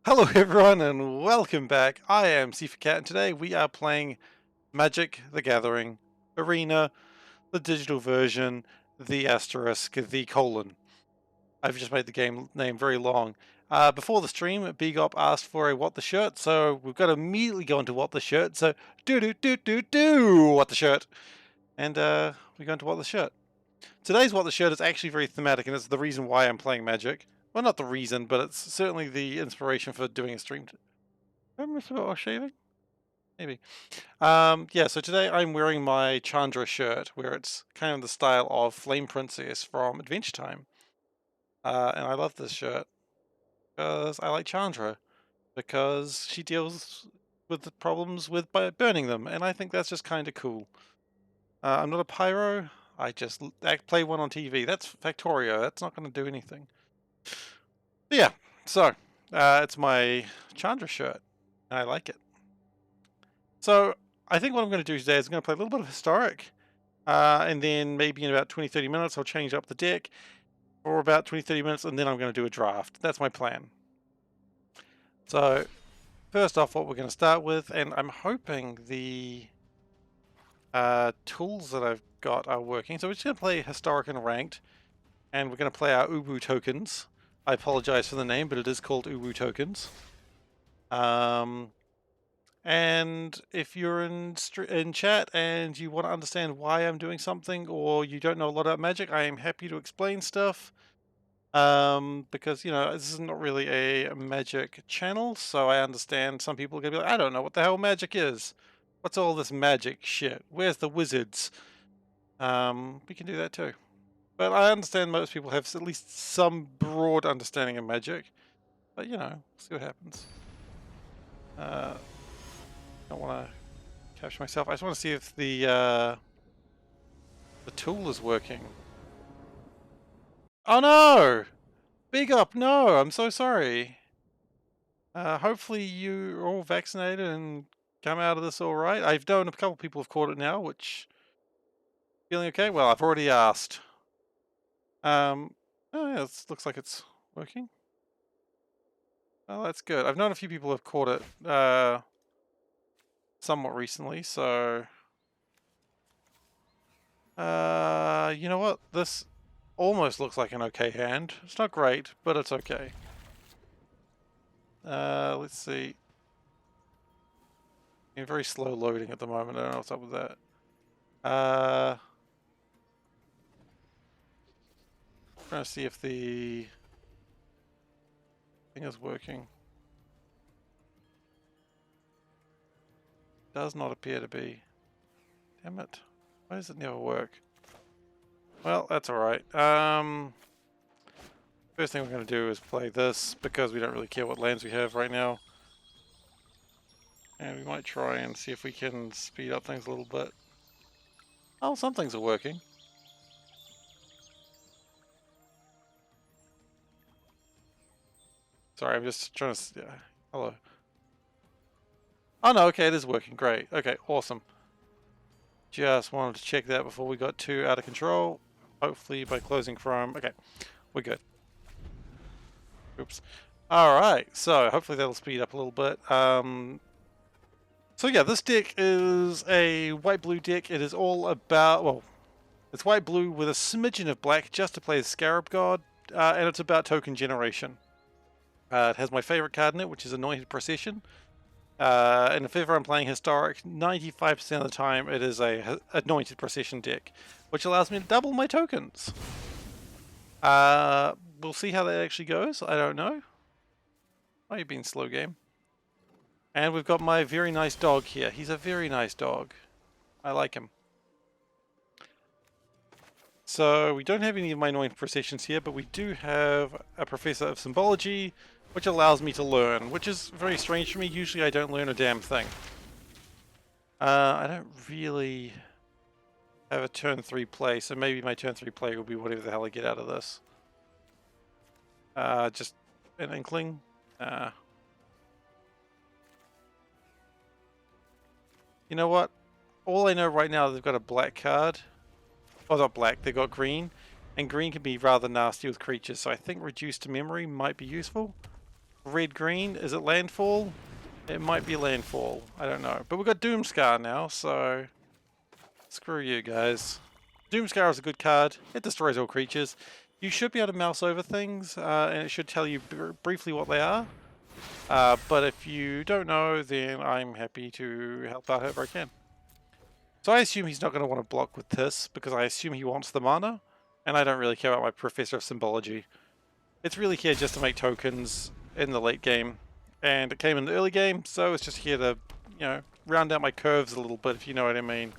Hello everyone and welcome back. I am SeiferKatt and today we are playing Magic the Gathering Arena, the digital version, the asterisk, the colon. I've just made the game name very long. Before the stream, Bigop asked for a what the shirt, so we've got to immediately go into what the shirt. So do what the shirt, and we go into what the shirt. Today's what the shirt is actually very thematic, and it's the reason why I'm playing Magic. Well, not the reason, but it's certainly the inspiration for doing a stream. Remember about shaving? Maybe. Yeah, so today I'm wearing my Chandra shirt, where it's kind of the style of Flame Princess from Adventure Time. And I love this shirt because I like Chandra, because she deals with the problems with by burning them, and I think that's just kind of cool. I'm not a pyro, I just play one on TV. That's Factorio, that's not going to do anything. But yeah, so it's my Chandra shirt, and I like it. So I think what I'm going to do today is I'm going to play a little bit of Historic, and then maybe in about 20-30 minutes I'll change up the deck for about 20-30 minutes, and then I'm going to do a draft. That's my plan. So first off, what we're going to start with, and I'm hoping the tools that I've got are working. So we're just going to play Historic and Ranked, and we're going to play our Uwu tokens. I apologize for the name, but it is called Uwu tokens. And if you're in chat and you want to understand why I'm doing something, or you don't know a lot about Magic, I am happy to explain stuff. Because, you know, this is not really a Magic channel, so I understand some people are going to be like, I don't know what the hell Magic is. What's all this Magic shit? Where's the wizards? We can do that too. But I understand most people have at least some broad understanding of Magic. But, you know, see what happens. Don't want to capture myself. I just want to see if the tool is working. Oh no! Big up, no! I'm so sorry. Hopefully you're all vaccinated and come out of this all right. I've known a couple people have caught it now, which feeling okay. Well, I've already asked. Oh yeah, it looks like it's working. Oh, that's good. I've known a few people have caught it somewhat recently, so you know what? This almost looks like an okay hand. It's not great, but it's okay. Let's see. Very slow loading at the moment. I don't know what's up with that. Trying to see if the thing is working. Does not appear to be. Damn it. Why does it never work? Well, that's alright. First thing we're going to do is play this, because we don't really care what lands we have right now. And we might try and see if we can speed up things a little bit. Oh, some things are working. Sorry, I'm just trying to... Yeah, hello. Oh no, okay, it is working. Great. Okay, awesome. Just wanted to check that before we got too out of control. Hopefully by closing Chrome. Okay, we're good. Oops. Alright, so hopefully that'll speed up a little bit. So yeah, this deck is a white-blue deck. It is all about, well, it's white-blue with a smidgen of black just to play as Scarab God, and it's about token generation. It has my favorite card in it, which is Anointed Procession. And if ever I'm playing Historic, 95% of the time it is a Anointed Procession deck, which allows me to double my tokens. We'll see how that actually goes. I don't know. Oh, you've been slow game. And we've got my very nice dog here. He's a very nice dog. I like him. So we don't have any of my Anointed Processions here, but we do have a Professor of Symbology, which allows me to learn, which is very strange for me. Usually I don't learn a damn thing. I don't really have a turn 3 play, so maybe my turn 3 play will be whatever the hell I get out of this. Just an inkling. You know what? All I know right now, they've got a black card. Oh, not black, they've got green. And green can be rather nasty with creatures, so I think reduced to memory might be useful. red-green. Is it landfall? It might be landfall. I don't know. But we've got Doomscar now, so screw you guys. Doomscar is a good card. It destroys all creatures. You should be able to mouse over things, and it should tell you briefly what they are. But if you don't know, then I'm happy to help out however I can. So I assume he's not going to want to block with this, because I assume he wants the mana, and I don't really care about my Professor of Symbology. It's really here just to make tokens in the late game, and it came in the early game, so it's just here to, you know, round out my curves a little bit, if you know what I mean.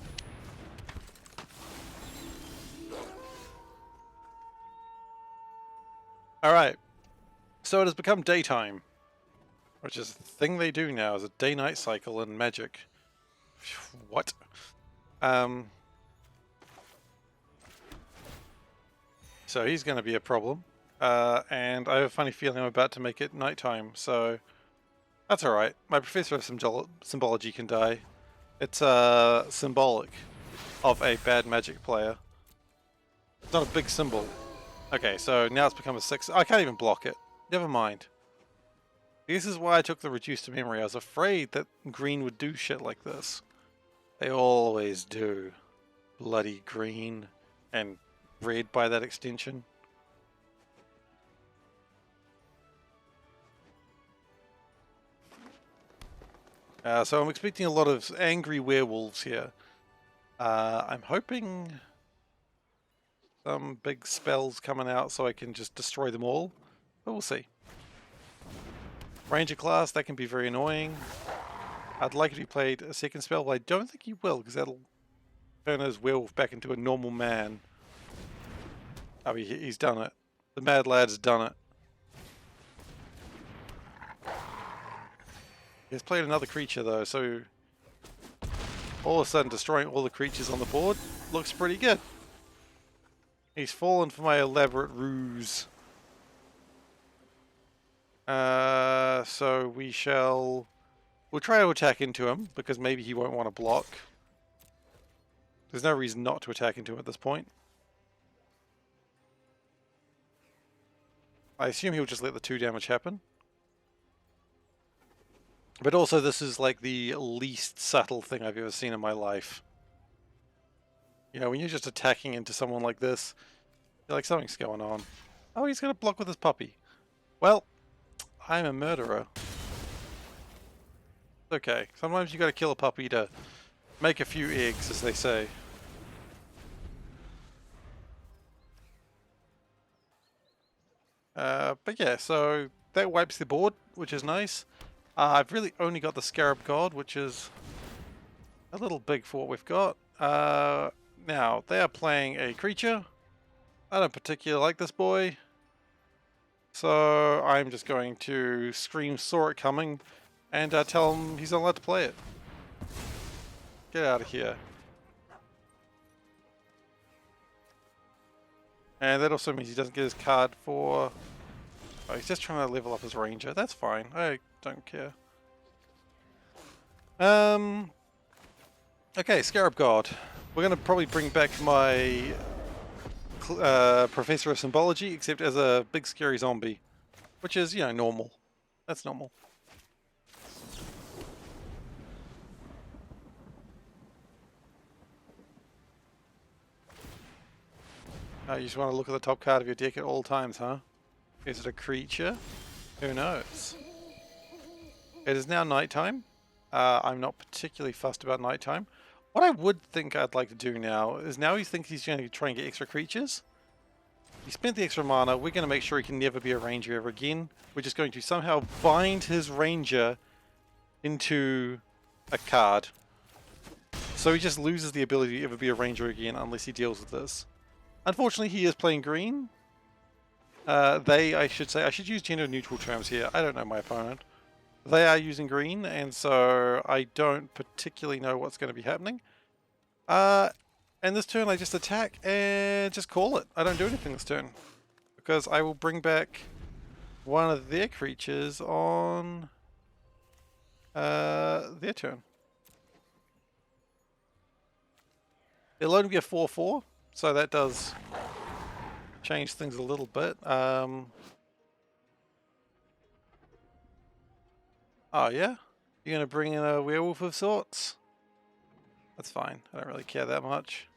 Alright, so it has become daytime, which is the thing they do now, is a day-night cycle in Magic. What? So he's going to be a problem, and I have a funny feeling I'm about to make it nighttime, so that's alright. My Professor of Symbology can die. It's symbolic of a bad Magic player. It's not a big symbol. Okay, so now it's become a 6. I can't even block it. Never mind. This is why I took the reduced to memory. I was afraid that green would do shit like this. They always do. Bloody green. And red by that extension. So I'm expecting a lot of angry werewolves here. I'm hoping some big spells coming out so I can just destroy them all. But we'll see. Ranger class, that can be very annoying. I'd like if he played a second spell, but I don't think he will, because that'll turn his werewolf back into a normal man. Oh, he's done it. The Mad Lad's done it. He's played another creature though, so all of a sudden destroying all the creatures on the board looks pretty good. He's fallen for my elaborate ruse. So we'll try to attack into him, because maybe he won't want to block. There's no reason not to attack into him at this point. I assume he'll just let the 2 damage happen. But also this is like the least subtle thing I've ever seen in my life. You know, when you're just attacking into someone like this, you're like, something's going on. Oh, he's gonna block with his puppy. Well, I'm a murderer. Okay, sometimes you gotta kill a puppy to make a few eggs, as they say. But yeah, so that wipes the board, which is nice. I've really only got the Scarab God, which is a little big for what we've got. Now, they are playing a creature. I don't particularly like this boy. So I'm just going to scream saw it coming and tell him he's not allowed to play it. Get out of here. And that also means he doesn't get his card for... Oh, he's just trying to level up his ranger. That's fine. I don't care. Okay, Scarab God. We're going to probably bring back my Professor of Symbology, except as a big scary zombie. Which is, you know, normal. That's normal. You just want to look at the top card of your deck at all times, huh? Is it a creature? Who knows? It is now nighttime. I'm not particularly fussed about nighttime. What I would think I'd like to do now is, now he thinks he's going to try and get extra creatures. He spent the extra mana. We're going to make sure he can never be a ranger ever again. We're just going to somehow bind his ranger into a card. So he just loses the ability to ever be a ranger again unless he deals with this. Unfortunately, he is playing green. I should say, I should use gender neutral terms here. I don't know my opponent. They are using green, and so I don't particularly know what's going to be happening. And this turn I just attack and just call it. I don't do anything this turn, because I will bring back one of their creatures on their turn. It'll only be a 4/4, so that does change things a little bit. Oh, yeah? You're gonna bring in a werewolf of sorts? That's fine. I don't really care that much.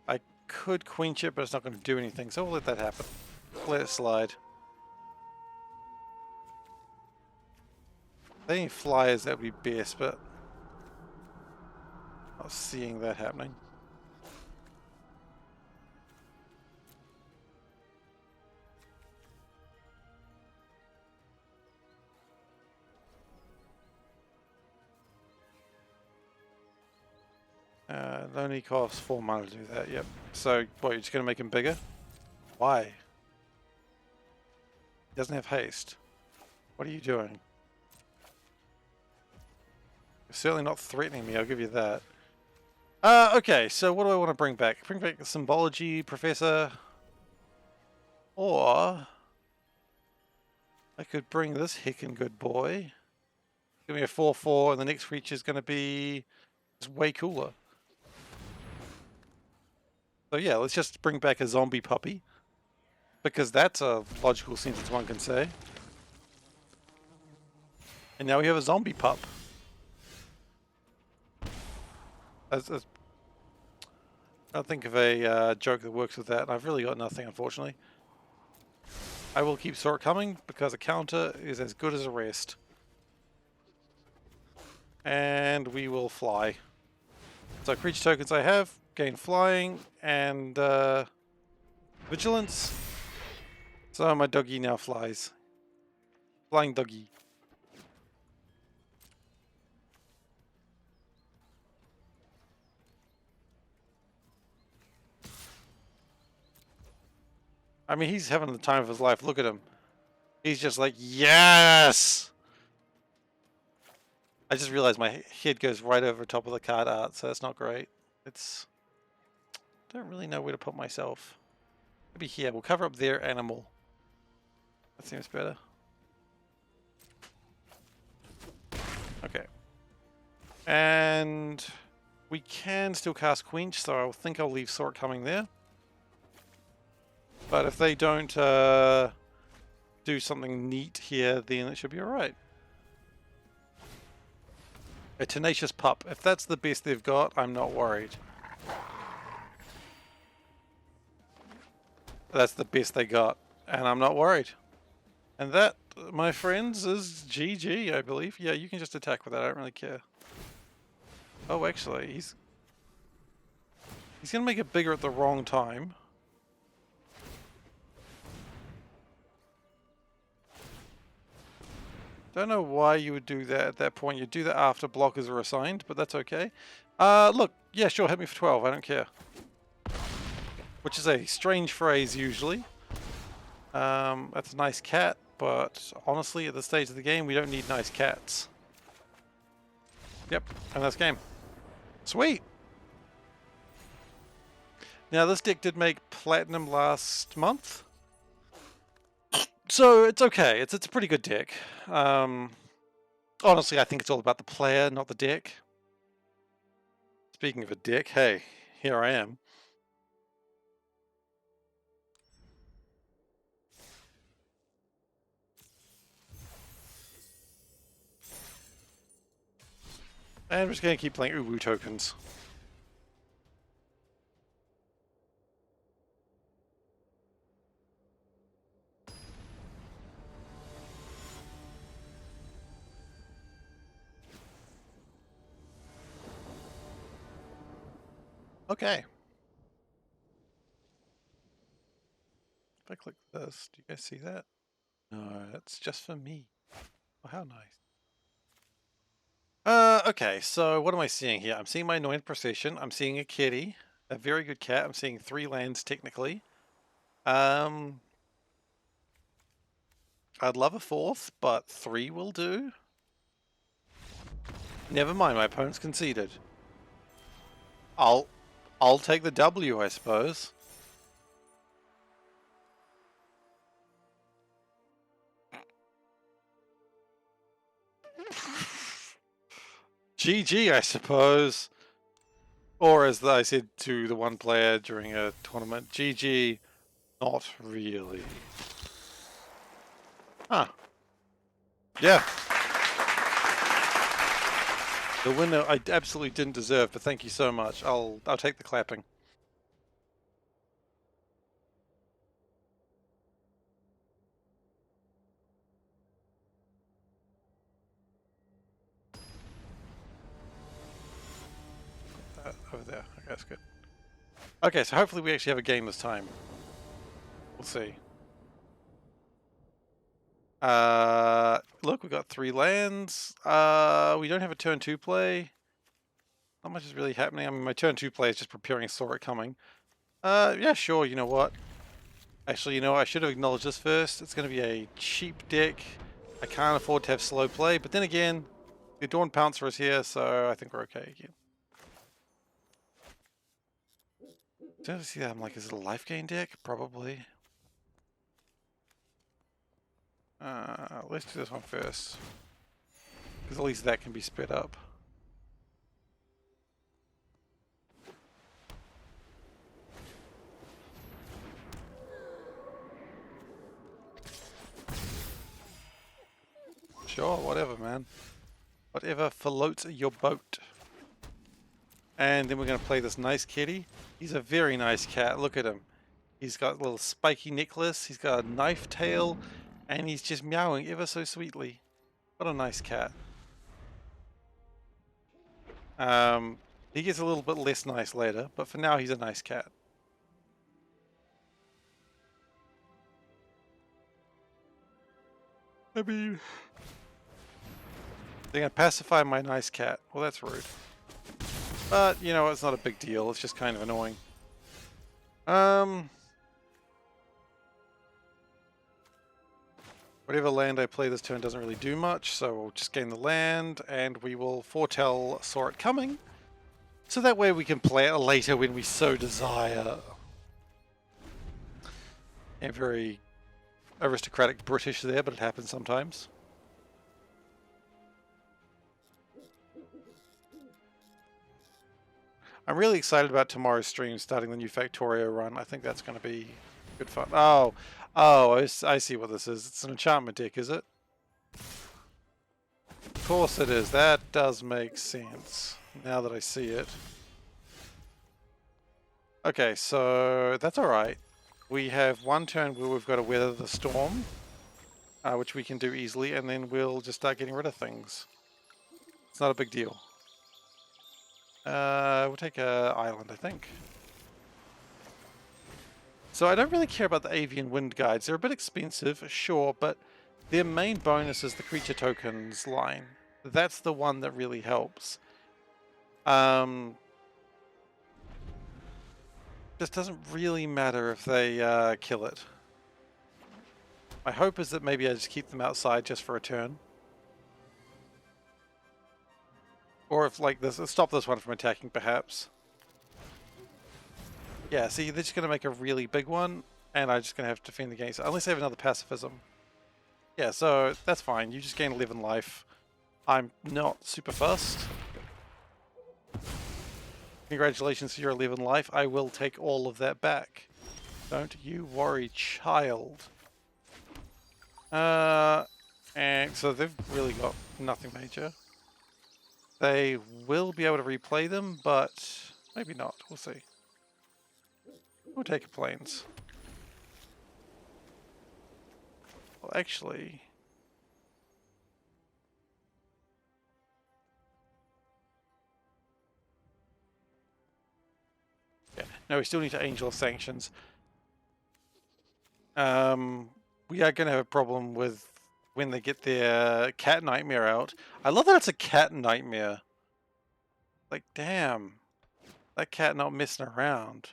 I could quench it, but it's not going to do anything, so we'll let that happen. Let it slide. If any flyers, that would be best, but not seeing that happening. It only costs 4 mana to do that, yep. So, what, you're just going to make him bigger? Why? He doesn't have haste. What are you doing? You're certainly not threatening me, I'll give you that. Okay, so what do I want to bring back? Bring back the Symbology Professor. Or I could bring this heckin' good boy. Give me a 4/4, and the next creature's going to be just way cooler. So yeah, let's just bring back a zombie puppy. Because that's a logical sentence one can say. And now we have a zombie pup. I'll think of a joke that works with that, and I've really got nothing, unfortunately. I will keep Saw It Coming, because a counter is as good as a rest. And we will fly. So creature tokens I have, gain flying, and vigilance. So my doggy now flies. Flying doggy. I mean, he's having the time of his life. Look at him. He's just like, yes! I just realized my head goes right over top of the card art, so that's not great. It's... I don't really know where to put myself. Maybe here. We'll cover up their animal. That seems better. Okay. And we can still cast Quench, so I think I'll leave Saw It Coming there. But if they don't do something neat here, then it should be alright. A Tenacious Pup. If that's the best they've got, I'm not worried. That's the best they got, and I'm not worried. And that, my friends, is GG, I believe. Yeah, you can just attack with that, I don't really care. Oh, actually, he's gonna make it bigger at the wrong time. Don't know why you would do that at that point. You'd do that after blockers are assigned, but that's okay. Look, yeah, sure, hit me for 12, I don't care. Which is a strange phrase, usually. That's a nice cat, but honestly, at this stage of the game, we don't need nice cats. Yep, and that's game. Sweet! Now, this deck did make Platinum last month. So, it's okay. It's a pretty good deck. Honestly, I think it's all about the player, not the deck. Speaking of a deck, hey, here I am. And we're just going to keep playing Uwu tokens. Okay. If I click this, do you guys see that? No, that's just for me. Oh, how nice. Okay, so what am I seeing here? I'm seeing my Anointed Procession. I'm seeing a kitty. A very good cat. I'm seeing 3 lands, technically. I'd love a 4th, but 3 will do. Never mind, my opponent's conceded. I'll take the W, I suppose. GG, I suppose. Or as I said to the one player during a tournament, GG, not really. Huh. Yeah. The winner I absolutely didn't deserve, but thank you so much. I'll take the clapping. Over there. Okay, that's good. Okay, so hopefully we actually have a game this time. We'll see. Look, we got 3 lands. We don't have a turn 2 play. Not much is really happening. I mean, my turn 2 play is just preparing Saw It Coming. Yeah, sure, you know what? Actually, you know what? I should have acknowledged this first. It's going to be a cheap deck. I can't afford to have slow play, but then again, the Dawn Pouncer is here, so I think we're okay again. Did I see that? I'm like, is it a life gain deck? Probably. Let's do this one first. Because at least that can be sped up. Sure, whatever, man. Whatever floats your boat. And then we're going to play this nice kitty. He's a very nice cat. Look at him. He's got a little spiky necklace. He's got a knife tail. And he's just meowing ever so sweetly. What a nice cat. He gets a little bit less nice later, but for now he's a nice cat. I mean, they're going to pacify my nice cat. Well, that's rude. But, you know, it's not a big deal. It's just kind of annoying. Whatever land I play this turn doesn't really do much, so we'll just gain the land, and we will foretell Saw It Coming. So that way we can play it later when we so desire. And very aristocratic British there, but it happens sometimes. I'm really excited about tomorrow's stream, starting the new Factorio run. I think that's going to be good fun. Oh, I see what this is. It's an enchantment deck, is it? Of course it is. That does make sense, now that I see it. Okay, so that's alright. We have one turn where we've got to weather the storm, which we can do easily, and then we'll just start getting rid of things. It's not a big deal. We'll take a island, I think. So I don't really care about the avian wind guides. They're a bit expensive, sure, but their main bonus is the creature tokens line. That's the one that really helps. Just doesn't really matter if they kill it. My hope is that maybe I just keep them outside just for a turn. Or if, like, this, stop this one from attacking, perhaps. Yeah, see, they're just going to make a really big one, and I'm just going to have to defend against it, unless they have another pacifism. Yeah, so that's fine. You just gain 11 life. I'm not super fussed. Congratulations to your 11 life. I will take all of that back. Don't you worry, child. And so they've really got nothing major. They will be able to replay them, but maybe not. We'll see. We'll take a planes. Well, actually... yeah, no, we still need to Angel of Sanctions. We are going to have a problem with when they get their cat nightmare out. I love that it's a cat nightmare. Like, damn. That cat not messing around.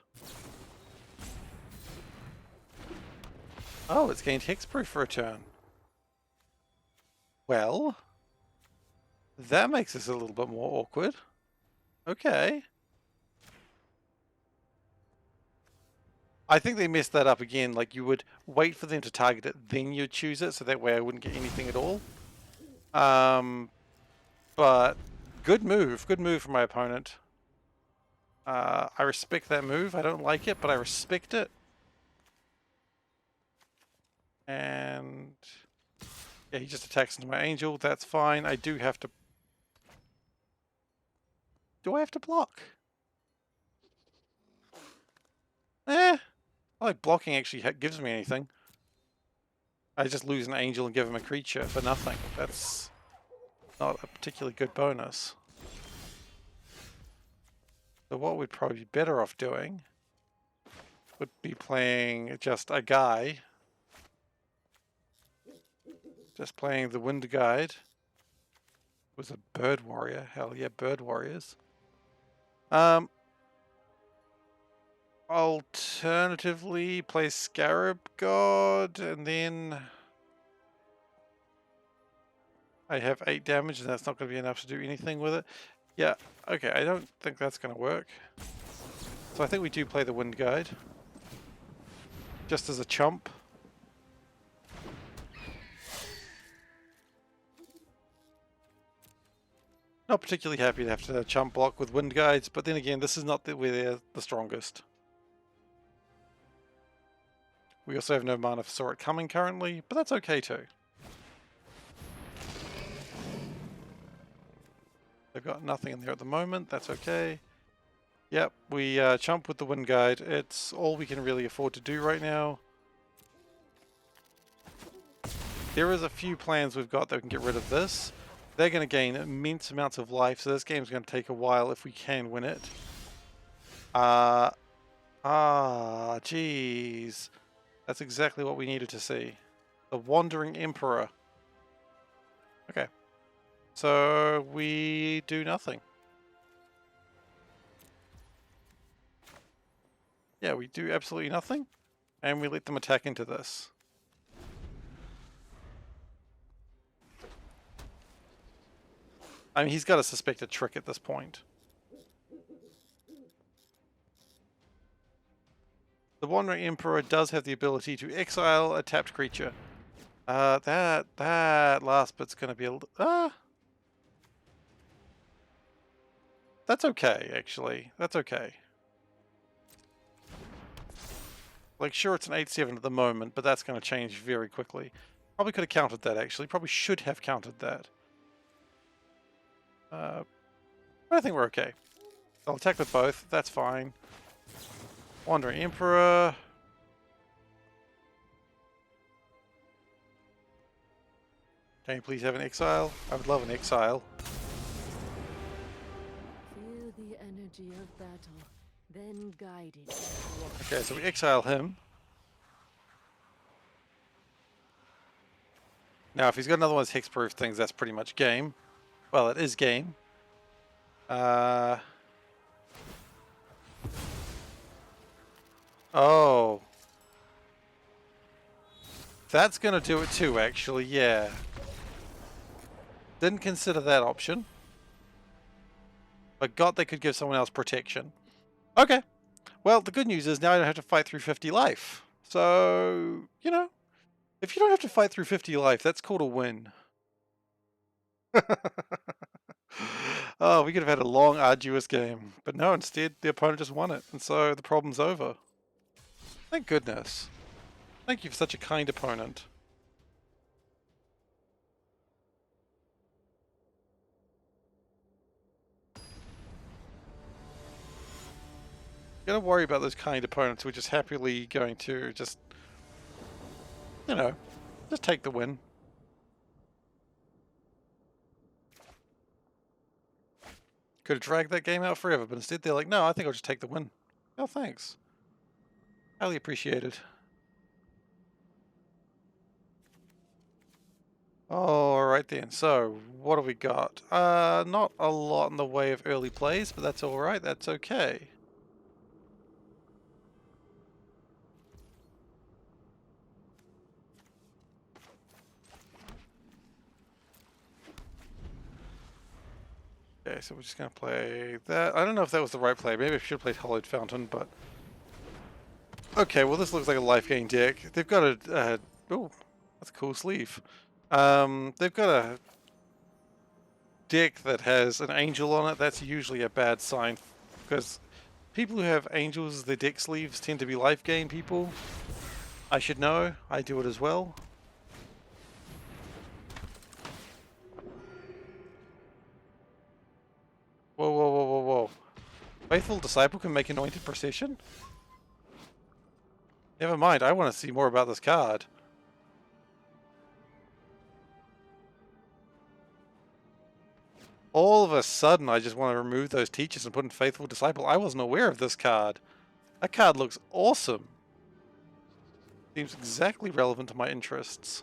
Oh, it's gained hexproof for a turn. Well, that makes this a little bit more awkward. Okay. I think they messed that up again. Like, you would wait for them to target it, then you'd choose it, so that way I wouldn't get anything at all. But good move from my opponent. I respect that move. I don't like it, but I respect it. And yeah, he just attacks into my angel. That's fine. I do have to... do I have to block? I like blocking actually gives me anything. I just lose an angel and give him a creature for nothing. That's not a particularly good bonus. So what we'd probably be better off doing would be playing just a guy. Just playing the Wind Guide. It was a Bird Warrior. Hell yeah, Bird Warriors. Alternatively, play Scarab God, and then I have 8 damage, and that's not going to be enough to do anything with it. Yeah, okay, I don't think that's going to work. So I think we do play the Wind Guide. Just as a chump. Not particularly happy to have to chump block with Wind Guides, but then again, this is not where they're the strongest. We also have no mana for Saw It Coming currently, but that's okay too. They've got nothing in there at the moment, that's okay. Yep, we chump with the Wind Guide. It's all we can really afford to do right now. There is a few plans we've got that we can get rid of this. They're going to gain immense amounts of life, so this game's going to take a while if we can win it. Jeez. That's exactly what we needed to see. The Wandering Emperor. Okay. So we do nothing. Yeah, we do absolutely nothing. And we let them attack into this. I mean, he's got a suspected trick at this point. The Wandering Emperor does have the ability to exile a tapped creature. That last bit's going to be a that's okay, actually. That's okay. Like, sure, it's an 8/7 at the moment, but that's going to change very quickly. Probably could have countered that, actually. Probably should have countered that. But I think we're okay. I'll attack with both. That's fine. Wandering Emperor. Can you please have an exile? I would love an exile. Feel the energy of battle, then guide it. Okay, so we exile him. Now, if he's got another one of his hexproof things, that's pretty much game. Well, it is game. Oh. That's gonna do it too, actually, yeah. Didn't consider that option. But God, they could give someone else protection. Okay. Well, the good news is now I don't have to fight through 50 life. So, you know, if you don't have to fight through 50 life, that's called a win. Oh, we could have had a long, arduous game. But no, instead, the opponent just won it. And so the problem's over. Thank goodness. Thank you for such a kind opponent. You gotta worry about those kind opponents who are just happily going to just, you know, just take the win. Could have dragged that game out forever, but instead they're like, no, I think I'll just take the win. Oh, thanks. Highly appreciated. Alright then, so what have we got? Not a lot in the way of early plays, but that's alright, that's okay. Okay, so we're just gonna play that. I don't know if that was the right play, maybe I should have played Hollowed Fountain, but... Okay, well this looks like a life gain deck. They've got a... oh, that's a cool sleeve. They've got a deck that has an angel on it. That's usually a bad sign, because people who have angels as their deck sleeves tend to be life gain people. I should know. I do it as well. Whoa, whoa, whoa, whoa, whoa. Faithful Disciple can make Anointed Procession? Never mind, I want to see more about this card. All of a sudden, I just want to remove those teachers and put in Faithful Disciple. I wasn't aware of this card. That card looks awesome. Seems exactly relevant to my interests.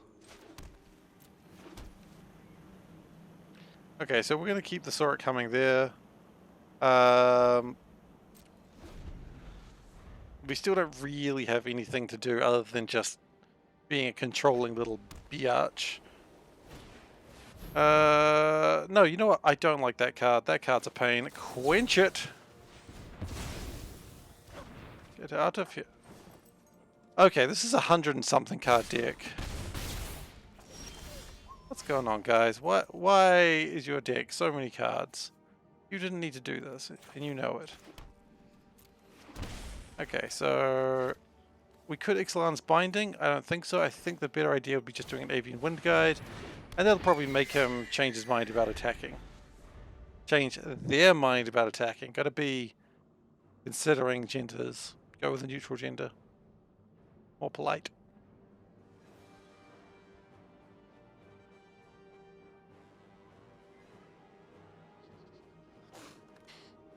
Okay, so we're going to keep the Saurit coming there. We still don't really have anything to do other than just being a controlling little biatch. No, you know what? I don't like that card. That card's a pain. Quench it! Get out of here. Okay, this is 100 and something card deck. What's going on, guys? Why is your deck so many cards? You didn't need to do this, and you know it. Okay, so we could Ixalan's Binding. I don't think so. I think the better idea would be just doing an Avian Wind Guide, and that'll probably make him change his mind about attacking. Change their mind about attacking. Gotta be considering genders. Go with a neutral gender. More polite.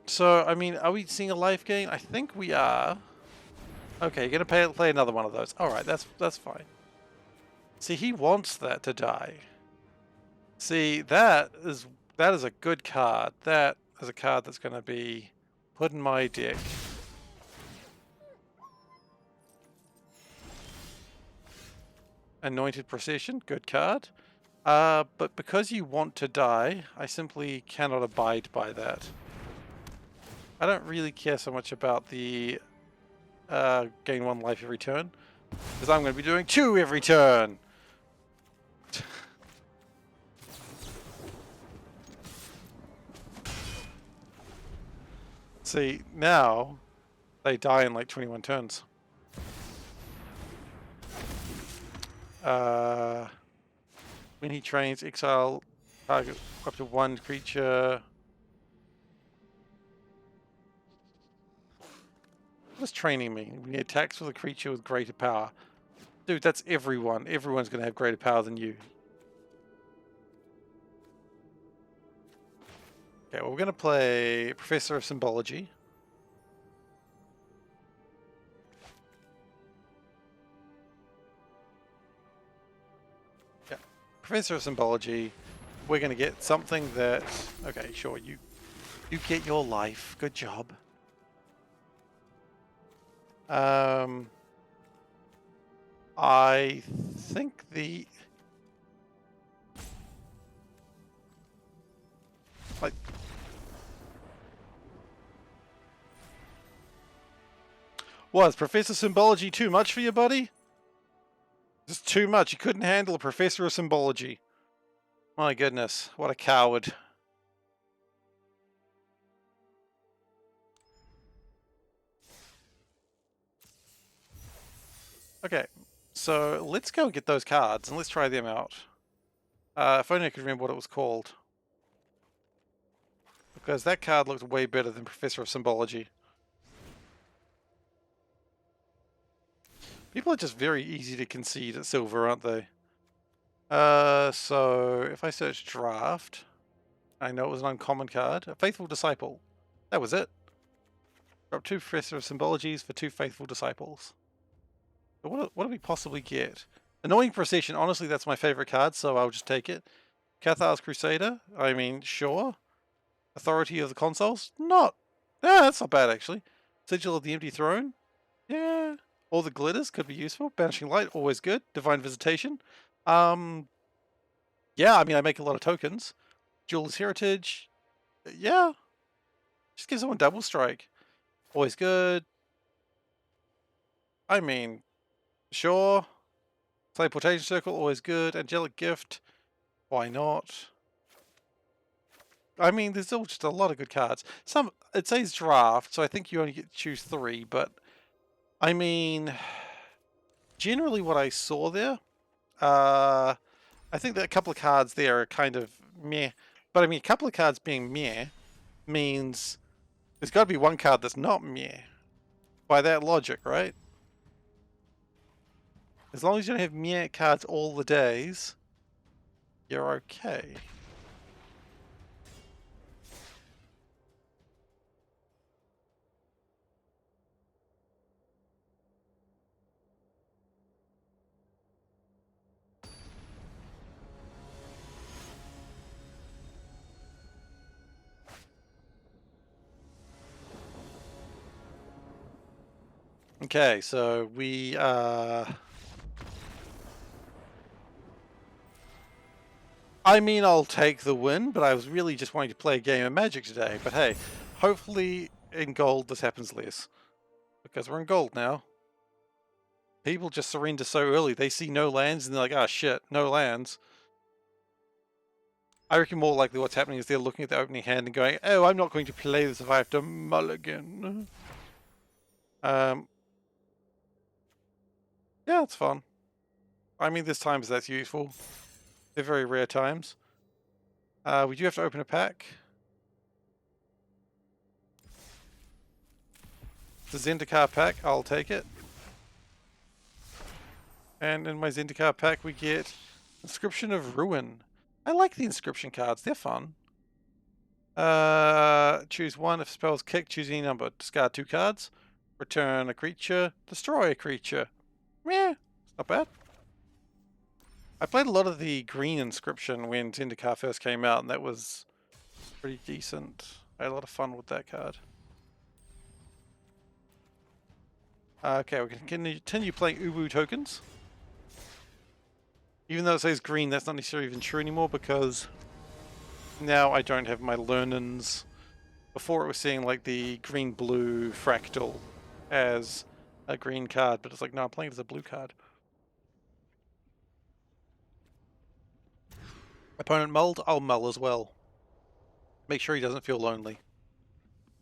So, I mean, are we seeing a life gain? I think we are. Okay, you're gonna play another one of those. Alright, that's fine. See, he wants that to die. See, that is a good card. That is a card that's gonna be put in my deck. Anointed Procession, good card. But because you want to die, I simply cannot abide by that. I don't really care so much about the gain 1 life every turn, because I'm going to be doing 2 every turn! See, now they die in like 21 turns. When he trains, exile target up to 1 creature. What does training mean? When he attacks with a creature with greater power. Dude, that's everyone. Everyone's going to have greater power than you. Okay, well, we're going to play Professor of Symbology. Yeah, Professor of Symbology. We're going to get something that... Okay, sure, you get your life. Good job. I think the... Like... Was Professor Symbology too much for you, buddy? Just too much. You couldn't handle a Professor of Symbology. My goodness, what a coward. Okay, so let's go and get those cards and let's try them out. If only I could remember what it was called. Because that card looked way better than Professor of Symbology. People are just very easy to concede at silver, aren't they? So if I search draft, I know it was an uncommon card. A Faithful Disciple. That was it. Drop 2 Professor of Symbologies for 2 Faithful Disciples. But what do we possibly get? Annoying Procession. Honestly, that's my favorite card, so I'll just take it. Cathar's Crusader. I mean, sure. Authority of the Consoles. Yeah, that's not bad, actually. Sigil of the Empty Throne. Yeah. All the Glitters could be useful. Banishing Light, always good. Divine Visitation. Yeah, I mean, I make a lot of tokens. Jeweler's Heritage. Yeah. Just give someone Double Strike. Always good. I mean, sure. Teleportation Circle, always good. Angelic Gift. Why not? I mean, there's still just a lot of good cards. It says draft, so I think you only get to choose 3, but I mean, generally what I saw there, I think that a couple of cards there are kind of meh. But I mean, a couple of cards being meh means There's got to be one card that's not meh. By that logic, right? As long as you don't have meh cards all the days, you're okay. Okay, so we I mean, I'll take the win, but I was really just wanting to play a game of Magic today. But hey, hopefully in gold this happens less. Because we're in gold now. People just surrender so early. They see no lands and they're like, ah, shit, no lands. I reckon more likely what's happening is they're looking at the opening hand and going, oh, I'm not going to play this if I have to mulligan. Yeah, it's fun. I mean, there's times that's useful. They're very rare times. We do have to open a pack. The Zendikar pack, I'll take it. And in my Zendikar pack we get Inscription of Ruin. I like the inscription cards, they're fun. Choose one. If spells kick, choose any number. Discard 2 cards. Return a creature. Destroy a creature. Yeah, it's not bad. I played a lot of the green inscription when Zendikar first came out, and that was pretty decent. I had a lot of fun with that card. Okay, we can continue playing Ubu tokens. Even though it says green, that's not necessarily even true anymore because now I don't have my Learnins. Before it was seeing like the green-blue fractal as a green card, but it's like, no, I'm playing it as a blue card. Opponent mulled, I'll mull as well. Make sure he doesn't feel lonely.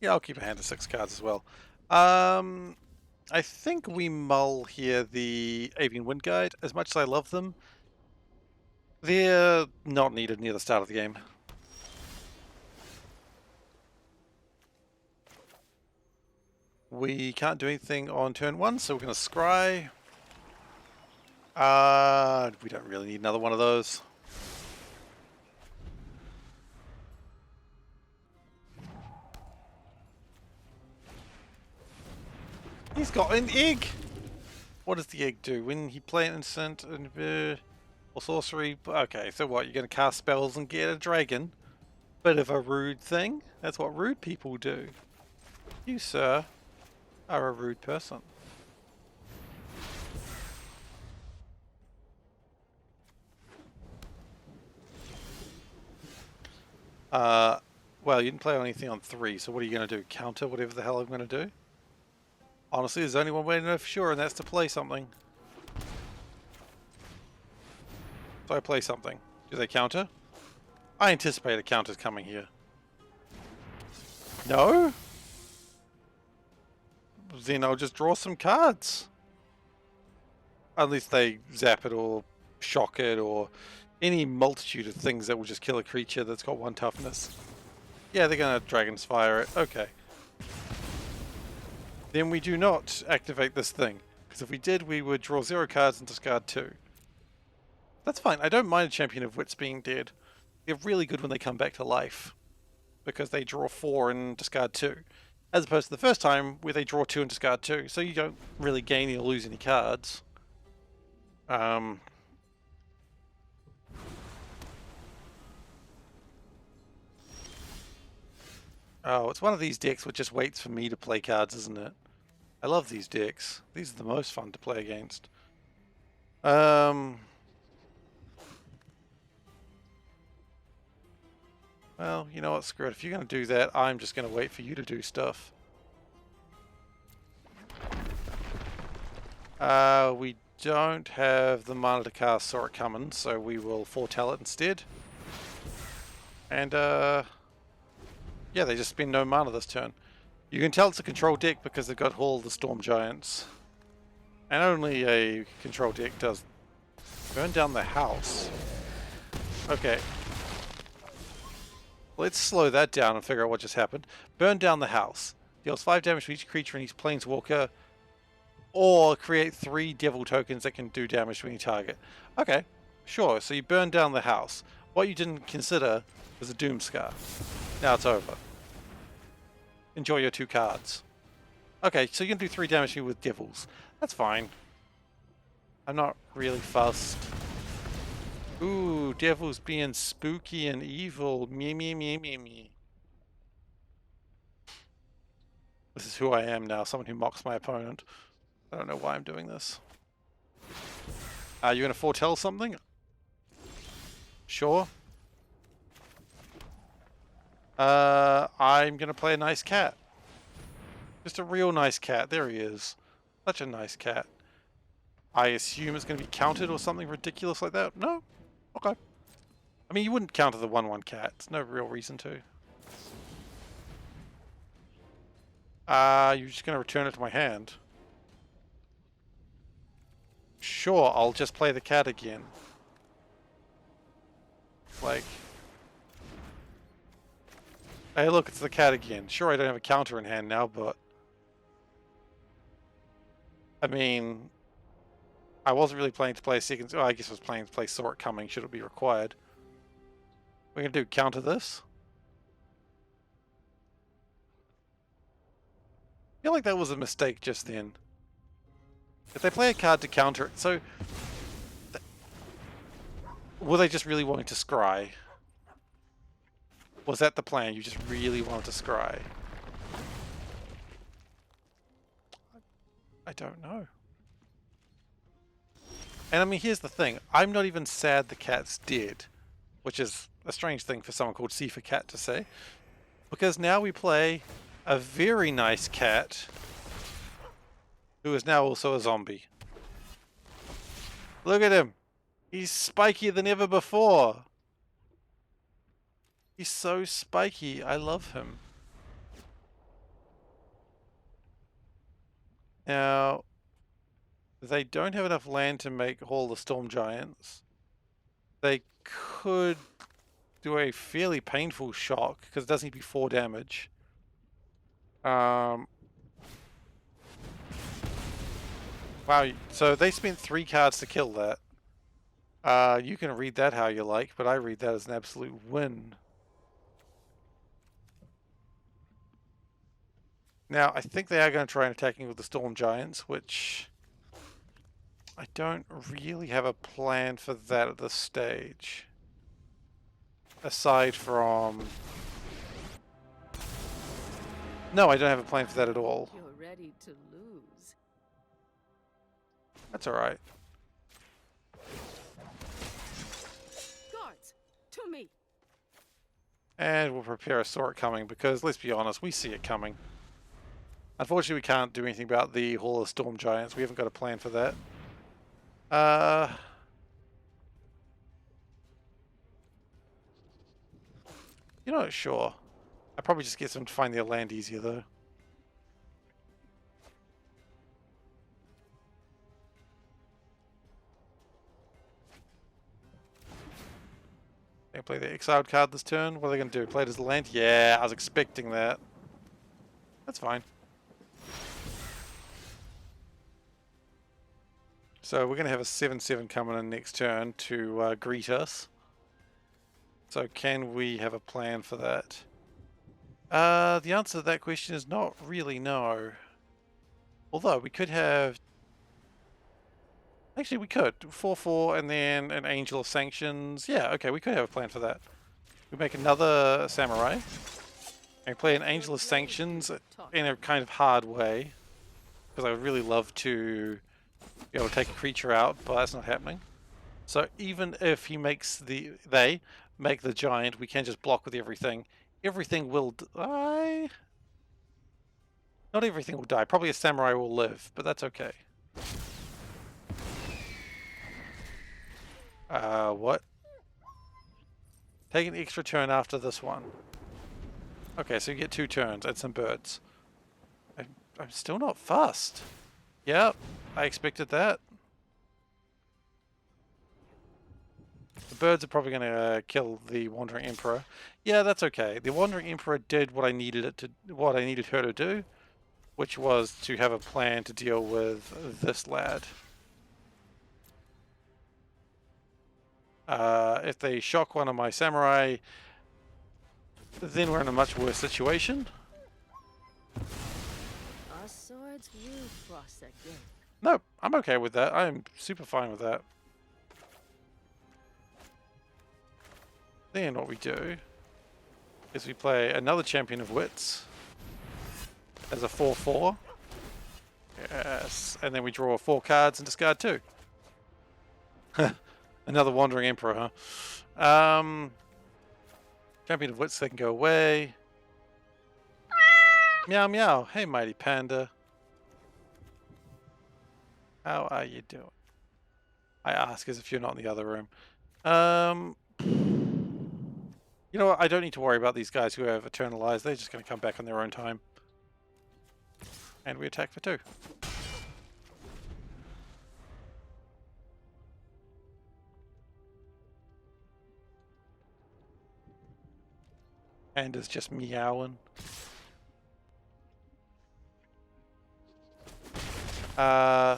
Yeah, I'll keep a hand of 6 cards as well. I think we mull here the Avian Wind Guide. As much as I love them, they're not needed near the start of the game. We can't do anything on turn 1, so we're going to scry. We don't really need another one of those. He's got an egg! What does the egg do? When he play an instant or sorcery... Okay, so what? You're going to cast spells and get a dragon? Bit of a rude thing. That's what rude people do. You, sir, are a rude person. Well, you didn't play anything on 3, so what are you going to do? Counter whatever the hell I'm going to do? Honestly, there's only one way to know for sure, and that's to play something. So I play something. Do they counter? I anticipate a counter's coming here. No? Then I'll just draw some cards. At least they zap it or shock it or any multitude of things that will just kill a creature that's got 1 toughness. Yeah, they're going to Dragon's Fire it. Okay. Then we do not activate this thing. Because if we did, we would draw 0 cards and discard 2. That's fine. I don't mind a Champion of Wits being dead. They're really good when they come back to life. Because they draw 4 and discard 2. As opposed to the first time where they draw 2 and discard 2. So you don't really gain or lose any cards. Oh, it's one of these decks which just waits for me to play cards, isn't it? I love these decks. These are the most fun to play against. Well, you know what, screw it. If you're going to do that, I'm just going to wait for you to do stuff. We don't have the mana to cast Saw It Coming, so we will foretell it instead. And, yeah, they just spend no mana this turn. You can tell it's a control deck because they've got all the Storm Giants. And only a control deck does. Burn down the house. Okay. Let's slow that down and figure out what just happened. Burn down the house. Deals 5 damage to each creature in each planeswalker, or create 3 devil tokens that can do damage to any target. Okay, sure, so you burn down the house. What you didn't consider was a Doomscar. Now it's over. Enjoy your 2 cards. Okay, so you can do 3 damage to me with devils. That's fine. I'm not really fussed. Ooh, devils being spooky and evil. Me, me, me, me, me. This is who I am now, someone who mocks my opponent. I don't know why I'm doing this. Are you going to foretell something? Sure. I'm going to play a nice cat. Just a real nice cat. There he is. Such a nice cat. I assume it's going to be counted or something ridiculous like that? No? Okay. I mean, you wouldn't counter the 1/1 cat. There's no real reason to. You're just going to return it to my hand. Sure, I'll just play the cat again. Like... Hey, look, it's the cat again. Sure, I don't have a counter in hand now, but... I mean... I wasn't really playing to play second... Oh, I guess I was playing to play Saw It Coming, should it be required. We're going to do counter this. I feel like that was a mistake just then. If they play a card to counter it, so... Were they just really wanting to scry? Was that the plan? You just really wanted to scry? I don't know. And I mean, here's the thing. I'm not even sad the cat's dead. Which is a strange thing for someone called SeiferKatt to say. Because now we play a very nice cat who is now also a zombie. Look at him. He's spikier than ever before. He's so spiky. I love him. Now, they don't have enough land to make Hall of the Storm Giants. They could do a fairly painful shock, because it does need to be 4 damage. Wow, so they spent 3 cards to kill that. You can read that how you like, but I read that as an absolute win. Now, I think they are going to try and attacking with the Storm Giants, which... I don't really have a plan for that at this stage. Aside from... No, I don't have a plan for that at all. You're ready to lose. That's alright. Guards, to me. And we'll prepare a Saw It Coming, because let's be honest, we see it coming. Unfortunately, we can't do anything about the Hall of Storm Giants. We haven't got a plan for that. You're not sure. I probably just get them to find their land easier, though. They play the exiled card this turn. What are they going to do? Play it as land? Yeah, I was expecting that. That's fine. So we're going to have a 7/7 coming in next turn to greet us. So can we have a plan for that? The answer to that question is not really no. Although we could have... Actually, we could. 4/4 and then an Angel of Sanctions. Yeah, okay, we could have a plan for that. We make another Samurai. And play an Angel of Sanctions in a kind of hard way. Because I would really love to be able to take a creature out, but that's not happening. So even if he makes they make the giant, we can just block with everything. Everything will die. Not everything will die. Probably a samurai will live, but that's okay. What? Take an extra turn after this one. Okay, so you get 2 turns and some birds. I'm still not fussed. Yep, I expected that. The birds are probably going to kill the Wandering Emperor. Yeah, that's okay. The Wandering Emperor did what I needed what I needed her to do, which was to have a plan to deal with this lad. If they shock one of my samurai, then we're in a much worse situation. Our swords will cross again. No, I'm okay with that. I'm super fine with that. Then what we do is we play another Champion of Wits as a 4/4. Yes, and then we draw 4 cards and discard 2. Another Wandering Emperor, huh? Champion of Wits, they can go away. Meow meow. Hey, mighty panda. How are you doing? I ask as if you're not in the other room. You know what? I don't need to worry about these guys who have Eternalized. They're just going to come back on their own time. And we attack for 2. And is just meowing.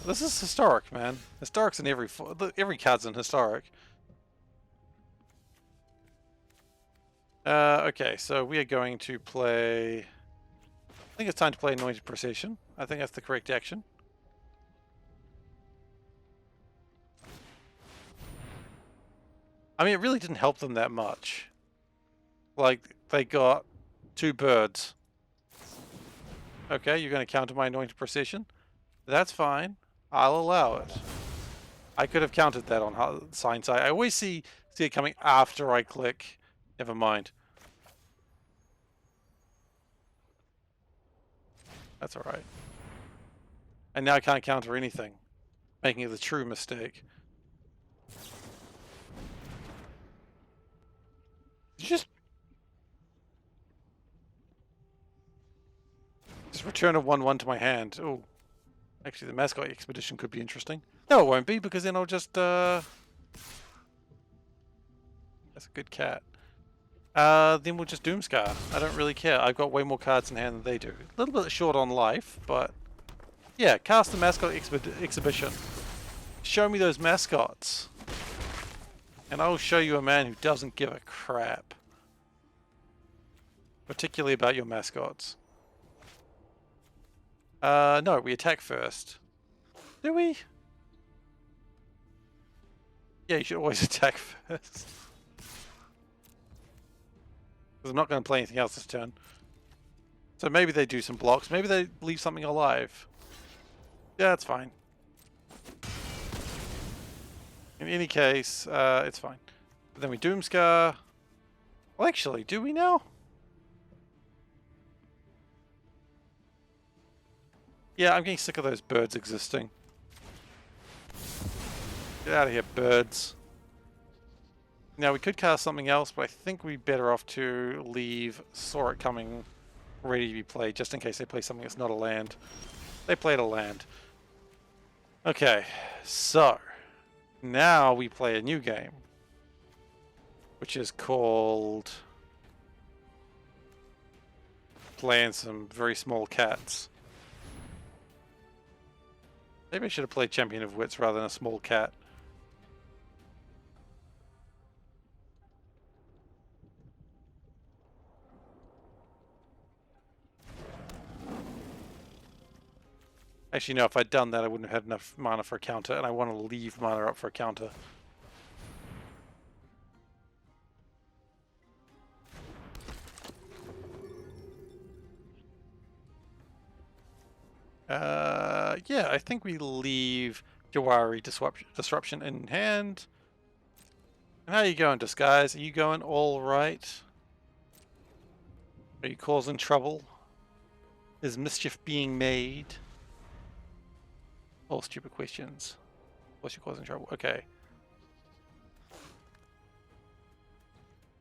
This is historic, man. Historic's in every card's in historic. Okay, so we are going to play. I think it's time to play Anointed Procession. I think that's the correct action. I mean, it really didn't help them that much. Like, they got 2 birds. Okay, you're going to counter my Anointed Procession? That's fine. I'll allow it. I could have counted that on sign side. I always see it coming after I click. Never mind. That's alright. And now I can't counter anything. Making it the true mistake. Just return a 1/1 to my hand. Oh. Actually, the mascot expedition could be interesting. No, it won't be, because then I'll just, That's a good cat. Then we'll just Doomscar. I don't really care. I've got way more cards in hand than they do. A little bit short on life, but... Yeah, cast the mascot exhibition. Show me those mascots. And I'll show you a man who doesn't give a crap. Particularly about your mascots. No, we attack first. Do we? Yeah, you should always attack first. Because I'm not going to play anything else this turn. So maybe they do some blocks. Maybe they leave something alive. Yeah, that's fine. In any case, it's fine. But then we Doomscar. Well, actually, do we now? Yeah, I'm getting sick of those birds existing. Get out of here, birds. Now, we could cast something else, but I think we'd be better off to leave Saw It Coming ready to be played, just in case they play something that's not a land. They played a land. Okay, so now we play a new game, which is called Playing Some Very Small Cats. Maybe I should have played Champion of Wits rather than a small cat. Actually, no, if I'd done that, I wouldn't have had enough mana for a counter, and I want to leave mana up for a counter. Yeah, I think we leave Jawari Disruption in hand. And how are you going, Disguise? Are you going all right? Are you causing trouble? Is mischief being made? All stupid questions. What's you causing trouble? Okay.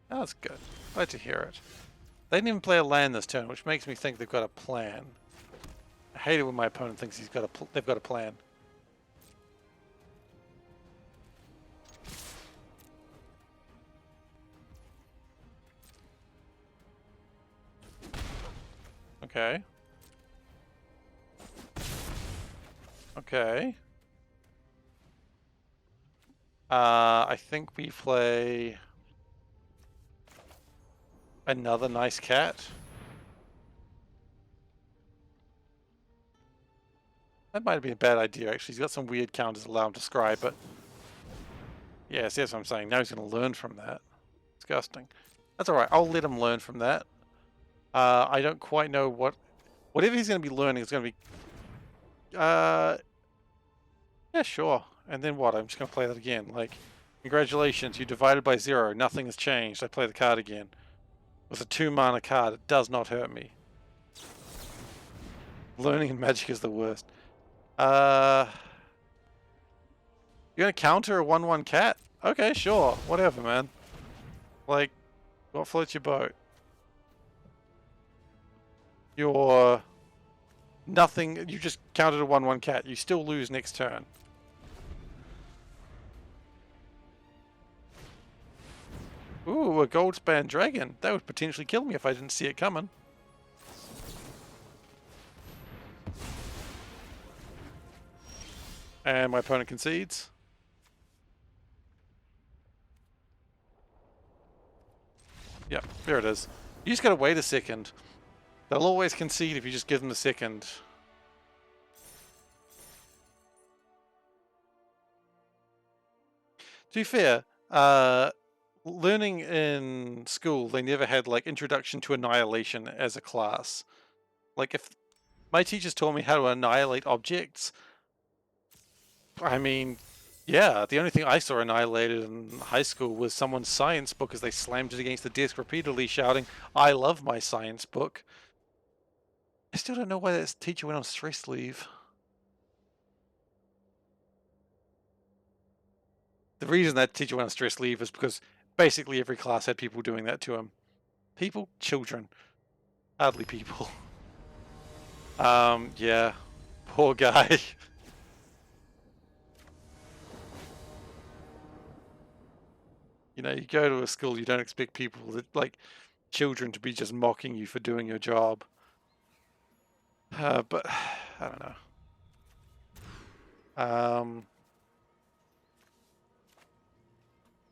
That's good. Glad to hear it. They didn't even play a land this turn, which makes me think they've got a plan. I hate it when my opponent thinks they've got a plan. Okay. Okay. I think we play another nice cat. That might have been a bad idea, actually. He's got some weird counters that allow him to scry, but... Yeah, see, that's what I'm saying. Now he's going to learn from that. Disgusting. That's alright. I'll let him learn from that. I don't quite know what... Whatever he's going to be learning is going to be... Yeah, sure. And then what? I'm just going to play that again. Like, congratulations, you divided by 0. Nothing has changed. I play the card again. With a 2-mana card, it does not hurt me. Learning in Magic is the worst. You're gonna counter a 1/1 cat? Okay, sure. Whatever, man. Like, what floats your boat? You're... Nothing... You just countered a 1/1 cat. You still lose next turn. Ooh, a Goldspan Dragon. That would potentially kill me if I didn't see it coming. And my opponent concedes. Yep, there it is. You just gotta wait a second. They'll always concede if you just give them a second. To be fair, learning in school, they never had like Introduction to Annihilation as a class. Like if my teachers taught me how to annihilate objects, I mean, yeah, the only thing I saw annihilated in high school was someone's science book as they slammed it against the desk repeatedly shouting, "I love my science book." I still don't know why that teacher went on stress leave. The reason that teacher went on stress leave is because basically every class had people doing that to him. People? Children. Hardly people. Yeah. Poor guy. You know, you go to a school, you don't expect people that, like, children to be just mocking you for doing your job. But, I don't know.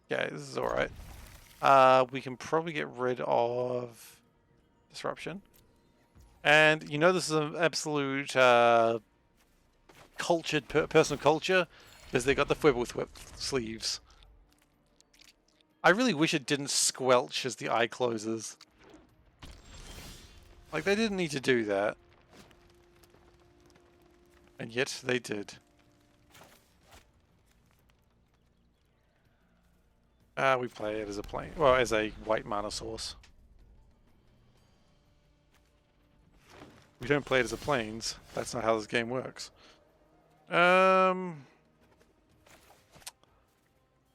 Yeah, this is alright. We can probably get rid of Disruption. And, you know, this is an absolute, cultured personal culture, because they got the Fwibblethwip sleeves. I really wish it didn't squelch as the eye closes. Like, they didn't need to do that. And yet, they did. We play it as a plane. Well, as a white mana source. We don't play it as a plains. That's not how this game works.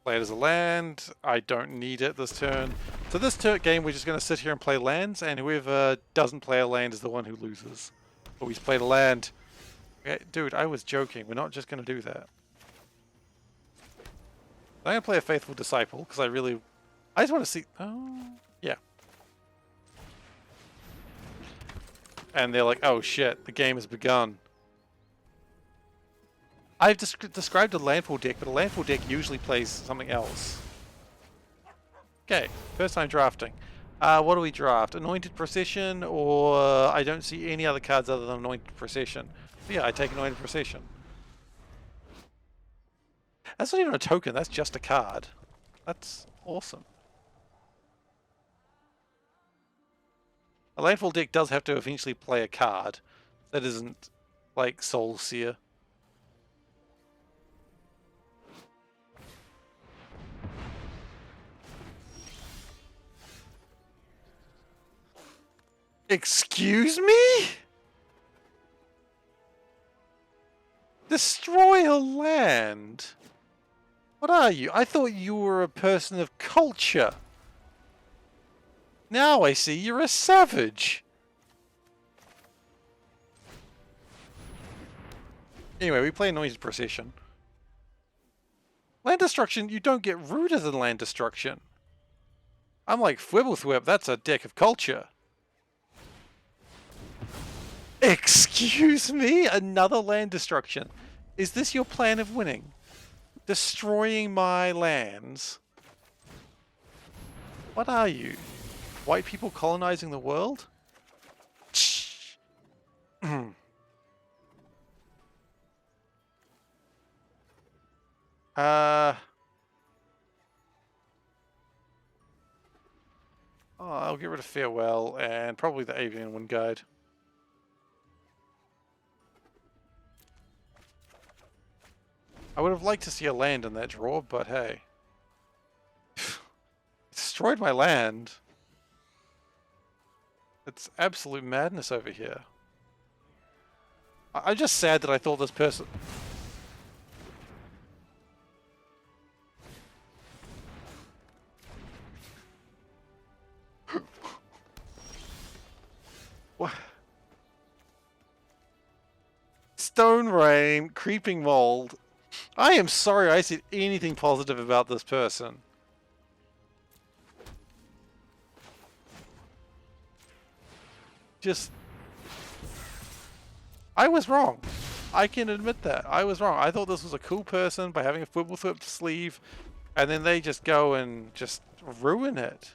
Play it as a land. I don't need it this turn. So this game, we're just going to sit here and play lands, and whoever doesn't play a land is the one who loses. But we played a land. Okay, dude, I was joking. We're not just going to do that. I'm going to play a Faithful Disciple, because I just want to see... Oh, yeah. And they're like, oh shit, the game has begun. I've described a landfall deck, but a landfall deck usually plays something else. Okay, first time drafting. What do we draft? Anointed Procession, or I don't see any other cards other than Anointed Procession. Yeah, I take Anointed Procession. That's not even a token, that's just a card. That's awesome. A landfall deck does have to eventually play a card. That isn't like Soul Seer. Excuse me? Destroy a land? What are you? I thought you were a person of culture. Now I see you're a savage. Anyway, we play Anointed Procession. Land Destruction, you don't get ruder than Land Destruction. I'm like Fwibblethwip, that's a deck of culture. Excuse me? Another land destruction. Is this your plan of winning? Destroying my lands? What are you? White people colonizing the world? uh... Oh, I'll get rid of Farewell and probably the Avian Wind Guide. I would have liked to see a land in that drawer, but hey. Destroyed my land. It's absolute madness over here. I'm just sad that I thought this person... What? Stone Rain, Creeping Mold. I am sorry I said anything positive about this person. Just... I was wrong. I can admit that. I was wrong. I thought this was a cool person by having a Wibblethwip sleeve, and then they just go and just ruin it.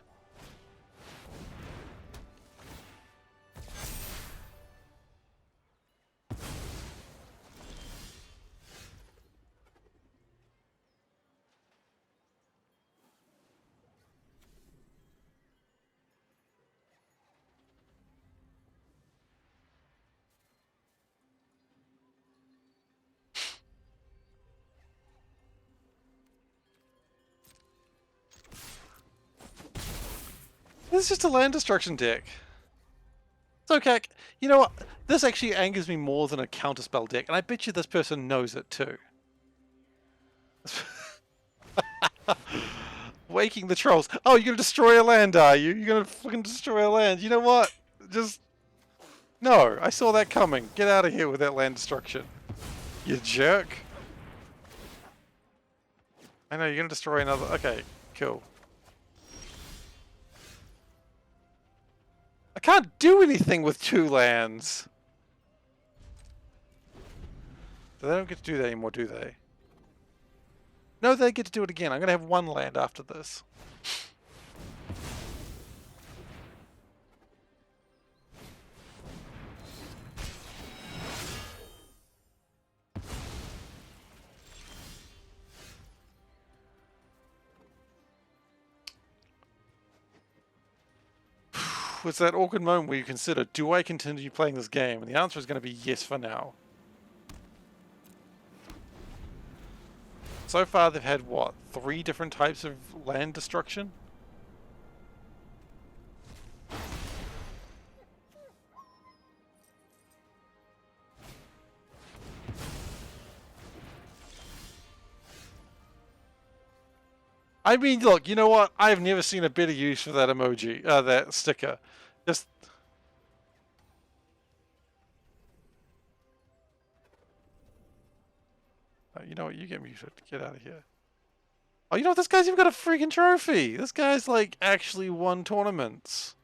This is just a land destruction deck. It's okay. You know what? This actually angers me more than a counterspell deck, and I bet you this person knows it too. Waking the trolls. Oh, you're gonna destroy a land, are you? You're gonna fucking destroy a land. You know what? Just... No, I saw that coming. Get out of here with that land destruction. You jerk. I know, you're gonna destroy another... Okay, cool. I can't do anything with 2 lands. They don't get to do that anymore, do they? No, they get to do it again. I'm gonna have 1 land after this. It's that awkward moment where you consider, do I continue playing this game? And the answer is going to be yes for now. So far they've had, what, 3 different types of land destruction? I mean, look, you know what? I've never seen a better use for that emoji, that sticker. Just... you know what? You get muted. Get out of here. Oh, you know what? This guy's even got a freaking trophy. This guy's, like, actually won tournaments.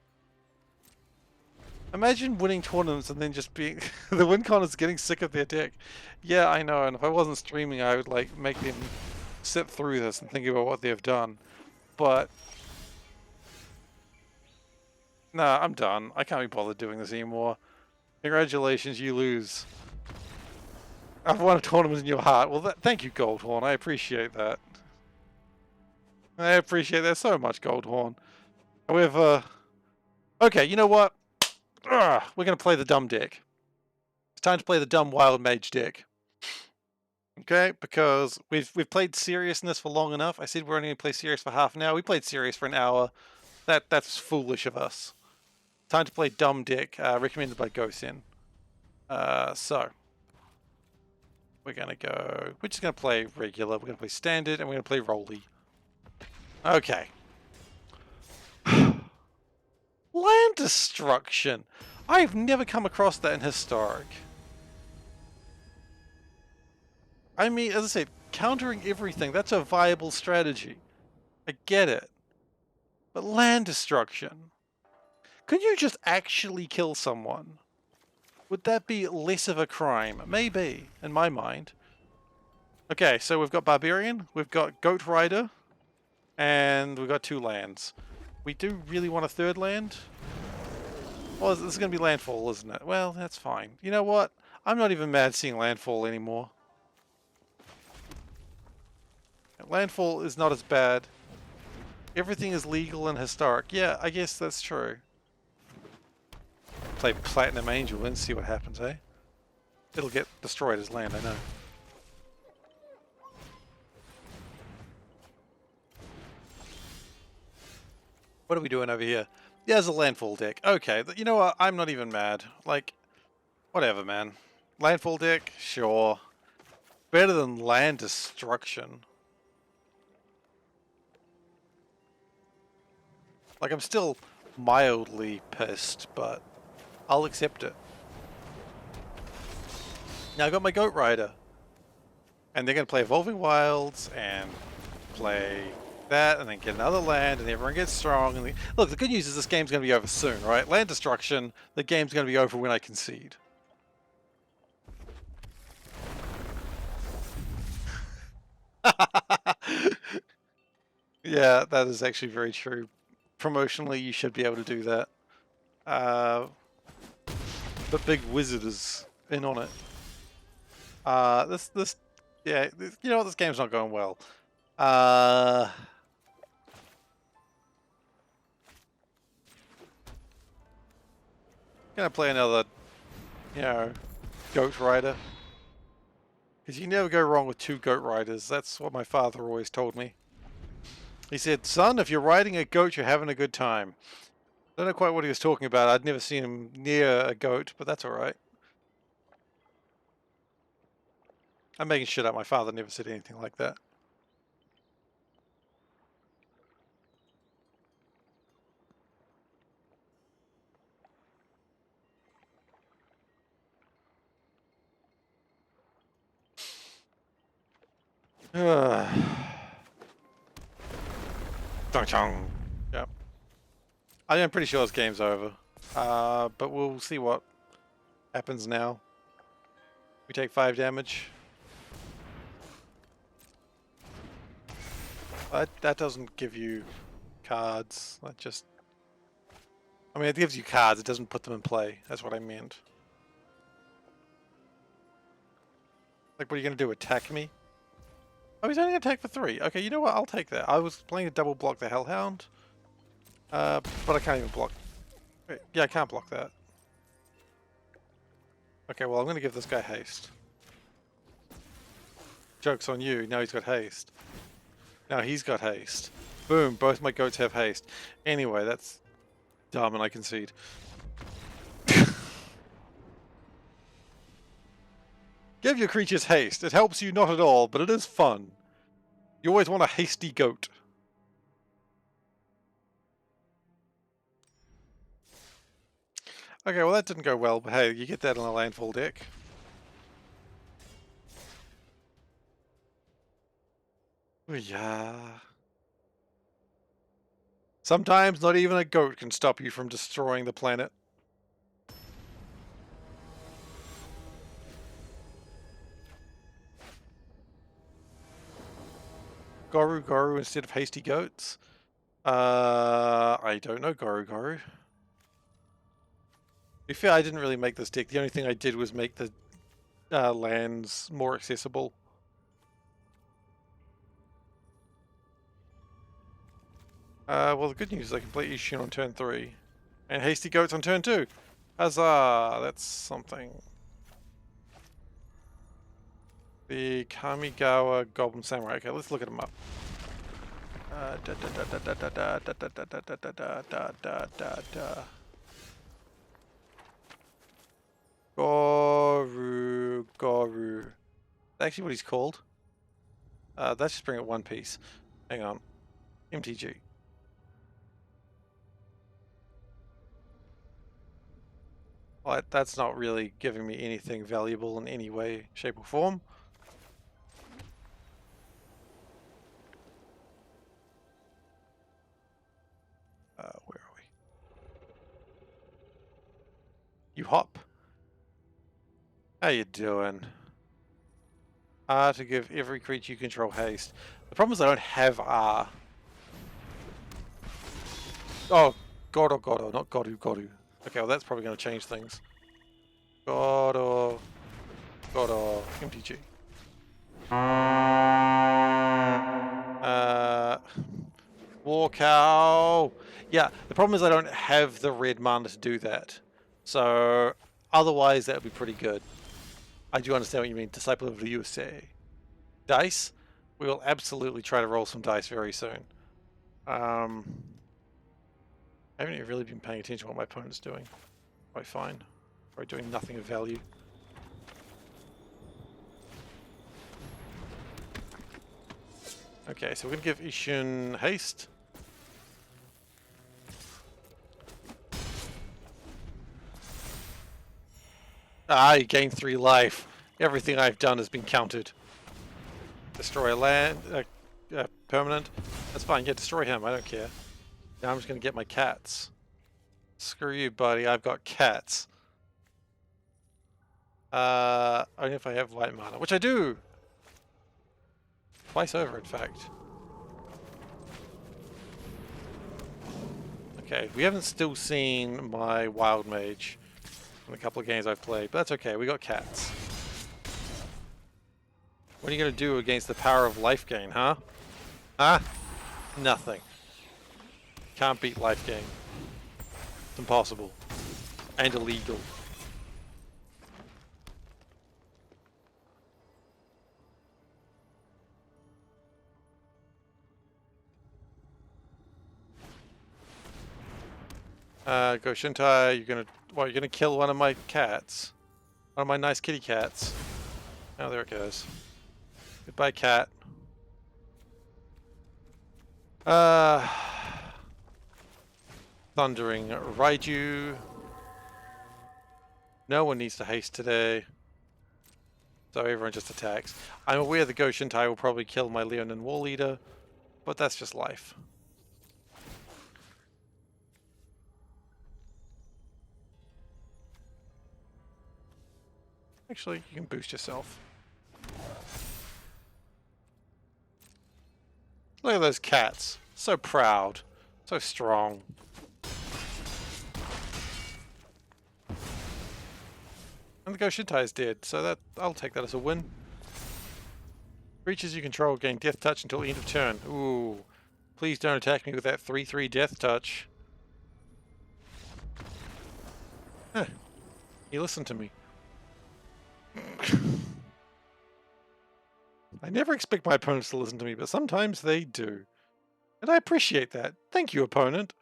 Imagine winning tournaments and then just being... the win con is getting sick of their deck. Yeah, I know, and if I wasn't streaming, I would, like, make them sit through this and think about what they've done. But... nah, I'm done. I can't be bothered doing this anymore. Congratulations, you lose. I've won a tournament in your heart. Well, thank you, Goldhorn. I appreciate that. I appreciate that so much, Goldhorn. However... okay, you know what? Ugh, we're going to play the dumb deck. It's time to play the dumb wild mage deck. Okay, because we've played seriousness for long enough. I said we're only going to play serious for half an hour. We played serious for an hour. That's foolish of us. Time to play dumb deck, recommended by Gosen. So we're gonna go. We're just gonna play regular. We're gonna play standard, and we're gonna play rolly. Okay. Land destruction. I've never come across that in Historic. I mean, as I said, countering everything, that's a viable strategy. I get it. But land destruction. Could you just actually kill someone? Would that be less of a crime? Maybe, in my mind. Okay, so we've got Barbarian, we've got Goat Rider, and we've got 2 lands. We do really want a 3rd land. Well, this is going to be landfall, isn't it? Well, that's fine. You know what? I'm not even mad seeing landfall anymore. Landfall is not as bad. Everything is legal and historic. Yeah, I guess that's true. Play Platinum Angel and see what happens, eh? It'll get destroyed as land, I know. What are we doing over here? Yeah, there's a landfall deck. Okay, you know what? I'm not even mad. Like, whatever, man. Landfall deck? Sure. Better than land destruction. Like, I'm still mildly pissed, but I'll accept it. Now I got my Goat Rider. And they're going to play Evolving Wilds and play that and then get another land and everyone gets strong. And look, the good news is this game's going to be over soon, right? Land destruction, the game's going to be over when I concede. Yeah, that is actually very true. Promotionally, you should be able to do that. The big wizard is in on it. Yeah, you know what? This game's not going well. Gonna play another, you know, Goat Rider. Because you never go wrong with 2 Goat Riders. That's what my father always told me. He said, son, if you're riding a goat, you're having a good time. Don't know quite what he was talking about. I'd never seen him near a goat, but that's alright. I'm making shit up. My father never said anything like that. Chong. Yep. I'm pretty sure this game's over. But we'll see what happens now. We take 5 damage. That doesn't give you cards. That just... I mean, it gives you cards. It doesn't put them in play. That's what I meant. Like, what are you going to do? Attack me? Oh, he's only going to attack for 3. Okay, you know what? I'll take that. I was planning to double block the Hellhound. But I can't even block. Wait, yeah, I can't block that. Okay, well, I'm going to give this guy haste. Joke's on you. Now he's got haste. Now he's got haste. Boom, both my goats have haste. Anyway, that's dumb and I concede. Give your creatures haste. It helps you not at all, but it is fun. You always want a hasty goat. Okay, well that didn't go well, but hey, you get that on a landfall deck. Yeah. Sometimes not even a goat can stop you from destroying the planet. Goru Goru instead of hasty goats? I don't know Goru Goru. To be fair, I didn't really make this deck. The only thing I did was make the lands more accessible. Well, the good news is I can play Ishin on turn 3. And Hasty Goats on turn 2. Huzzah! That's something. The Kamigawa Goblin Samurai. Okay, let's look at them up. Goru, Goru. That's actually what he's called. Let's just bring it one piece. Hang on. MTG. Well, that's not really giving me anything valuable in any way, shape, or form. Where are we? You hop. How you doing? R to give every creature you control haste. The problem is I don't have R. Oh, Godo, not Godu. Okay, well that's probably going to change things. Godo, MTG. War Cow. Yeah, the problem is I don't have the red mana to do that. So, otherwise that would be pretty good. I do understand what you mean, Disciple of the USA. Dice? We will absolutely try to roll some dice very soon. I haven't really been paying attention to what my opponent's doing. Quite fine. Or doing nothing of value. Okay, so we're going to give Ishin haste. Ah, you gain 3 life. Everything I've done has been counted. Destroy a land, permanent. That's fine, yeah, destroy him, I don't care. Now I'm just going to get my cats. Screw you, buddy, I've got cats. Only if I have white mana, which I do! Twice over, in fact. Okay, we haven't still seen my wild mage in a couple of games I've played, but that's okay, we got cats. What are you going to do against the power of life gain, huh? Huh? Nothing. Can't beat life gain. It's impossible. And illegal. Go Shintai, you're gonna kill one of my cats? One of my nice kitty cats. Oh, there it goes. Goodbye, cat. Thundering Raiju. No one needs to haste today. So everyone just attacks. I'm aware the Go Shintai will probably kill my Leonin War Leader, but that's just life. Actually, you can boost yourself. Look at those cats. So proud. So strong. And the Go Shintai is dead, so that I'll take that as a win. Creatures you control gain Death Touch until end of turn. Ooh. Please don't attack me with that 3/3 Death Touch. Huh. He listened to me. I never expect my opponents to listen to me, but sometimes they do. And I appreciate that. Thank you, opponent.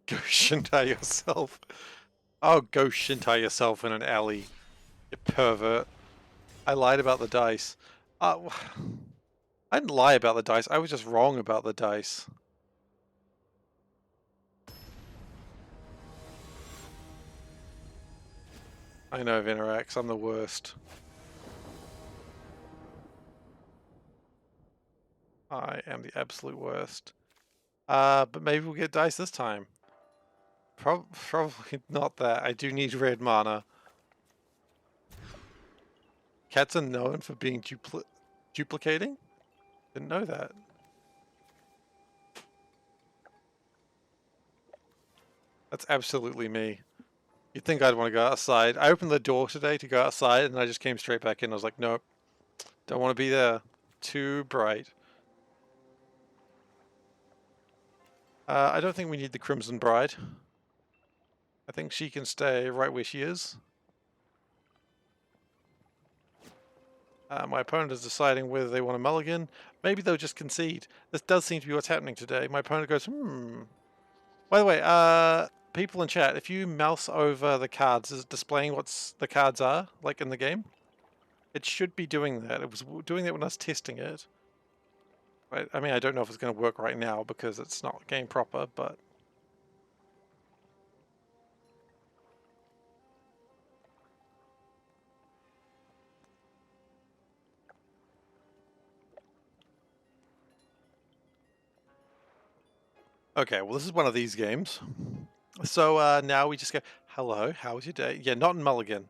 Go Shintai yourself. Oh, go Shintai yourself in an alley, you pervert. I lied about the dice. I didn't lie about the dice, I was just wrong about the dice. I know, Venerax, I'm the worst. I am the absolute worst. But maybe we'll get dice this time. Probably not that. I do need red mana. Cats are known for being duplicating? Didn't know that. That's absolutely me. You'd think I'd want to go outside. I opened the door today to go outside and I just came straight back in. I was like, nope. Don't want to be there. Too bright. I don't think we need the Crimson Bride. I think she can stay right where she is. My opponent is deciding whether they want to mulligan. Maybe they'll just concede. This does seem to be what's happening today. My opponent goes, By the way, people in chat, if you mouse over the cards, is it displaying what the cards are, like in the game? It should be doing that. It was doing that when I was testing it. I mean, I don't know if it's going to work right now because it's not game proper, but... Okay, well, this is one of these games. So now we just go, hello, how was your day? Yeah, not in Mulligan.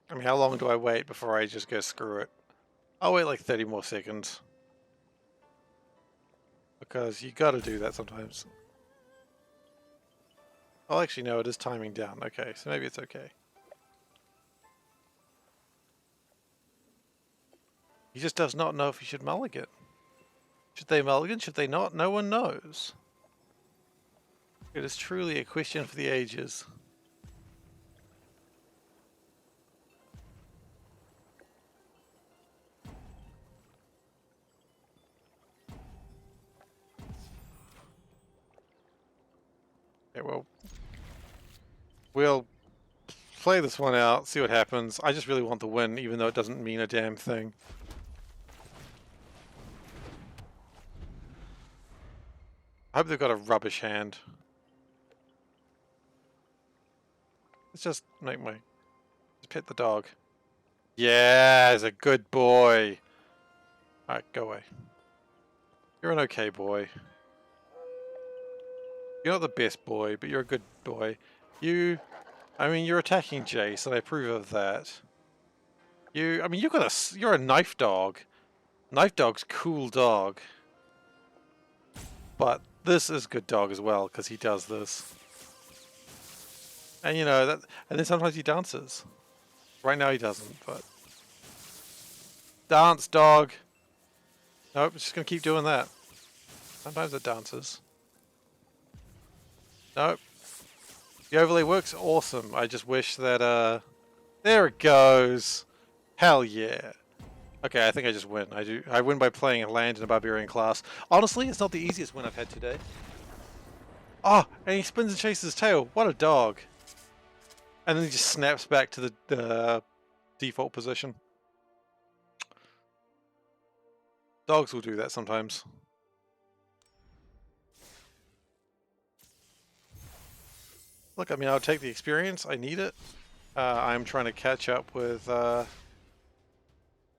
I mean, how long do I wait before I just go screw it? I'll wait like 30 more seconds. Because you gotta do that sometimes. Oh, actually, no, it is timing down. Okay, so maybe it's okay. He just does not know if he should mulligan. Should they mulligan? Should they not? No one knows. It is truly a question for the ages. Okay, well, we'll play this one out, see what happens. I just really want the win, even though it doesn't mean a damn thing. I hope they've got a rubbish hand. Let's just make my... Just pet the dog. Yeah, he's a good boy. Alright, go away. You're an okay boy. You're not the best boy, but you're a good boy. I mean, you're attacking Jace, and I approve of that. I mean, you're a knife dog. Knife dog's cool dog. But this is good dog as well, because he does this. And you know, and then sometimes he dances. Right now he doesn't, but... Dance, dog! Nope, it's just gonna keep doing that. Sometimes it dances. Nope. The overlay works awesome. I just wish that, there it goes! Hell yeah! Okay, I think I just win. I win by playing a land in a barbarian class. Honestly, it's not the easiest win I've had today. Oh, and he spins and chases his tail. What a dog. And then he just snaps back to the default position. Dogs will do that sometimes. Look, I mean, I'll take the experience. I need it. I'm trying to catch up with...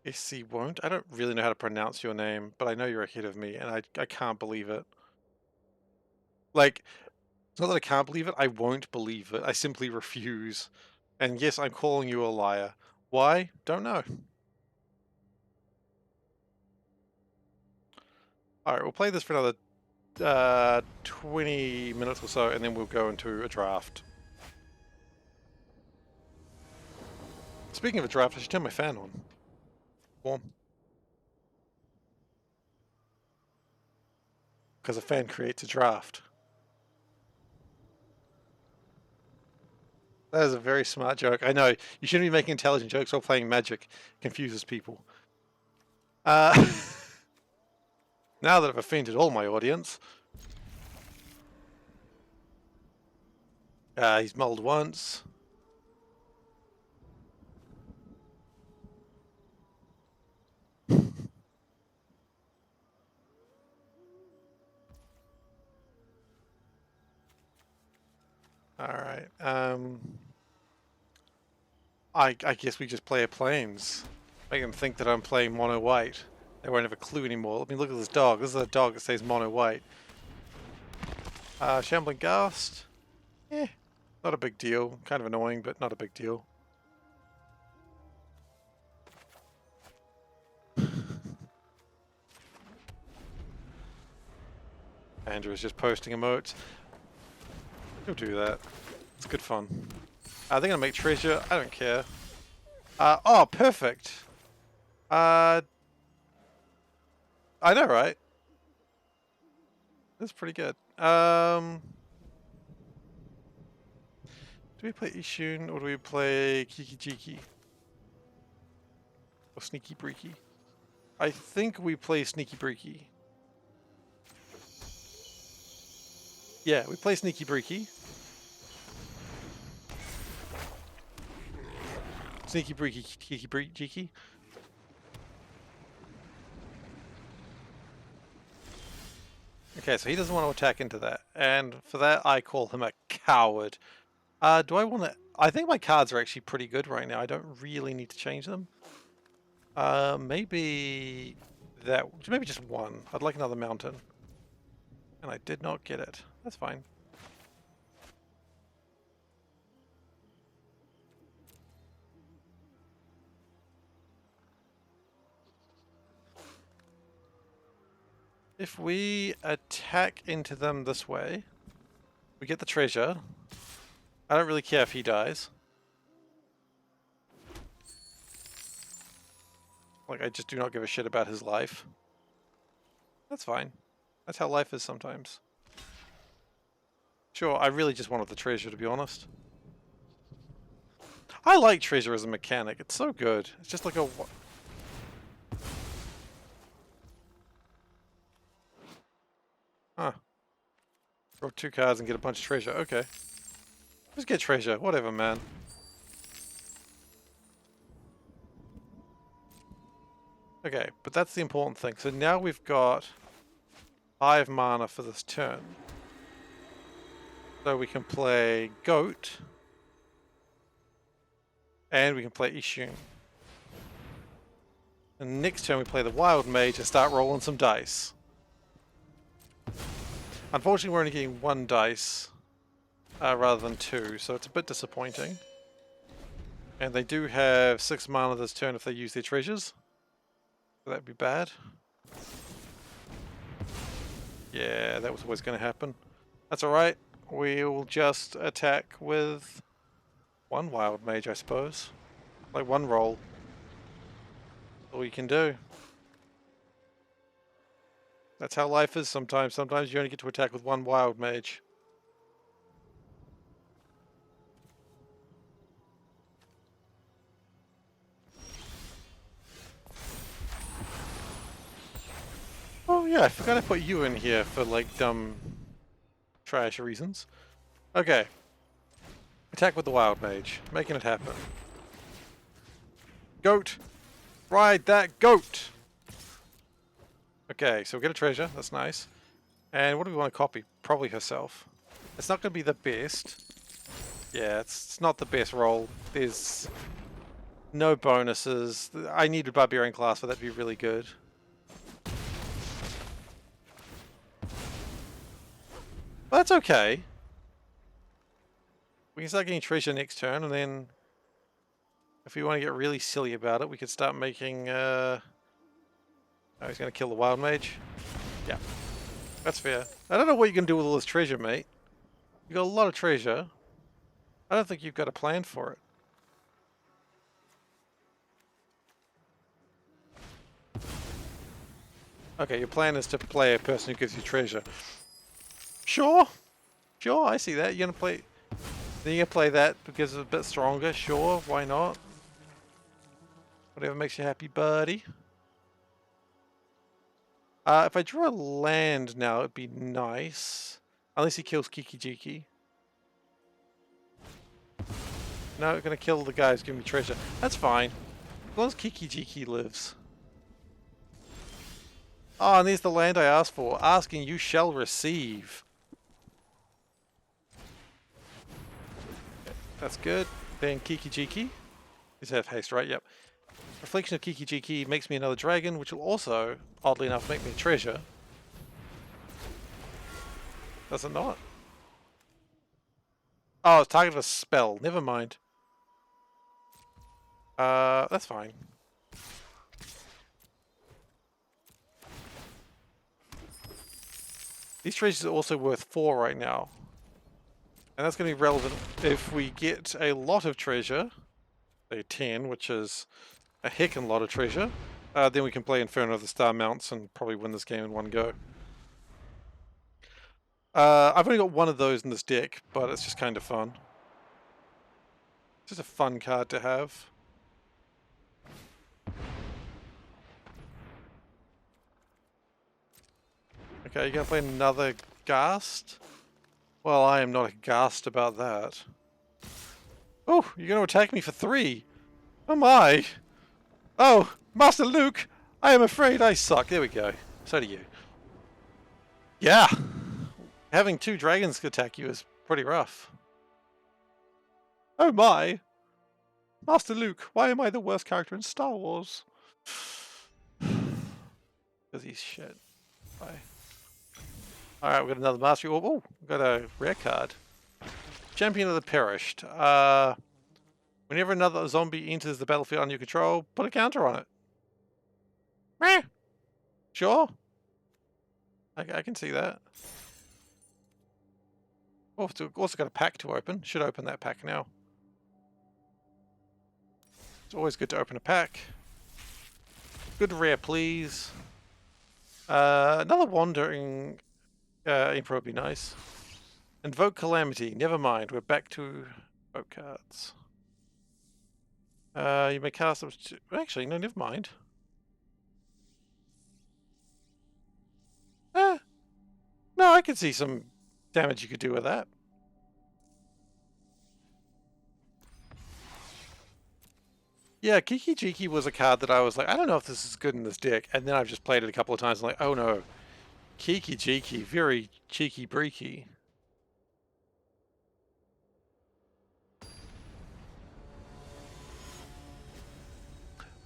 SC won't? I don't really know how to pronounce your name, but I know you're ahead of me, and I can't believe it. Like, it's not that I can't believe it, I won't believe it. I simply refuse. And yes, I'm calling you a liar. Why? Don't know. Alright, we'll play this for another 20 minutes or so, and then we'll go into a draft. Speaking of a draft, I should turn my fan on. Warm. Because a fan creates a draft. That is a very smart joke. I know, you shouldn't be making intelligent jokes while playing Magic. It confuses people. Now that I've offended all my audience. He's mulled once. Alright, I guess we just play a plains. Make them think that I'm playing mono white. They won't have a clue anymore. I mean, look at this dog. This is a dog that says mono white. Shambling Ghast. Eh, not a big deal. Kind of annoying, but not a big deal. Andrew is just posting emotes. He'll do that. It's good fun. They're gonna make treasure. I don't care. Oh, perfect. I know, right? That's pretty good. Do we play Ishun or do we play Kiki Jiki? Or Sneaky Breaky? I think we play Sneaky Breaky. Yeah, we play Sneaky Breaky. Sneaky Breaky, Kiki Breaky. Okay, so he doesn't want to attack into that. And for that, I call him a coward. Do I want to... I think my cards are actually pretty good right now. I don't really need to change them. Maybe maybe just one. I'd like another mountain. And I did not get it. That's fine. If we attack into them this way, we get the treasure. I don't really care if he dies. Like, I just do not give a shit about his life. That's fine. That's how life is sometimes. Sure, I really just wanted the treasure, to be honest. I like treasure as a mechanic. It's so good. It's just like a... Huh. Draw 2 cards and get a bunch of treasure. Okay. Just get treasure. Whatever, man. Okay, but that's the important thing. So now we've got 5 mana for this turn. So we can play Goat. And we can play Ishun. And next turn we play the Wild Mage and start rolling some dice. Unfortunately we're only getting 1 dice rather than 2, so it's a bit disappointing. And they do have 6 mana this turn if they use their treasures. So that'd be bad. Yeah, that was always going to happen. That's alright. We'll just attack with 1 Wild Mage, I suppose. Like 1 roll. All you can do. That's how life is sometimes. Sometimes you only get to attack with 1 Wild Mage. Oh yeah, I forgot I put you in here for like dumb trash reasons. Okay. Attack with the Wild Mage. Making it happen. Goat! Ride that goat! Okay, so we get a treasure. That's nice. And what do we want to copy? Probably herself. It's not going to be the best. Yeah, it's not the best roll. There's no bonuses. I need a Barbarian class for that to be really good. But that's okay. We can start getting treasure next turn, and then if we want to get really silly about it, we could start making... Oh, he's going to kill the Wild Mage? Yeah. That's fair. I don't know what you can do with all this treasure, mate. You got a lot of treasure. I don't think you've got a plan for it. Okay, your plan is to play a person who gives you treasure. Sure. Sure, I see that. You're gonna play... Then you're gonna play that because it's a bit stronger. Sure, why not? Whatever makes you happy, buddy. If I draw a land now, it'd be nice. Unless he kills Kiki Jiki. No, we're gonna kill the guy who's giving me treasure. That's fine. As long as Kiki Jiki lives. Oh, and there's the land I asked for. Asking you shall receive. That's good. Then Kiki Jiki. Is have haste, right? Yep. Reflection of Kiki Jiki makes me another dragon, which will also, oddly enough, make me a treasure. Does it not? Oh, it's targeted a spell. Never mind. That's fine. These treasures are also worth 4 right now. And that's going to be relevant if we get a lot of treasure, say 10, which is a heckin' lot of treasure, then we can play Inferno of the Star Mounts and probably win this game in one go. I've only got 1 of those in this deck, but it's just kind of fun. It's just a fun card to have. Okay, you're gonna play another Ghast? Well, I am not aghast about that. Oh, you're gonna attack me for 3! Oh my! Oh, Master Luke! I am afraid I suck. There we go. So do you. Yeah! Having 2 dragons attack you is pretty rough. Oh my! Master Luke, why am I the worst character in Star Wars? Because he's shit. Bye. Alright, we've got another mastery. Oh, we've got a rare card. Champion of the Perished. Whenever another zombie enters the battlefield under your control, put a counter on it. Meh. Sure. I can see that. Oh, it's also got a pack to open. Should open that pack now. It's always good to open a pack. Good rare, please. Another wandering Emperor would be nice. Invoke Calamity. Never mind. We're back to invoke cards. You may cast them. Actually, no, never mind. No, I can see some damage you could do with that. Yeah, Kiki Jiki was a card that I was like, I don't know if this is good in this deck, and then I've just played it a couple of times and like, oh no, Kiki Jiki, very cheeky breaky.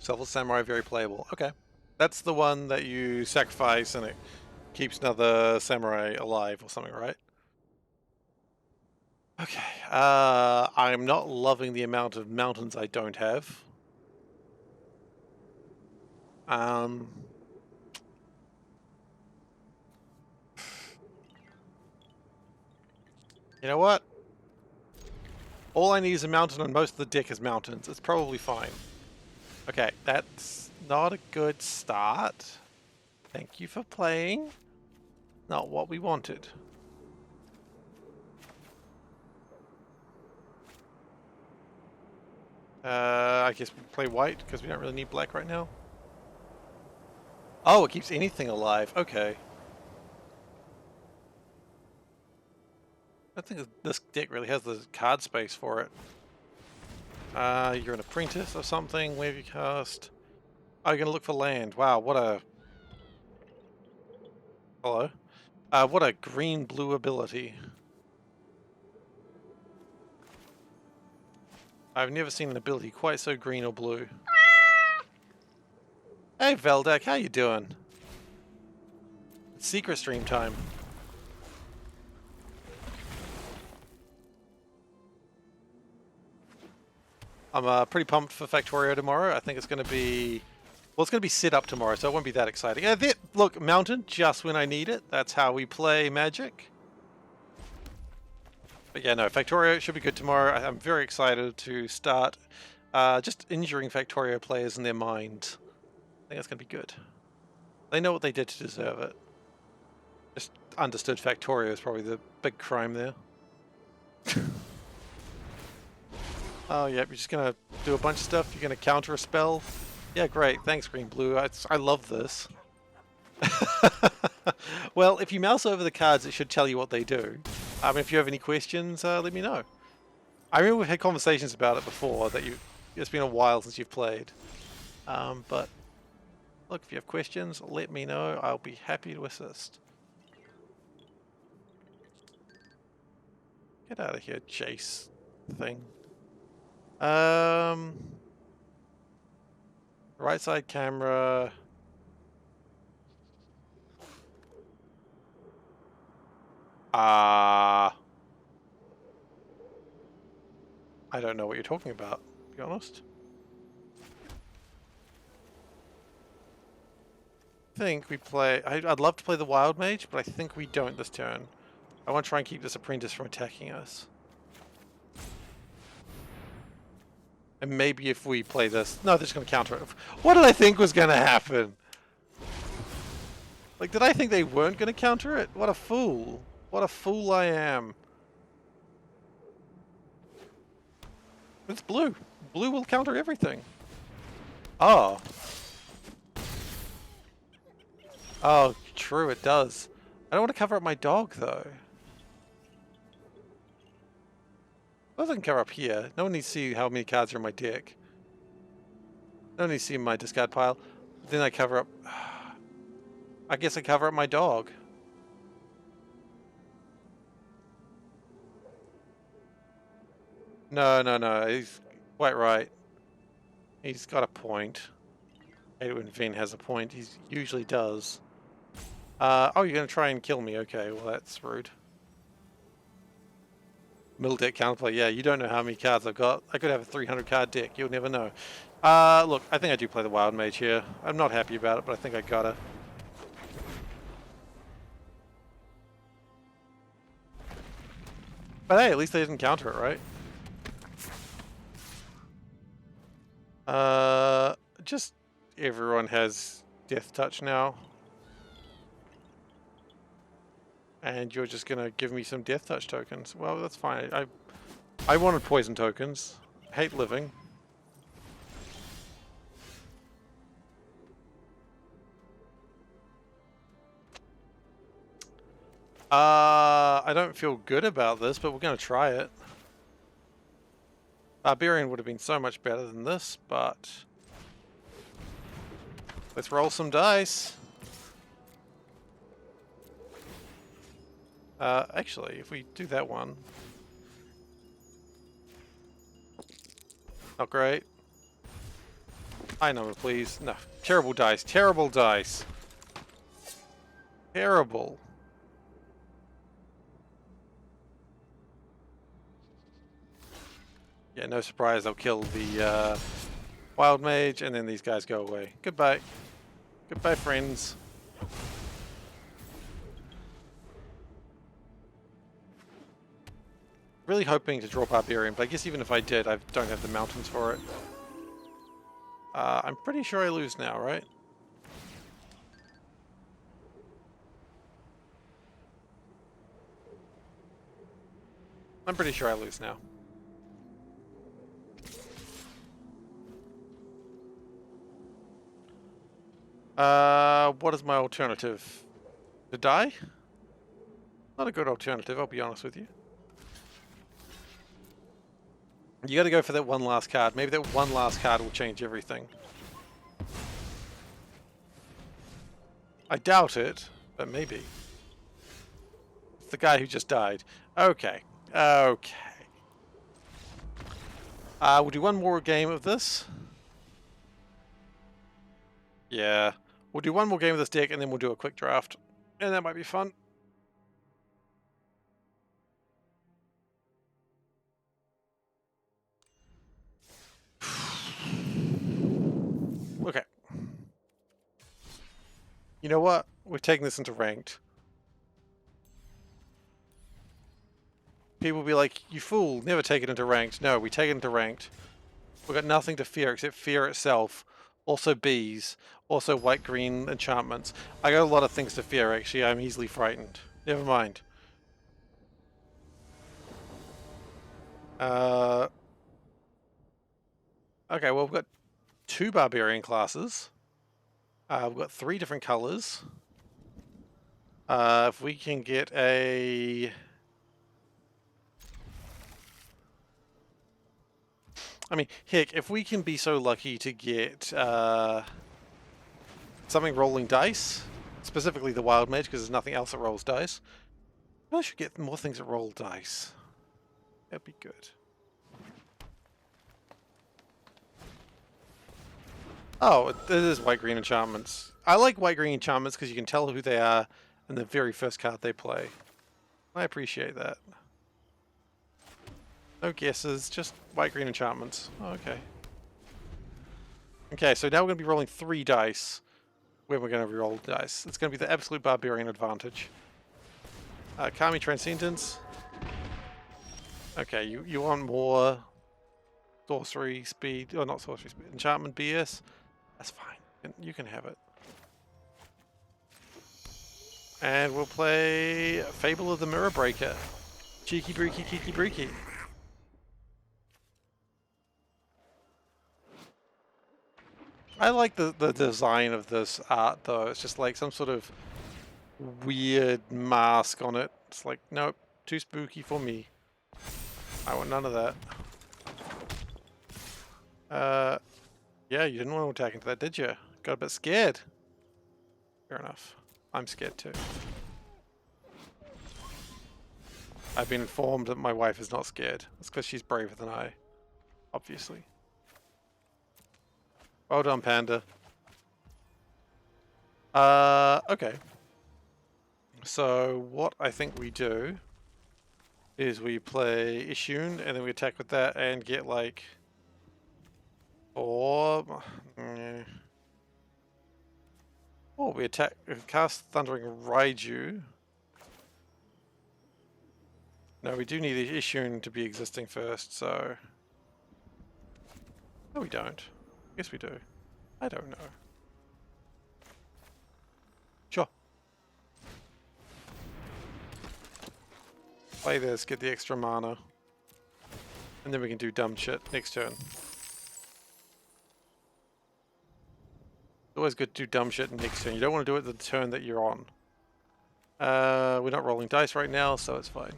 Selfless Samurai, very playable. Okay. That's the one that you sacrifice and it keeps another samurai alive or something, right? Okay. I'm not loving the amount of mountains I don't have. You know what? All I need is a mountain and most of the deck is mountains. It's probably fine. Okay, that's not a good start. Thank you for playing. Not what we wanted. I guess we play white because we don't really need black right now. Oh, it keeps anything alive. Okay. I think this deck really has the card space for it. You're an apprentice or something. Where have you cast? Oh, you're going to look for land. Wow, what a... Hello? What a green-blue ability. I've never seen an ability quite so green or blue. Hey, Veldak, how you doing? It's secret stream time. I'm pretty pumped for Factorio tomorrow. I think it's going to be... Well, it's going to be sit up tomorrow, so it won't be that exciting. Look, Mountain, just when I need it. That's how we play Magic. But yeah, no, Factorio should be good tomorrow. I'm very excited to start just injuring Factorio players in their mind. I think that's going to be good. They know what they did to deserve it. Just understood Factorio is probably the big crime there. Oh, yeah, you're just going to do a bunch of stuff? You're going to counter a spell? Yeah, great. Thanks, Green Blue. I love this. Well, if you mouse over the cards, it should tell you what they do. If you have any questions, let me know. I remember we've had conversations about it before, that it's been a while since you've played. But, look, if you have questions, let me know. I'll be happy to assist. Get out of here, Jace thing. Right side camera. I don't know what you're talking about, to be honest. I think we play... I'd love to play the Wild Mage, but I think we don't this turn. I want to try and keep this apprentice from attacking us. And maybe if we play this... No, they're just going to counter it. What did I think was going to happen? Like, did I think they weren't going to counter it? What a fool. What a fool I am. It's blue. Blue will counter everything. Oh. Oh, true, it does. I don't want to cover up my dog, though. Well, I can cover up here. No one needs to see how many cards are in my deck. No one needs to see my discard pile. Then I cover up... I guess I cover up my dog. No, no, no. He's quite right. He's got a point. I hate it when Vin has a point. He usually does. Oh, you're going to try and kill me. Okay, well, that's rude. Middle deck counterplay. Yeah, you don't know how many cards I've got. I could have a 300 card deck. You'll never know. Look, I think I do play the Wild Mage here. I'm not happy about it, but I think I gotta. But hey, at least they didn't counter it, right? Just everyone has Death Touch now. And you're just gonna give me some Death Touch tokens. Well, that's fine. I wanted poison tokens. Hate living. I don't feel good about this, but we're gonna try it. Barbarian would have been so much better than this, but let's roll some dice. Actually, if we do that one, not great. High number, please. No, terrible dice. Terrible dice. Terrible. Yeah, no surprise. I'll kill the Wild Mage, and then these guys go away. Goodbye. Goodbye, friends. Really hoping to draw Barbarian, but I guess even if I did, I don't have the mountains for it. I'm pretty sure I lose now, right? I'm pretty sure I lose now. What is my alternative? To die? Not a good alternative, I'll be honest with you. You gotta go for that one last card. Maybe that one last card will change everything. I doubt it, but maybe. It's the guy who just died. Okay. Okay. We'll do one more game of this. Yeah. We'll do one more game of this deck and then we'll do a quick draft. And that might be fun. Okay. You know what? We're taking this into ranked. People will be like, you fool, never take it into ranked. No, we take it into ranked. We've got nothing to fear except fear itself. Also bees. Also white-green enchantments. I got a lot of things to fear, actually. I'm easily frightened. Never mind. Okay, well, we've got 2 barbarian classes. We've got 3 different colors. If we can get a... I mean, heck, if we can be so lucky to get something rolling dice, specifically the Wild Mage, because there's nothing else that rolls dice, I should get more things that roll dice. That'd be good. Oh, it is white-green enchantments. I like white-green enchantments because you can tell who they are in the very first card they play. I appreciate that. No guesses, just white-green enchantments. Oh, okay. Okay, so now we're going to be rolling 3 dice when we're going to roll dice. It's going to be the absolute barbarian advantage. Kami Transcendence. Okay, you want more sorcery speed, or not sorcery speed, enchantment BS? That's fine. You can have it. And we'll play Fable of the Mirror Breaker. Cheeky breaky, kiki breaky. I like the design of this art though. It's just like some sort of weird mask on it. It's like, nope, too spooky for me. I want none of that. Yeah, you didn't want to attack into that, did you? Got a bit scared. Fair enough. I'm scared too. I've been informed that my wife is not scared. That's because she's braver than I, obviously. Well done, Panda. Okay. So what I think we do is we play Ishun and then we attack with that and get like 4. Oh, we attack, cast Thundering Raiju. No, we do need the Ishun to be existing first, so... No, we don't. Yes, we do. I don't know. Sure. Play this, get the extra mana. And then we can do dumb shit next turn. It's always good to do dumb shit next turn. You don't want to do it the turn that you're on. We're not rolling dice right now, so it's fine.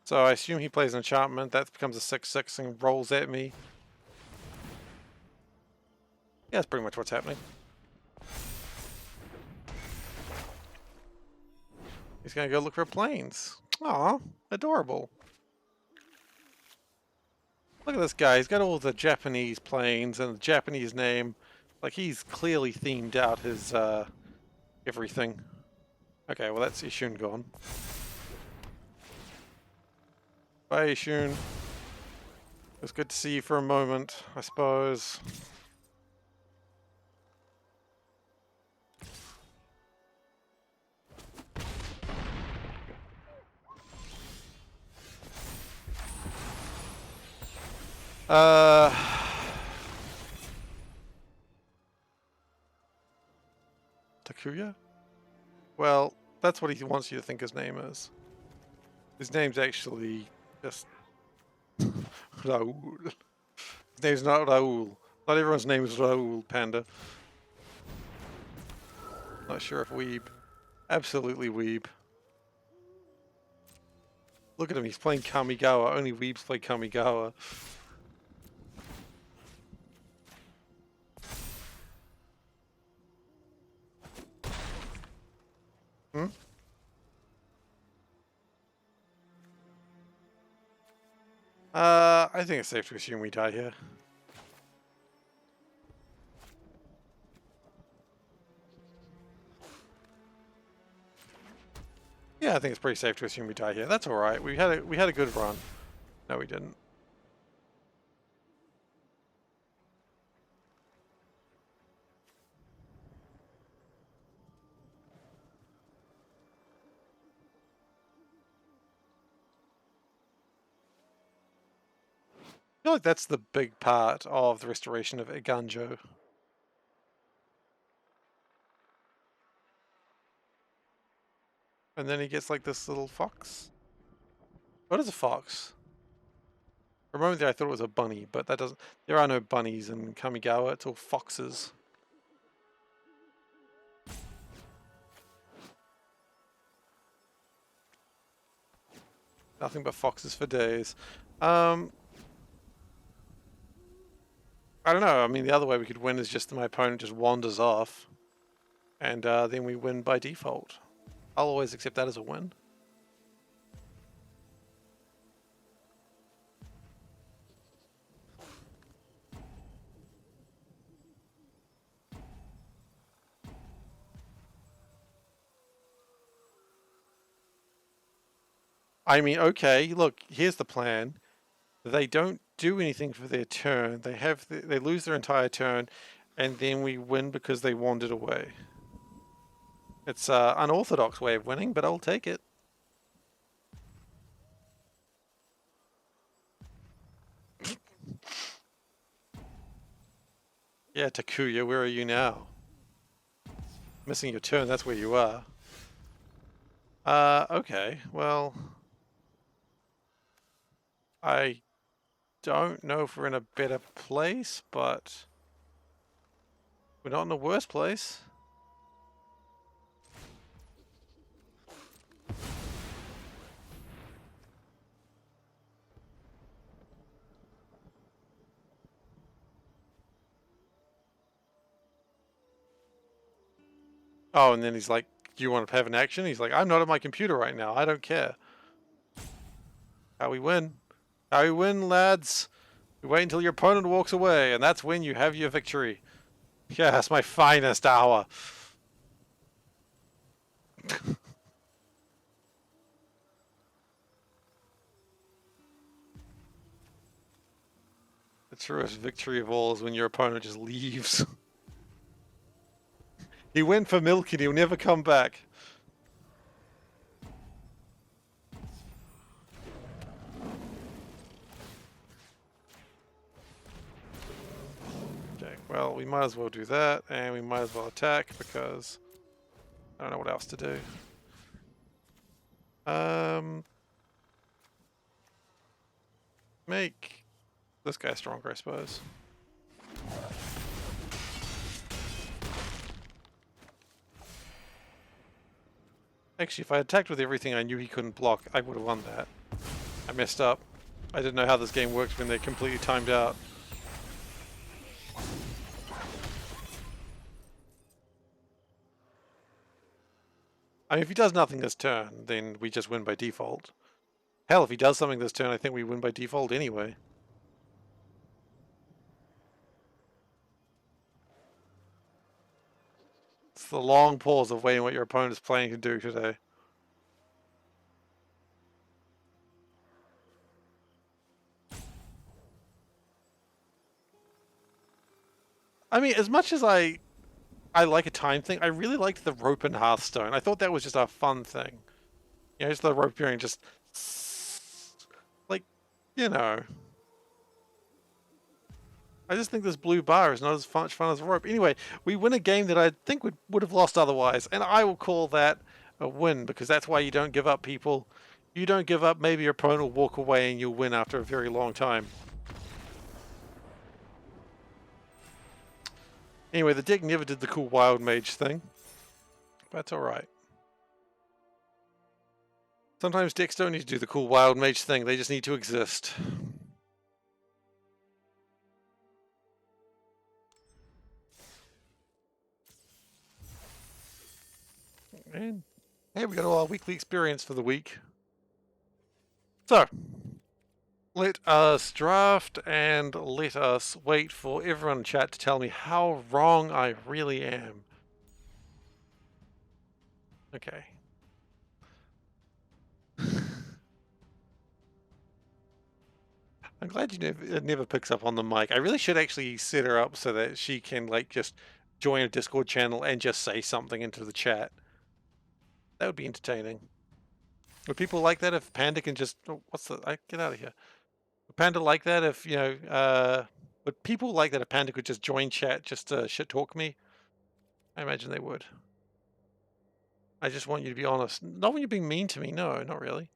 So I assume he plays an enchantment. That becomes a 6/6 and rolls at me. Yeah, that's pretty much what's happening. He's gonna go look for planes. Aw, adorable. Look at this guy. He's got all the Japanese planes and the Japanese name. Like, he's clearly themed out his, everything. Okay, well, that's Ishun gone. Bye, Ishun. It was good to see you for a moment, I suppose. Takuya? Well, that's what he wants you to think his name is. His name's actually just Raoul. His name's not Raoul. Not everyone's name is Raoul, Panda. Not sure if weeb. Absolutely weeb. Look at him, he's playing Kamigawa. Only weebs play Kamigawa. Hmm? I think it's safe to assume we die here. Yeah, I think it's pretty safe to assume we die here. That's alright. We had a good run. No, we didn't. I feel like that's the big part of the restoration of Iganjo. And then he gets like this little fox. What is a fox? For a moment there I thought it was a bunny, but that doesn't... There are no bunnies in Kamigawa, it's all foxes. Nothing but foxes for days. I don't know, I mean the other way we could win is just my opponent just wanders off. And then we win by default. I'll always accept that as a win. I mean, okay, look, here's the plan. They don't do anything for their turn. They lose their entire turn, and then we win because they wandered away. It's an unorthodox way of winning, but I'll take it. Yeah, Takuya, where are you now? Missing your turn, that's where you are. Okay, well... I don't know if we're in a better place, but... We're not in a worse place. Oh, and then he's like, do you want to have an action? He's like, I'm not at my computer right now. I don't care. How we win. How we win, lads. You wait until your opponent walks away, and that's when you have your victory. Yes, my finest hour. The truest victory of all is when your opponent just leaves. He went for milk and he'll never come back. Okay, well, we might as well do that, and we might as well attack because I don't know what else to do. Make this guy stronger, I suppose. Actually, if I attacked with everything I knew he couldn't block, I would have won that. I messed up. I didn't know how this game works when they're completely timed out. I mean, if he does nothing this turn, then we just win by default. Hell, if he does something this turn, I think we win by default anyway. It's the long pause of waiting what your opponent is planning to do today. I mean, as much as I like a time thing, I really liked the rope and Hearthstone. I thought that was just a fun thing. You know, just the rope bearing just like, you know. I just think this blue bar is not as much fun as a rope. Anyway, we win a game that I think would have lost otherwise, and I will call that a win because that's why you don't give up, people. You don't give up, maybe your opponent will walk away and you'll win after a very long time. Anyway, the deck never did the cool wild mage thing. That's alright. Sometimes decks don't need to do the cool wild mage thing, they just need to exist. And hey, we got all our weekly experience for the week. So, let us draft and let us wait for everyone in chat to tell me how wrong I really am. Okay. I'm glad it never picks up on the mic. I really should actually set her up so that she can like just join a Discord channel and just say something into the chat. That would be entertaining. Would people like that if Panda can just... Oh, what's the... get out of here. Would Panda like that if, you know... would people like that if Panda could just join chat just to shit talk me? I imagine they would. I just want you to be honest. Not when you're being mean to me. No, not really.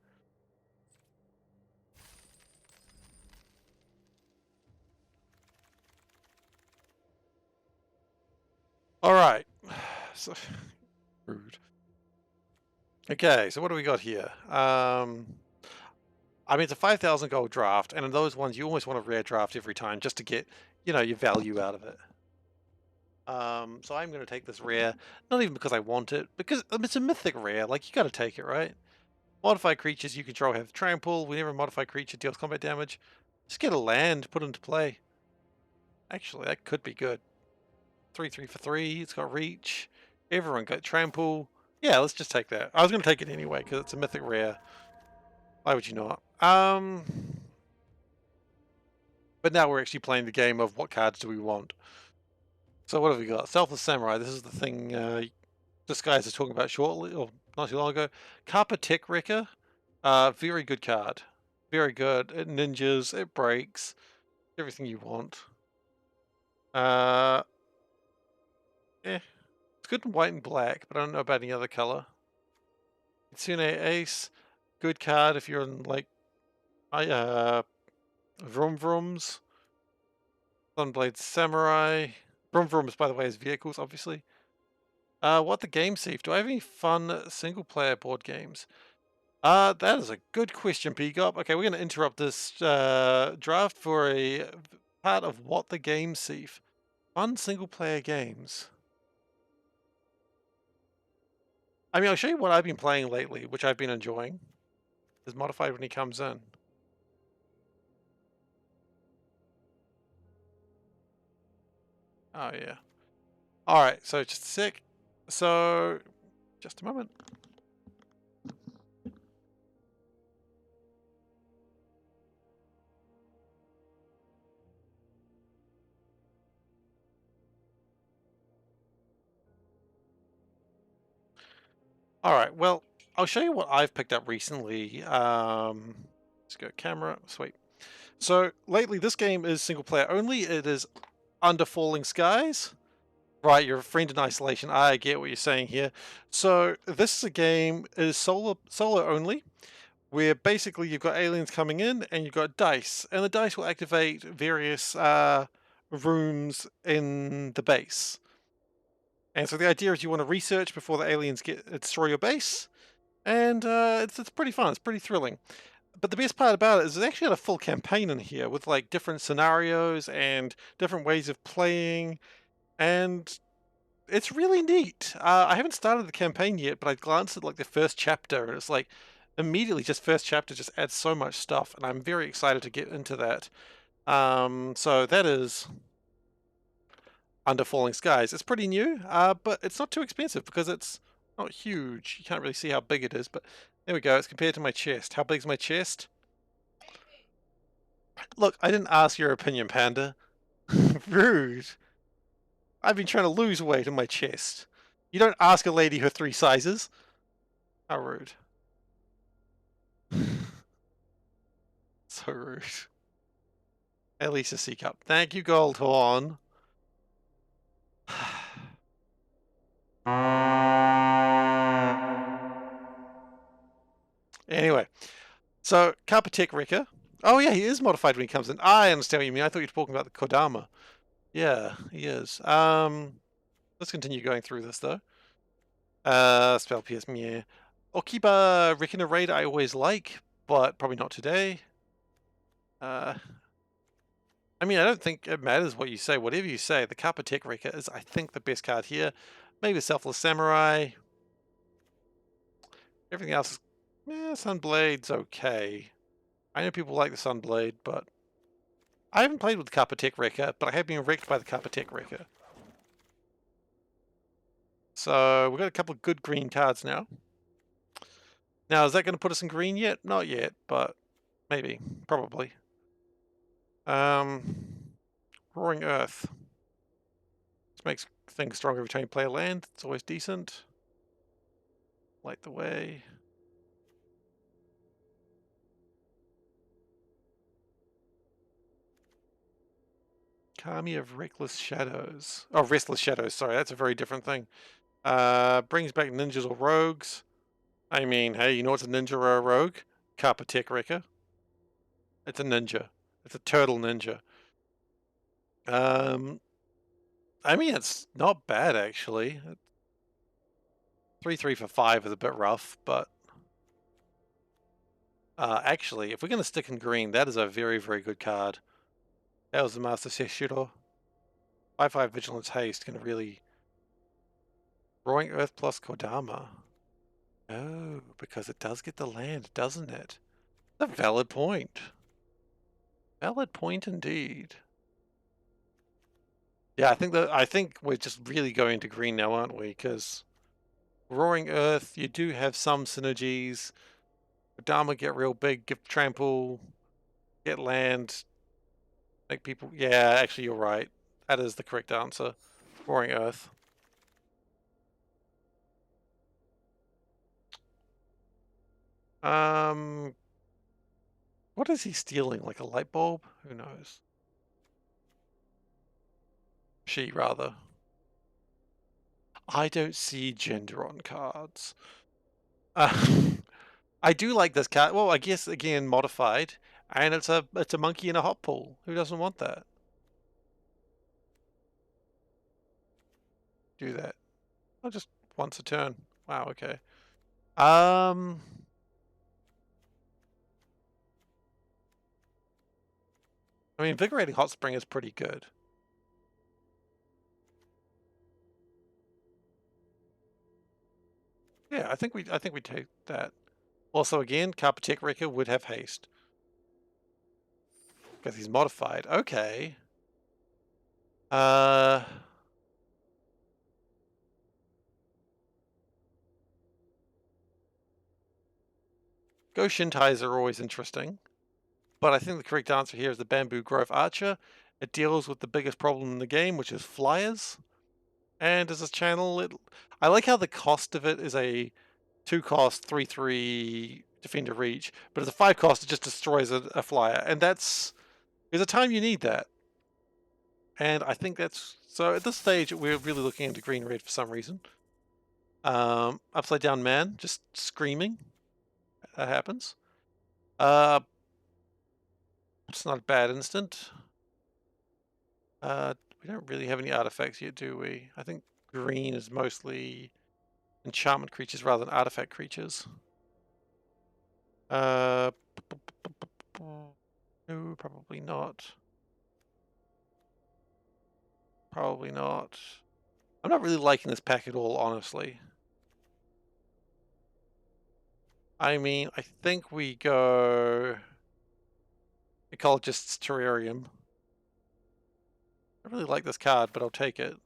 Alright. So, rude. Okay, so what do we got here? I mean, it's a 5,000 gold draft, and in those ones, you almost want a rare draft every time just to get, you know, your value out of it. So I'm going to take this rare, not even because I want it, because it's a mythic rare, like, you got to take it, right? Modify creatures you control have trample. Whenever a modified creature deals combat damage, just get a land, put into play. Actually, that could be good. 3/3 for 3, it's got reach. Everyone got trample. Yeah, let's just take that. I was going to take it anyway, because it's a mythic rare. Why would you not? But now we're actually playing the game of what cards do we want. So what have we got? Selfless Samurai. This is the thing this guy is talking about shortly, or not too long ago. Carpatek Wrecker. Very good card. Very good. It ninjas, it breaks, everything you want. It's good in white and black, but I don't know about any other color. Kitsune Ace. Good card if you're in, like, Vroom Vrooms. Sunblade Samurai. Vroom Vrooms, by the way, is vehicles, obviously. What the game, Steve? Do I have any fun single-player board games? That is a good question, Peacock. Okay, we're going to interrupt this draft for a part of what the game, Steve. Fun single-player games. I mean, I'll show you what I've been playing lately, which I've been enjoying. Is modified when he comes in. Oh yeah. All right. So just a sec. So just a moment. All right. Well, I'll show you what I've picked up recently. Let's go camera. Sweet. So lately, this game is single player only. It is Under Falling Skies. Right, you're a friend in isolation. I get what you're saying here. So this is a game, it is solo only, where basically you've got aliens coming in and you've got dice, and the dice will activate various rooms in the base. And so the idea is you want to research before the aliens destroy your base, and it's pretty fun. It's pretty thrilling. But the best part about it is it's actually got a full campaign in here with like different scenarios and different ways of playing, and it's really neat. I haven't started the campaign yet, but I glanced at like the first chapter, and it's like immediately just first chapter just adds so much stuff, and I'm very excited to get into that. So that is Under Falling Skies. It's pretty new, but it's not too expensive because it's not huge. You can't really see how big it is, but there we go. It's compared to my chest. How big is my chest? Look, I didn't ask your opinion, Panda. Rude. I've been trying to lose weight in my chest. You don't ask a lady her 3 sizes. How rude. So rude. At least a C cup. Thank you, Goldhorn. Anyway, so Carpetech Wrecker. Oh yeah, he is modified when he comes in. I understand what you mean. I thought you were talking about the Kodama. Yeah, he is. Let's continue going through this though. Spell PS Meh. Okiba Reckoner Raid I always like, but probably not today. Uh, I mean, I don't think it matters what you say. Whatever you say, the Carpetech Wrecker is, I think, the best card here. Maybe Selfless Samurai. Everything else is, Sunblade's okay. I know people like the Sunblade, but I haven't played with the Carpetech Wrecker, but I have been wrecked by the Carpetech Wrecker. So we've got a couple of good green cards now. Now, is that going to put us in green yet? Not yet, but maybe, probably. Roaring Earth. This makes things stronger every time you play a land. It's always decent. Light the way. Kami of Reckless Shadows. Oh, Restless Shadows, sorry, that's a very different thing. Brings back ninjas or rogues. I mean, hey, you know what's a ninja or a rogue? Carpetech Wrecker. It's a ninja. It's a turtle ninja. I mean, it's not bad, actually. 3/3 for 5 is a bit rough, but... actually, if we're going to stick in green, that is a very, very good card. That was the Master Seshiro. 5/5 Vigilance Haste can really... Roaring Earth plus Kodama. Oh, because it does get the land, doesn't it? A valid point. Valid point indeed. Yeah, I think we're just really going to green now, aren't we? Because Roaring Earth, you do have some synergies. Kodama get real big, give trample, get land, make people... Yeah, actually you're right. That is the correct answer. Roaring Earth. What is he stealing? Like a light bulb? Who knows? She, rather. I don't see gender on cards. I do like this card. Well, I guess, again, modified. And it's a monkey in a hot pool. Who doesn't want that? Do that. Oh, just once a turn. Wow, okay. I mean, Invigorating Hot Spring is pretty good. Yeah, I think we take that. Also, again, Carpetech Wrecker would have haste because he's modified. Okay. Uh, Ghost Shintais are always interesting, but I think the correct answer here is the Bamboo Grove Archer. It deals with the biggest problem in the game, which is flyers. And as a channel, I like how the cost of it is a 2-cost, 3/3 defender reach, but as a 5-cost, it just destroys a flyer, and there's a time you need that. And I think that's so. At this stage, we're really looking into green red for some reason. Upside down man, just screaming. That happens. Uh, it's not a bad instant. We don't really have any artifacts yet, do we? I think green is mostly enchantment creatures rather than artifact creatures. No, probably not. Probably not. I'm not really liking this pack at all, honestly. I mean, I think we go Ecologist's Terrarium. I really like this card, but I'll take it.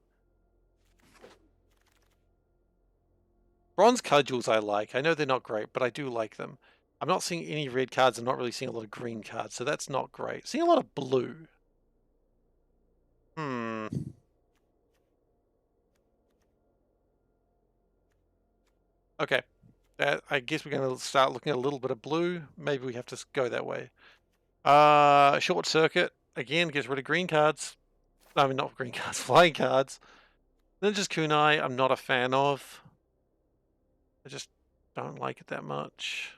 Bronze Cudgels I like. I know they're not great, but I do like them. I'm not seeing any red cards. I'm not really seeing a lot of green cards, so that's not great. Seeing a lot of blue. Hmm. Okay. I guess we're going to start looking at a little bit of blue. Maybe we have to go that way. Short Circuit. Again, gets rid of green cards. I mean, not green cards, flying cards. Ninja's Kunai, I'm not a fan of. I just don't like it that much.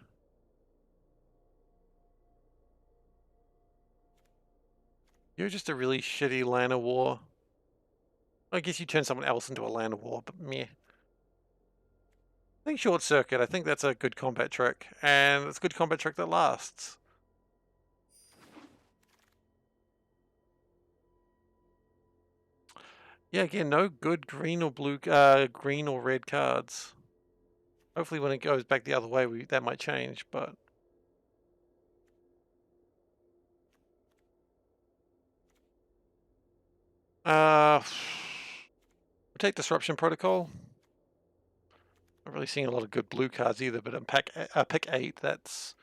You're just a really shitty Lana War. I guess you turn someone else into a Lana War, but meh. I think Short Circuit, I think that's a good combat trick, and it's a good combat trick that lasts. Yeah, again, no good green or blue, green or red cards. Hopefully when it goes back the other way, that might change, but... we'll take Disruption Protocol. Not really seeing a lot of good blue cards either, but on pick 8, that's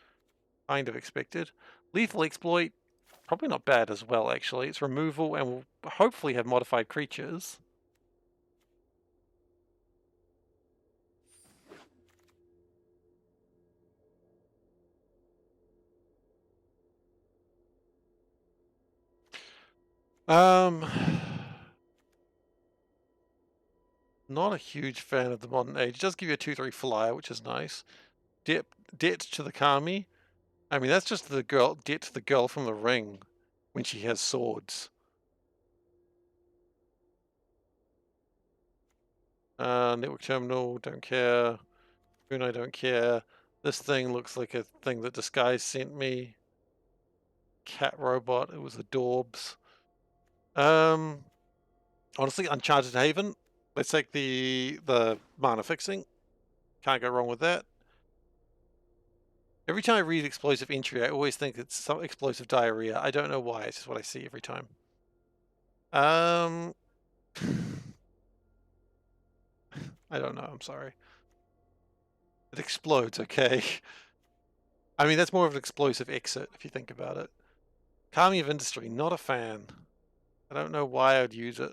kind of expected. Lethal Exploit, probably not bad as well, actually. It's removal and will hopefully have modified creatures. Not a huge fan of the Modern Age. It does give you a 2/3 flyer, which is nice. Debt to the Kami. I mean, that's just the girl. Debt to the girl from the ring when she has swords. Network Terminal, don't care. Kunai, don't care. This thing looks like a thing that Disguise sent me. Cat Robot, it was Adorbs. Honestly, Uncharted Haven. Let's take the mana fixing. Can't go wrong with that. Every time I read explosive entry, I always think it's some explosive diarrhea. I don't know why. It's just what I see every time. I don't know. I'm sorry. It explodes. Okay. I mean, that's more of an explosive exit if you think about it. Kami of Industry. Not a fan. I don't know why I'd use it.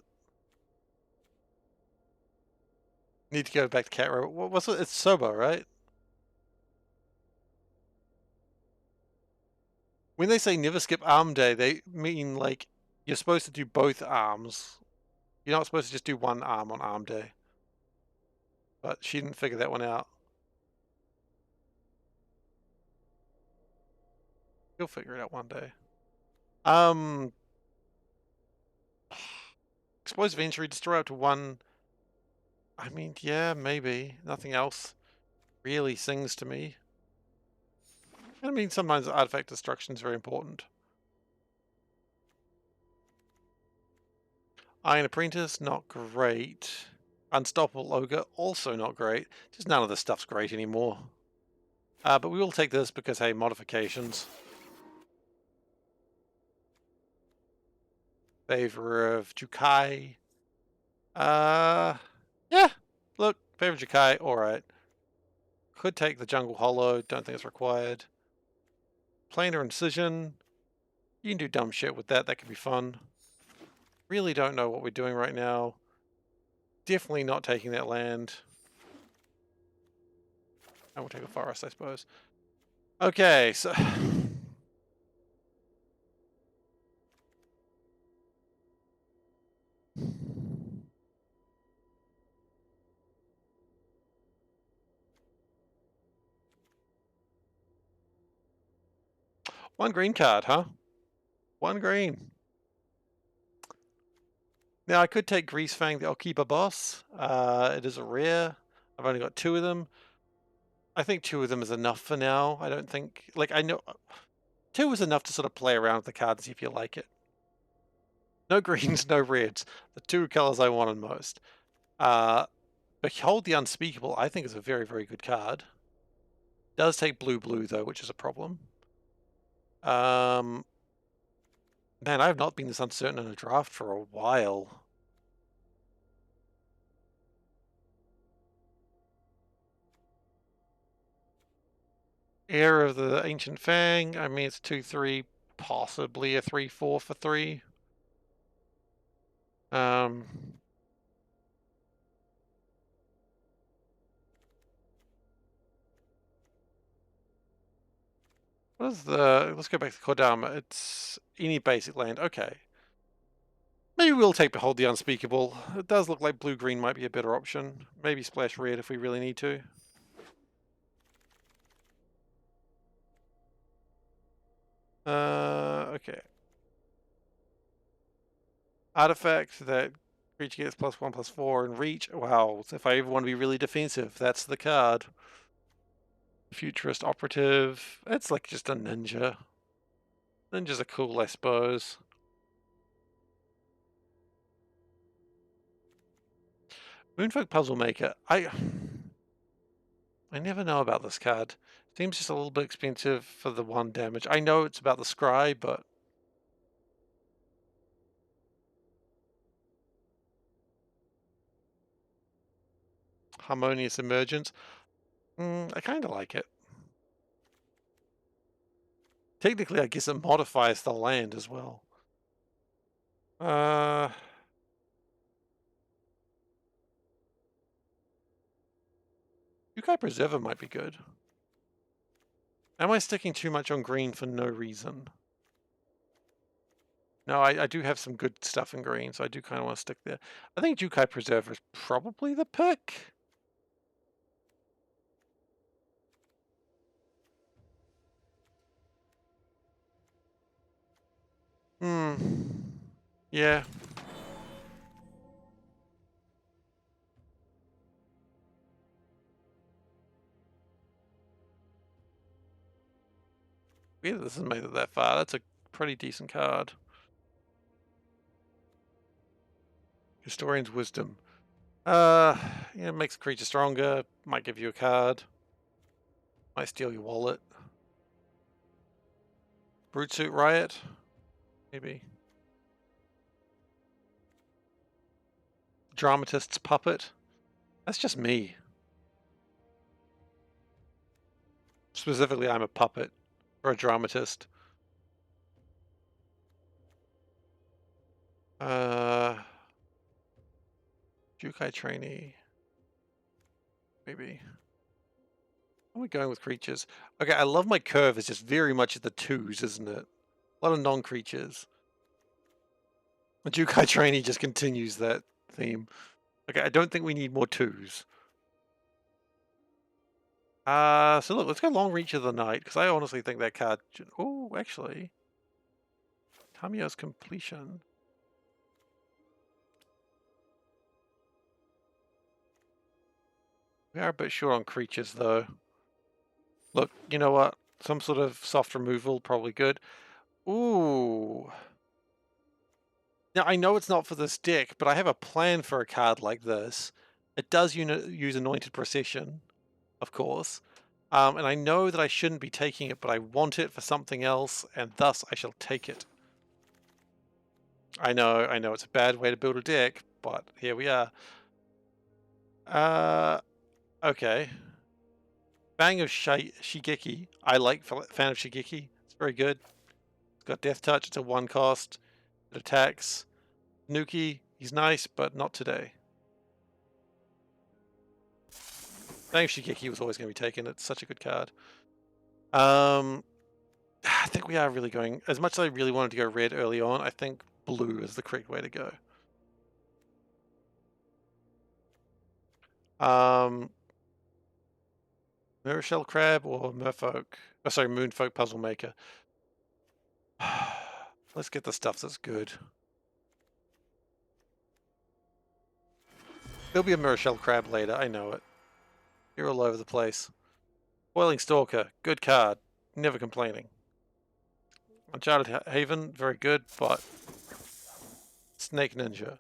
Need to go back to Cat Robot. What was it? It's Soba, right? When they say never skip arm day, they mean like you're supposed to do both arms. You're not supposed to just do one arm on arm day. But she didn't figure that one out. He'll figure it out one day. Explosive entry, destroy up to one. I mean, yeah, maybe. Nothing else really sings to me. I mean, sometimes artifact destruction is very important. Iron Apprentice, not great. Unstoppable Ogre, also not great. Just none of this stuff's great anymore. But we will take this because, hey, modifications. Favor of Jukai. Yeah. Look, favor of Jukai, alright. Could take the Jungle Hollow, don't think it's required. Planar Incision. You can do dumb shit with that, that could be fun. Really don't know what we're doing right now. Definitely not taking that land. I will take a forest, I suppose. Okay, so... One green card, huh? One green. Now, I could take Greasefang, the Okiba boss. It is a rare. I've only got 2 of them. I think 2 of them is enough for now. I don't think... Like, I know... 2 is enough to sort of play around with the card and see if you like it. No greens, no reds. The 2 colors I wanted most. Behold the Unspeakable, I think is a very, very good card. Does take blue, though, which is a problem. Man, I have not been this uncertain in a draft for a while. Heir of the Ancient Fang. I mean, it's 2/3, possibly a 3/4 for 3. What is the... Let's go back to Kodama. It's any basic land. Okay. Maybe we'll take Behold the Unspeakable. It does look like blue-green might be a better option. Maybe splash red if we really need to. Okay. Artifact that creature gets +1/+4 and reach. Wow, if I ever want to be really defensive, that's the card. Futurist Operative. It's like just a ninja. Ninjas are cool, I suppose. Moonfolk Puzzle Maker. I never know about this card. Seems just a little bit expensive for the 1 damage. I know it's about the scry, but... Harmonious Emergence. I kind of like it. Technically, I guess it modifies the land as well. Yukai Preserver might be good. Am I sticking too much on green for no reason? No, I do have some good stuff in green, so I do kind of want to stick there. I think Jukai Preserver is probably the pick. Yeah. Weird this hasn't made it that far. That's a pretty decent card. Historian's Wisdom. Yeah, makes the creature stronger. Might give you a card. Might steal your wallet. Brute Suit Riot? Maybe. Dramatist's Puppet? That's just me. Specifically, I'm a puppet or a dramatist. Jukai Trainee. Maybe. How are we going with creatures? Okay, I love my curve. It's just very much at the 2s, isn't it? A lot of non-creatures. The Jukai Trainee just continues that theme. Okay, I don't think we need more 2s. So look, let's go Long Reach of the Night, because I honestly think that card... Oh, actually. Tamiya's Completion. We are a bit short on creatures, though. Look, you know what? Some sort of soft removal, probably good. Ooh. Now, I know it's not for this deck, but I have a plan for a card like this. It does use Anointed Procession, of course. And I know that I shouldn't be taking it, but I want it for something else, and thus I shall take it. I know it's a bad way to build a deck, but here we are. Okay. Fang of Shigeki. I like Fan of Shigeki. It's very good. It's got Death Touch. It's a 1 cost. It attacks. Nuki. He's nice, but not today. Fang of Shigeki was always going to be taken. It's such a good card. I think we are really going... As much as I really wanted to go red early on, I think blue is the correct way to go. Mirror Shell Crab or Merfolk? Oh, sorry, Moonfolk Puzzle Maker. Let's get the stuff that's good. There'll be a Mirror Shell Crab later, I know it. You're all over the place. Boiling Stalker, good card. Never complaining. Uncharted Haven, very good, but... Snake Ninja.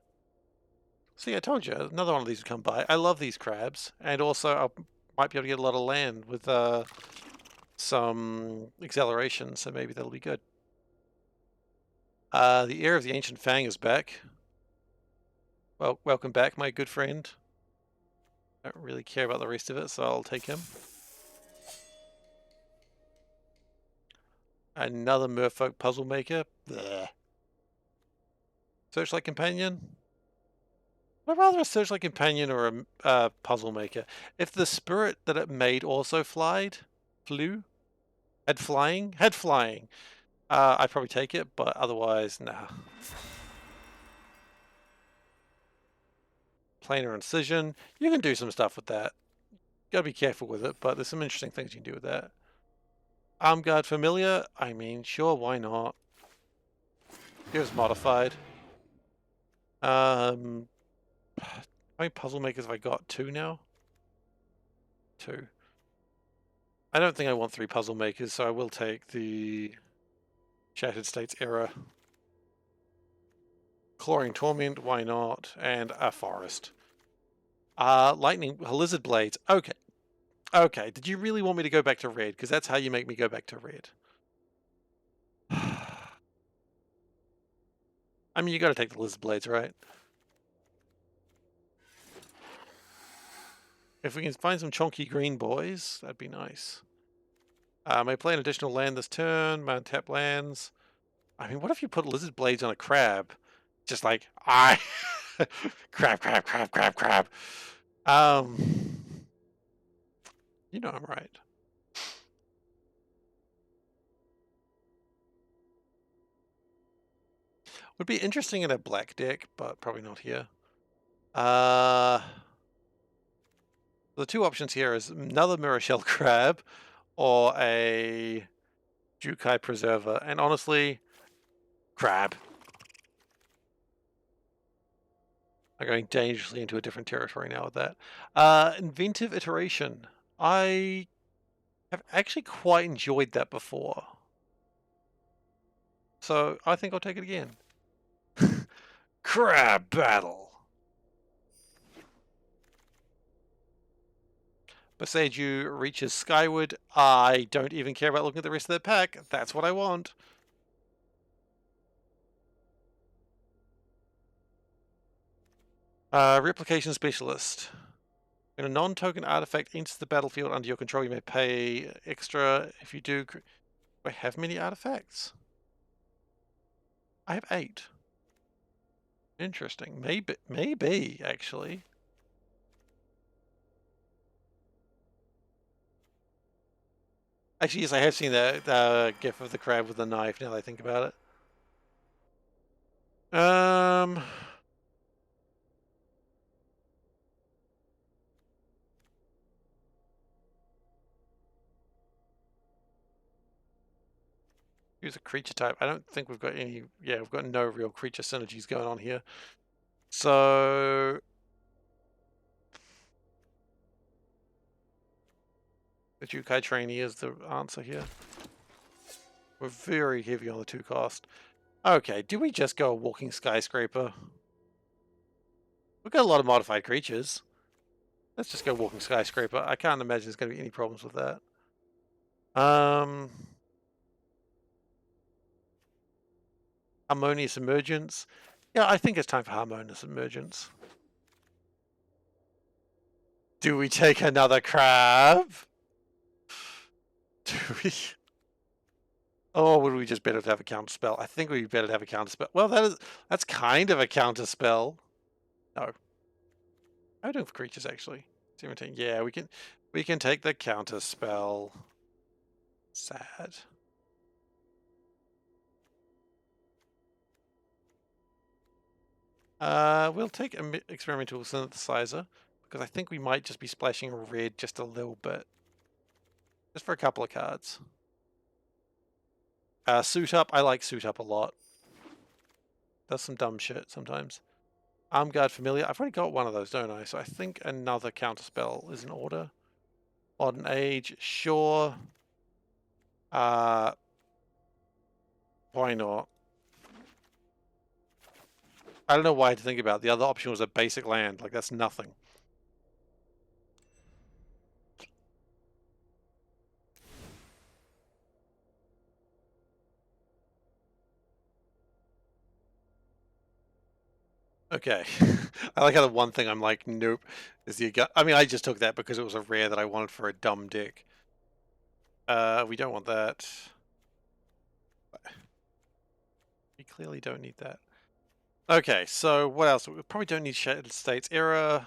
See, I told you, another one of these would come by. I love these crabs, and also I might be able to get a lot of land with some acceleration, so maybe that'll be good. The Heir of the Ancient Fang is back. Well, welcome back, my good friend. I don't really care about the rest of it, so I'll take him. Another Merfolk Puzzle Maker. Blech. Searchlight Companion. I'd rather a Searchlight Companion or a Puzzle Maker. If the spirit that it made also flew, had flying, I'd probably take it, but otherwise, nah. Planar Incision. You can do some stuff with that. Gotta be careful with it, but there's some interesting things you can do with that. Armguard Familiar. I mean, sure, why not? Here's modified. How many puzzle makers have I got? 2 now? 2. I don't think I want 3 puzzle makers, so I will take the Shattered States Era. Clawing Torment, why not? And a Forest. Lightning, Lizard Blades. Okay. Okay, did you really want me to go back to red? Because that's how you make me go back to red. I mean, you gotta take the Lizard Blades, right? If we can find some chonky green boys, that'd be nice. May play an additional land this turn. May untap lands. I mean, what if you put Lizard Blades on a crab? Just like, crab, crab, crab, crab, crab. You know I'm right. Would be interesting in a black deck, but probably not here. The 2 options here is another Mirror Shell Crab or a Jukai Preserver. And honestly, crab. I'm going dangerously into a different territory now with that. Inventive Iteration. I have actually quite enjoyed that before. So I think I'll take it again. Crab Battle. Boseiju reaches skyward. I don't even care about looking at the rest of the pack. That's what I want. Replication Specialist. When a non-token artifact enters the battlefield under your control, you may pay extra. If you do... Do I have many artifacts? I have 8. Interesting. Maybe, actually. Actually, yes, I have seen the gif of the crab with the knife, now that I think about it. Use a creature type. I don't think we've got any... Yeah, we've got no real creature synergies going on here. So... The Jukai Trainee is the answer here. We're very heavy on the 2 cost. Okay, do we just go a Walking Skyscraper? We've got a lot of modified creatures. Let's just go walking skyscraper. I can't imagine there's going to be any problems with that. Harmonious emergence. Yeah, I think it's time for harmonious emergence. Do we take another crab? Do we? Or would we just better to have a counter spell? I think we'd better to have a counter spell. Well, that's kind of a counter spell. No. How are we doing for creatures actually? 17. Yeah, we can take the counter spell. Sad. We'll take an experimental synthesizer because I think we might just be splashing red just a little bit. Just for a couple of cards. Suit up. I like suit up a lot. Does some dumb shit sometimes. Arm guard familiar. I've already got one of those, don't I? So I think another counterspell is in order. Modern age, sure. Why not? I don't know why to think about. The other option was a basic land. Like that's nothing. Okay. I like how the one thing I'm like, nope, is the I mean, I just took that because it was a rare that I wanted for a dumb deck. We don't want that. We clearly don't need that. Okay, so what else? We probably don't need Shattered States Error.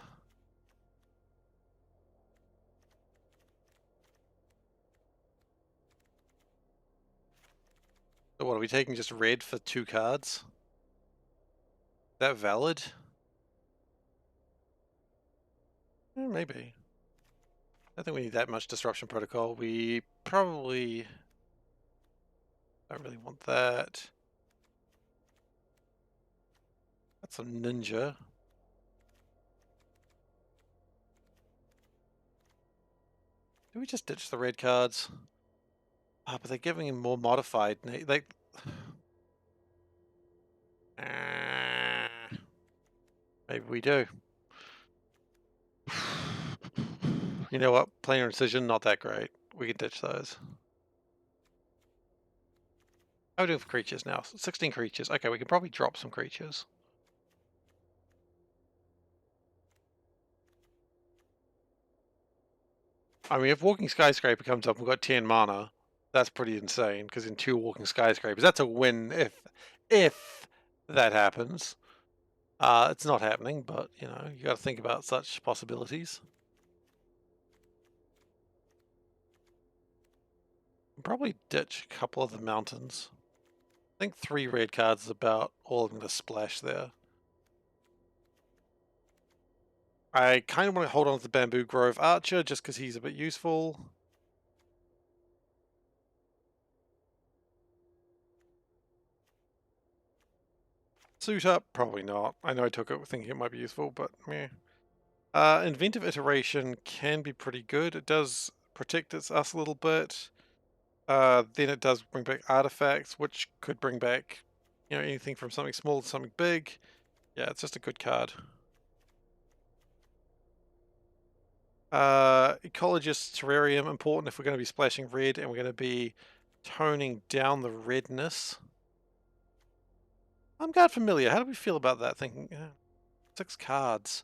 So what, are we taking just red for 2 cards? Is that valid? Maybe. I don't think we need that much Disruption Protocol. We probably don't really want that. That's a ninja. Do we just ditch the red cards? Ah, but they're giving him more modified. They. Maybe we do. You know what? Planar Incision, not that great. We can ditch those. How are we doing for creatures now? 16 creatures. Okay, we can probably drop some creatures. I mean, if Walking Skyscraper comes up and we've got 10 mana, that's pretty insane, because in 2 Walking Skyscrapers, that's a win if that happens. It's not happening, but, you know, you got to think about such possibilities. Probably ditch a couple of the mountains. I think 3 red cards is about all I'm going to splash there. I kind of want to hold on to the Bamboo Grove Archer just because he's a bit useful. Suit up? Probably not. I know I took it thinking it might be useful, but meh. Inventive Iteration can be pretty good. It does protect us a little bit. Then it does bring back artifacts, which could bring back, you know, anything from something small to something big. Yeah, it's just a good card. Ecologist Terrarium, important if we're going to be splashing red and we're going to be toning down the redness. I'm God familiar. How do we feel about that? Thinking 6 cards.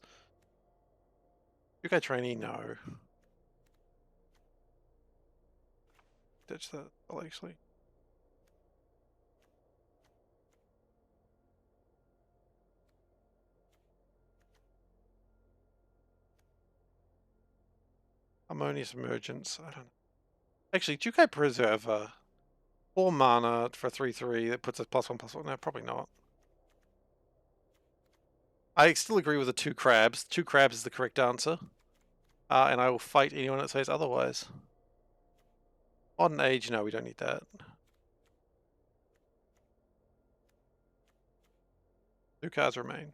UK trainee, no. Ditch that. Well, actually. Harmonious Emergence. I don't know. Actually, Jukai Preserver. 4 mana for 3/3 that puts us +1/+1. No, probably not. I still agree with the 2 crabs. 2 crabs is the correct answer. And I will fight anyone that says otherwise. Modern Age, no, we don't need that. 2 cards remain.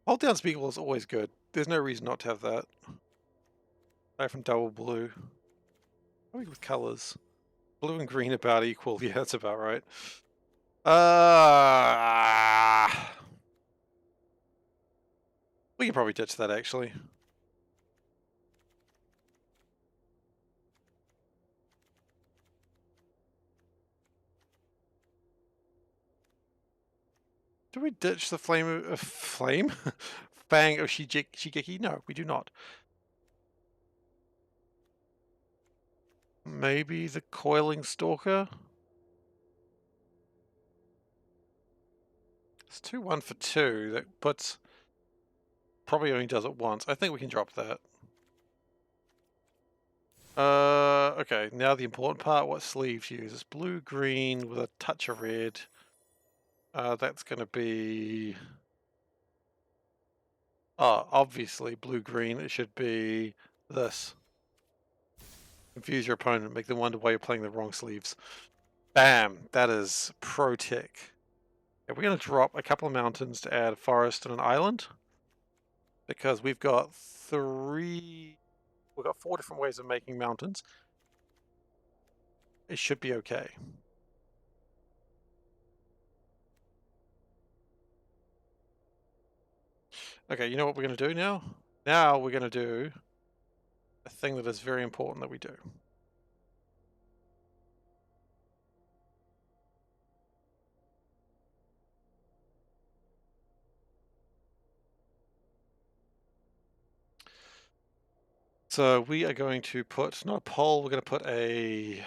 Hold down Speakable is always good. There's no reason not to have that. Aside from double blue. What are we with colours? Blue and green about equal. Yeah, that's about right. Uh, we can probably ditch that, actually. Do we ditch the flame? Fang of Shigeki? No, we do not. Maybe the coiling stalker? It's 2-1 for 2. That puts... Probably only does it once. I think we can drop that. Okay, now the important part, what sleeves use. It's blue-green with a touch of red. That's gonna be... Oh, obviously blue-green. It should be this. Confuse your opponent, make them wonder why you're playing the wrong sleeves. Bam! That is pro tick. Okay, we're gonna drop a couple of mountains to add a forest and an island. Because we've got we've got 4 different ways of making mountains. It should be okay. Okay, you know what we're going to do now? Now we're going to do a thing that is very important that we do. So we are going to put, not a pole, we're going to put a,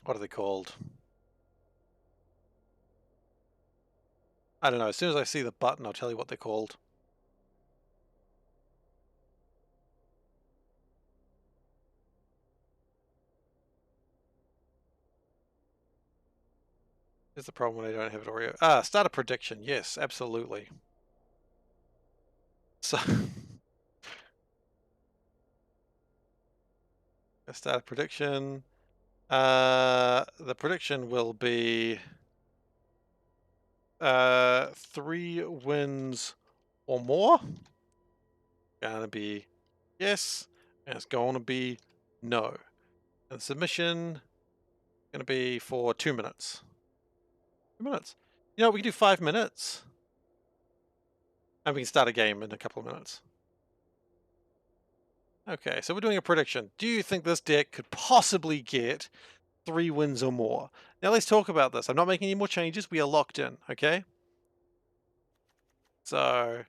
what are they called? I don't know, as soon as I see the button, I'll tell you what they're called. Here's the problem when I don't have it already. Ah, start a prediction. Yes, absolutely. So, start a prediction. The prediction will be 3 wins or more. Gonna be yes, and it's gonna be no. And the submission gonna be for 2 minutes. 2 minutes. You know, we can do 5 minutes. And we can start a game in a couple of minutes. Okay, so we're doing a prediction. Do you think this deck could possibly get 3 wins or more? Now let's talk about this. I'm not making any more changes. We are locked in, okay? So,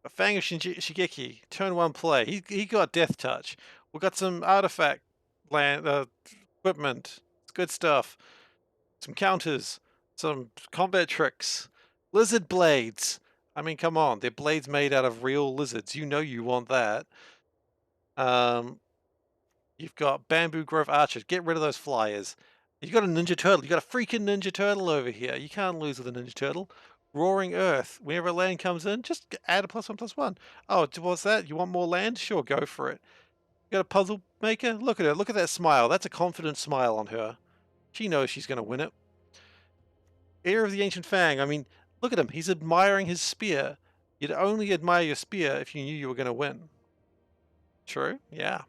a Fang of Shigeki, turn 1 play. He got Death Touch. We've got some artifact land equipment. It's good stuff. Some counters, some combat tricks, lizard blades. I mean, come on, they're blades made out of real lizards. You know you want that. You've got bamboo growth archers. Get rid of those flyers. You've got a ninja turtle. You've got a freaking ninja turtle over here. You can't lose with a ninja turtle. Roaring Earth. Whenever a land comes in, just add a +1/+1. Oh, what's that? You want more land? Sure, go for it. You got a puzzle maker? Look at her. Look at that smile. That's a confident smile on her. She knows she's going to win it. Heir of the Ancient Fang. I mean, look at him. He's admiring his spear. You'd only admire your spear if you knew you were going to win. True? Yeah.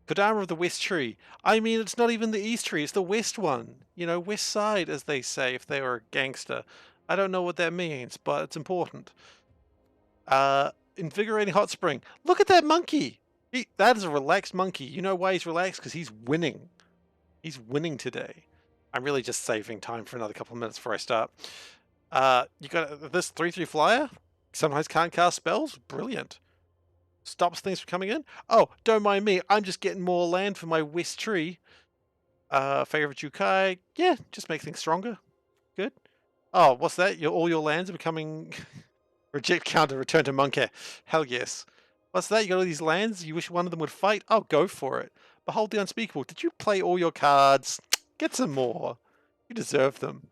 Kodama of the West Tree. I mean, it's not even the East Tree. It's the West one. You know, West Side, as they say, if they were a gangster. I don't know what that means, but it's important. Invigorating Hot Spring. Look at that monkey. That is a relaxed monkey. You know why he's relaxed? Because he's winning. He's winning today. I'm really just saving time for another couple of minutes before I start. You got this 3/3 flyer. Sometimes can't cast spells. Brilliant. Stops things from coming in. Oh, don't mind me. I'm just getting more land for my West Tree. Favorite Jukai. Yeah, just make things stronger. Good. Oh, what's that? All your lands are becoming reject counter. Return to Monkey. Hell yes. What's that? You got all these lands? You wish one of them would fight? Oh, go for it. Behold the unspeakable. Did you play all your cards? Get some more. You deserve them.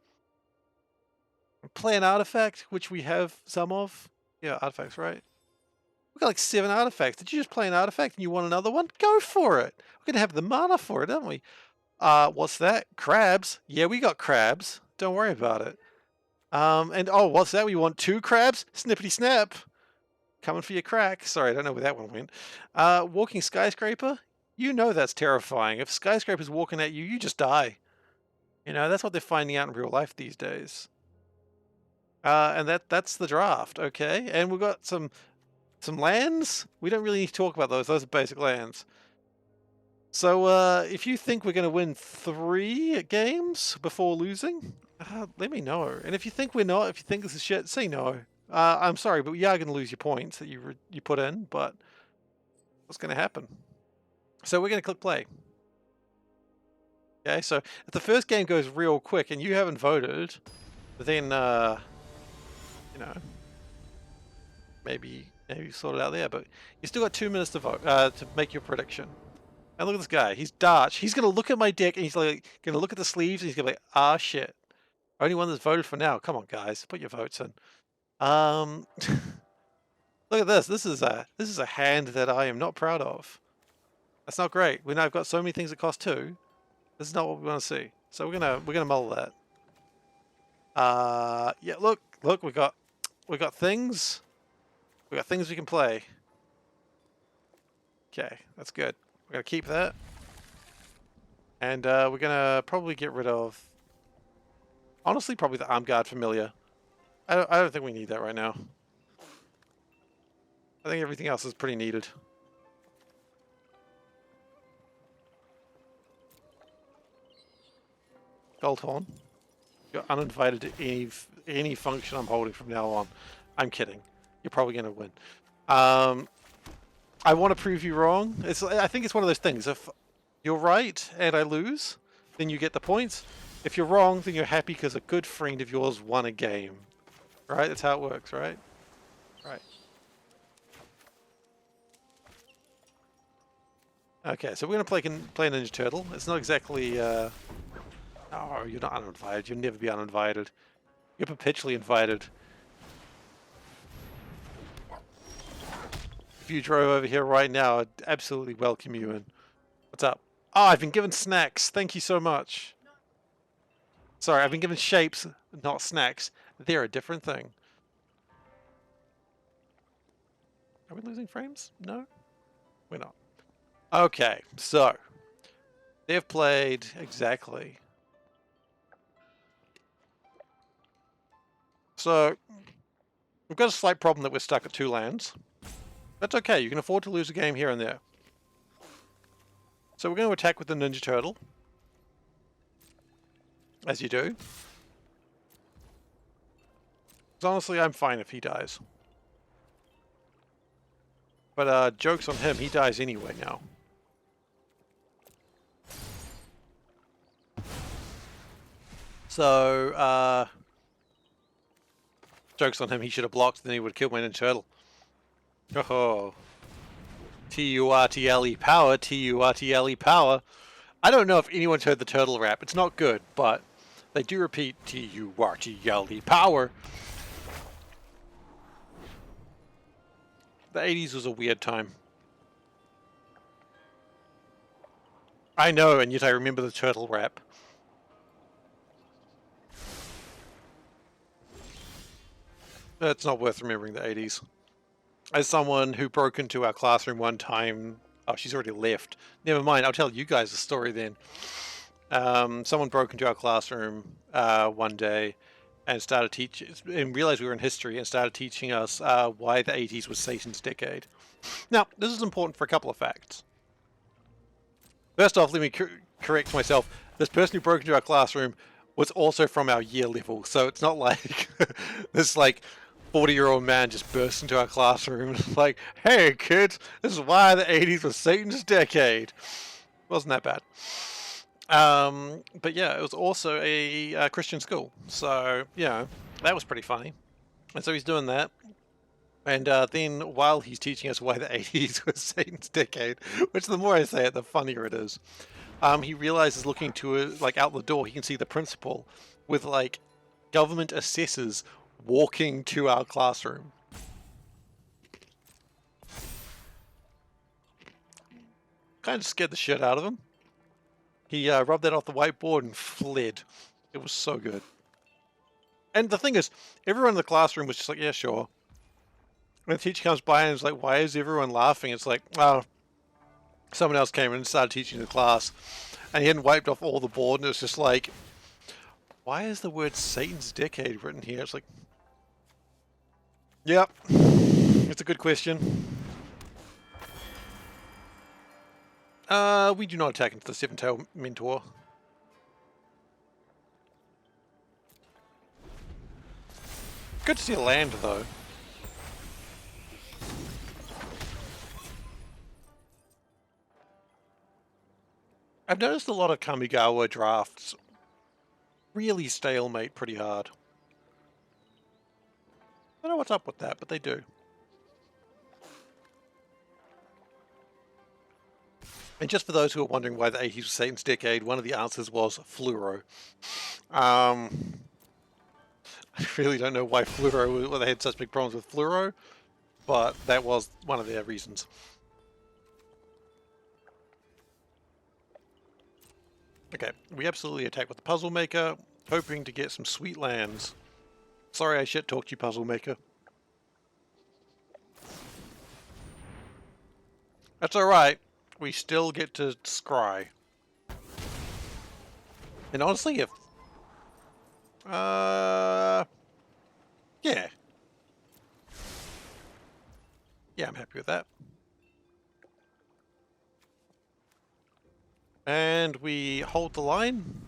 Play an artifact, which we have some of. Yeah, artifacts, right? We've got like 7 artifacts. Did you just play an artifact and you want another one? Go for it. We're going to have the mana for it, aren't we? What's that? Crabs? Yeah, we got crabs. Don't worry about it. And oh, what's that? We want 2 crabs? Snippety snap. Coming for your crack. Sorry, I don't know where that one went. Walking skyscraper? You know that's terrifying. If skyscraper's walking at you, you just die. You know, that's what they're finding out in real life these days. And that's the draft, okay? And we've got some lands. We don't really need to talk about those. Those are basic lands. So if you think we're going to win 3 games before losing, let me know. And if you think we're not, if you think this is shit, say no. I'm sorry, but we are going to lose your points that you put in, but what's going to happen? So we're going to click play. Okay, so if the first game goes real quick and you haven't voted, then, you know, maybe sort it out there. But you still got 2 minutes to vote, to make your prediction. And look at this guy. He's Dutch. He's going to look at my deck and he's like going to look at the sleeves and he's going to be like, ah, shit. Only one that's voted for now. Come on, guys. Put your votes in. Look at this. This is a hand that I am not proud of. That's not great. We now have got so many things that cost 2. This is not what we want to see. So we're gonna mull that. Yeah, look, we got things. We got things we can play. Okay, that's good. We're gonna keep that. And we're gonna probably get rid of, honestly, probably the Arm Guard Familiar. I don't think we need that right now. I think everything else is pretty needed. Goldhorn, you're uninvited to any function I'm holding from now on. I'm kidding. You're probably gonna win. I want to prove you wrong. I think it's one of those things. If you're right and I lose, then you get the points. If you're wrong, then you're happy because a good friend of yours won a game. Right? That's how it works, right? Right. Okay, so we're gonna play Ninja Turtle. It's not exactly. Oh, you're not uninvited. You'll never be uninvited. You're perpetually invited. If you drove over here right now, I'd absolutely welcome you in. What's up? Oh, I've been given snacks. Thank you so much. Sorry, I've been given shapes, not snacks. They're a different thing. Are we losing frames? No? We're not. Okay, so they've played exactly. So we've got a slight problem that we're stuck at 2 lands. That's okay, you can afford to lose a game here and there. So we're going to attack with the Ninja Turtle. As you do. Because honestly, I'm fine if he dies. But joke's on him, he dies anyway now. So, joke's on him, he should have blocked, then he would have killed my Ninja Turtle. Oh. T-U-R-T-L-E power, T-U-R-T-L-E power. I don't know if anyone's heard the turtle rap. It's not good, but they do repeat T-U-R-T-L-E power. The 80s was a weird time. I know, and yet I remember the turtle rap. It's not worth remembering the 80s. As someone who broke into our classroom one time... Oh, she's already left. Never mind, I'll tell you guys the story then. Someone broke into our classroom one day and started teaching... and realized we were in history and started teaching us why the 80s was Satan's decade. Now, this is important for a couple of facts. First off, let me correct myself. This person who broke into our classroom was also from our year level, so it's not like this like 40-year-old man just burst into our classroom like, hey kids, this is why the 80s was Satan's decade. Wasn't that bad. But yeah, it was also a Christian school, so yeah, that was pretty funny. And so he's doing that. And then while he's teaching us why the 80s was Satan's decade, which the more I say it, the funnier it is, he realizes looking to like out the door, he can see the principal with like government assessors walking to our classroom. Kind of scared the shit out of him. He rubbed that off the whiteboard and fled. It was so good. And the thing is, everyone in the classroom was just like, yeah, sure. When the teacher comes by and is like, why is everyone laughing? It's like, oh, someone else came in and started teaching the class. And he hadn't wiped off all the board, and it was just like, Why is the word Satan's Decade written here? It's like... Yep. It's a good question. We do not attack into the Seven-Tailed Mentor. Good to see a land, though. I've noticed a lot of Kamigawa drafts really stalemate pretty hard. I don't know what's up with that, but they do. And just for those who are wondering why the 80s was Satan's Decade, one of the answers was fluoro. I really don't know why fluoro, they had such big problems with fluoro, but that was one of their reasons. Okay, we absolutely attack with the Puzzle Maker, hoping to get some sweet lands. Sorry I shit-talked you, Puzzle Maker. That's alright. We still get to scry. And honestly, if... yeah. Yeah, I'm happy with that. And we hold the line.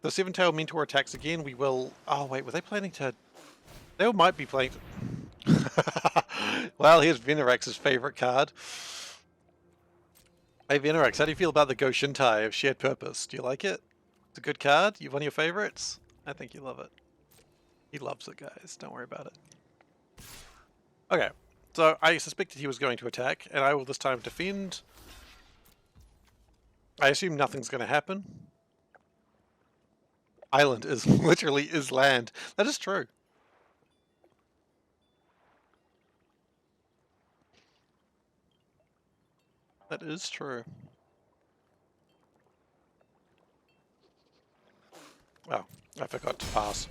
The Seven-Tailed Mentor attacks again. We will... Oh, wait, were they planning to... They might be playing... Well, here's Venerax's favorite card. Hey, Venerax, how do you feel about the Goshintai of Shared Purpose? Do you like it? It's a good card? One of your favorites? I think you love it. He loves it, guys. Don't worry about it. Okay, so I suspected he was going to attack, and I will this time defend. I assume nothing's going to happen. Island is literally is land. That is true. That is true. Oh, I forgot to pass.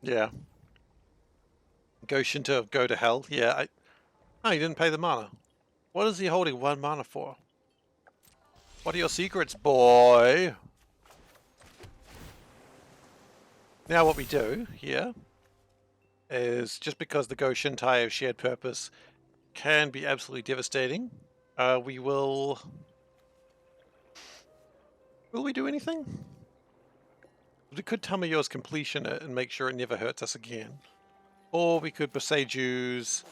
Yeah. Goshin to go to hell. Yeah, Oh, he didn't pay the mana. What is he holding 1 mana for? What are your secrets, boy? Now what we do here is, just because the Goshintai of Shared Purpose can be absolutely devastating, we will... Will we do anything? We could Tamayo's Completion it and make sure it never hurts us again. Or we could Besageuse...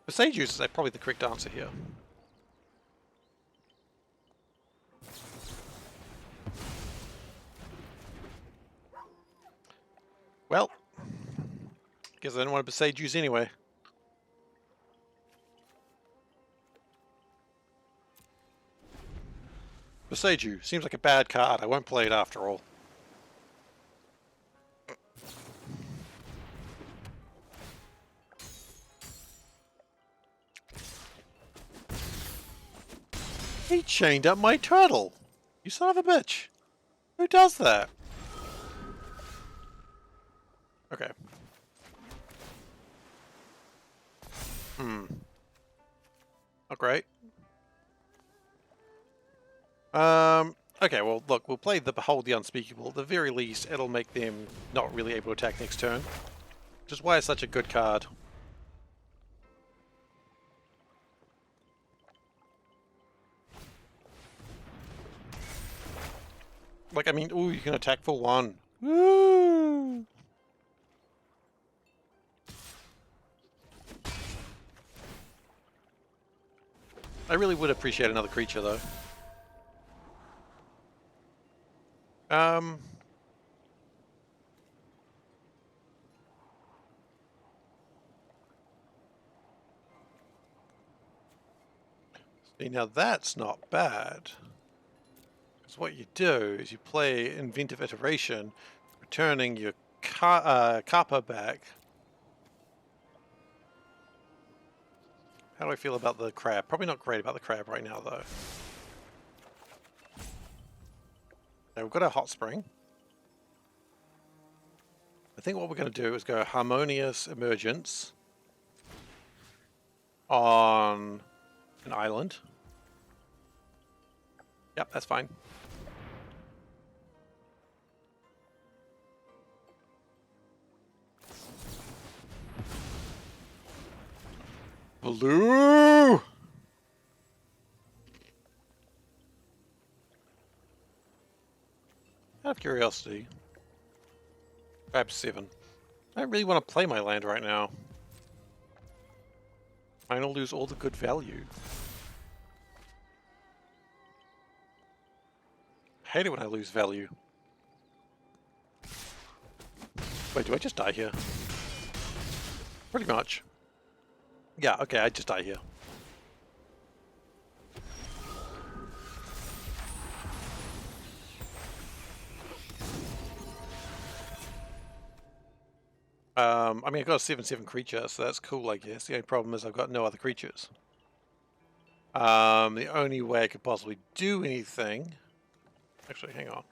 Besageuse is probably the correct answer here. Well, guess I didn't want to Besageuse anyway. Besageuse seems like a bad card. I won't play it after all. He chained up my turtle! You son of a bitch! Who does that? Okay. Not great. Okay, well, look, we'll play the Behold the Unspeakable. At the very least, it'll make them not really able to attack next turn. Which is why it's such a good card. Like, I mean, ooh, you can attack for 1. Woo! I really would appreciate another creature, though. See, now that's not bad. Because what you do is you play Inventive Iteration, returning your Kappa back. How do I feel about the crab? Probably not great about the crab right now, though. Okay, we've got our Hot Spring. I think what we're going to do is go Harmonious Emergence on an island. Yep, that's fine. Blue! Out of curiosity, grab 7. I don't really want to play my land right now. I'm gonna lose all the good value. I hate it when I lose value. Wait, do I just die here? Pretty much. Yeah, okay, I just die here. I mean, I've got a 7/7 creature, so that's cool, I guess. The only problem is I've got no other creatures. The only way I could possibly do anything... Actually, hang on.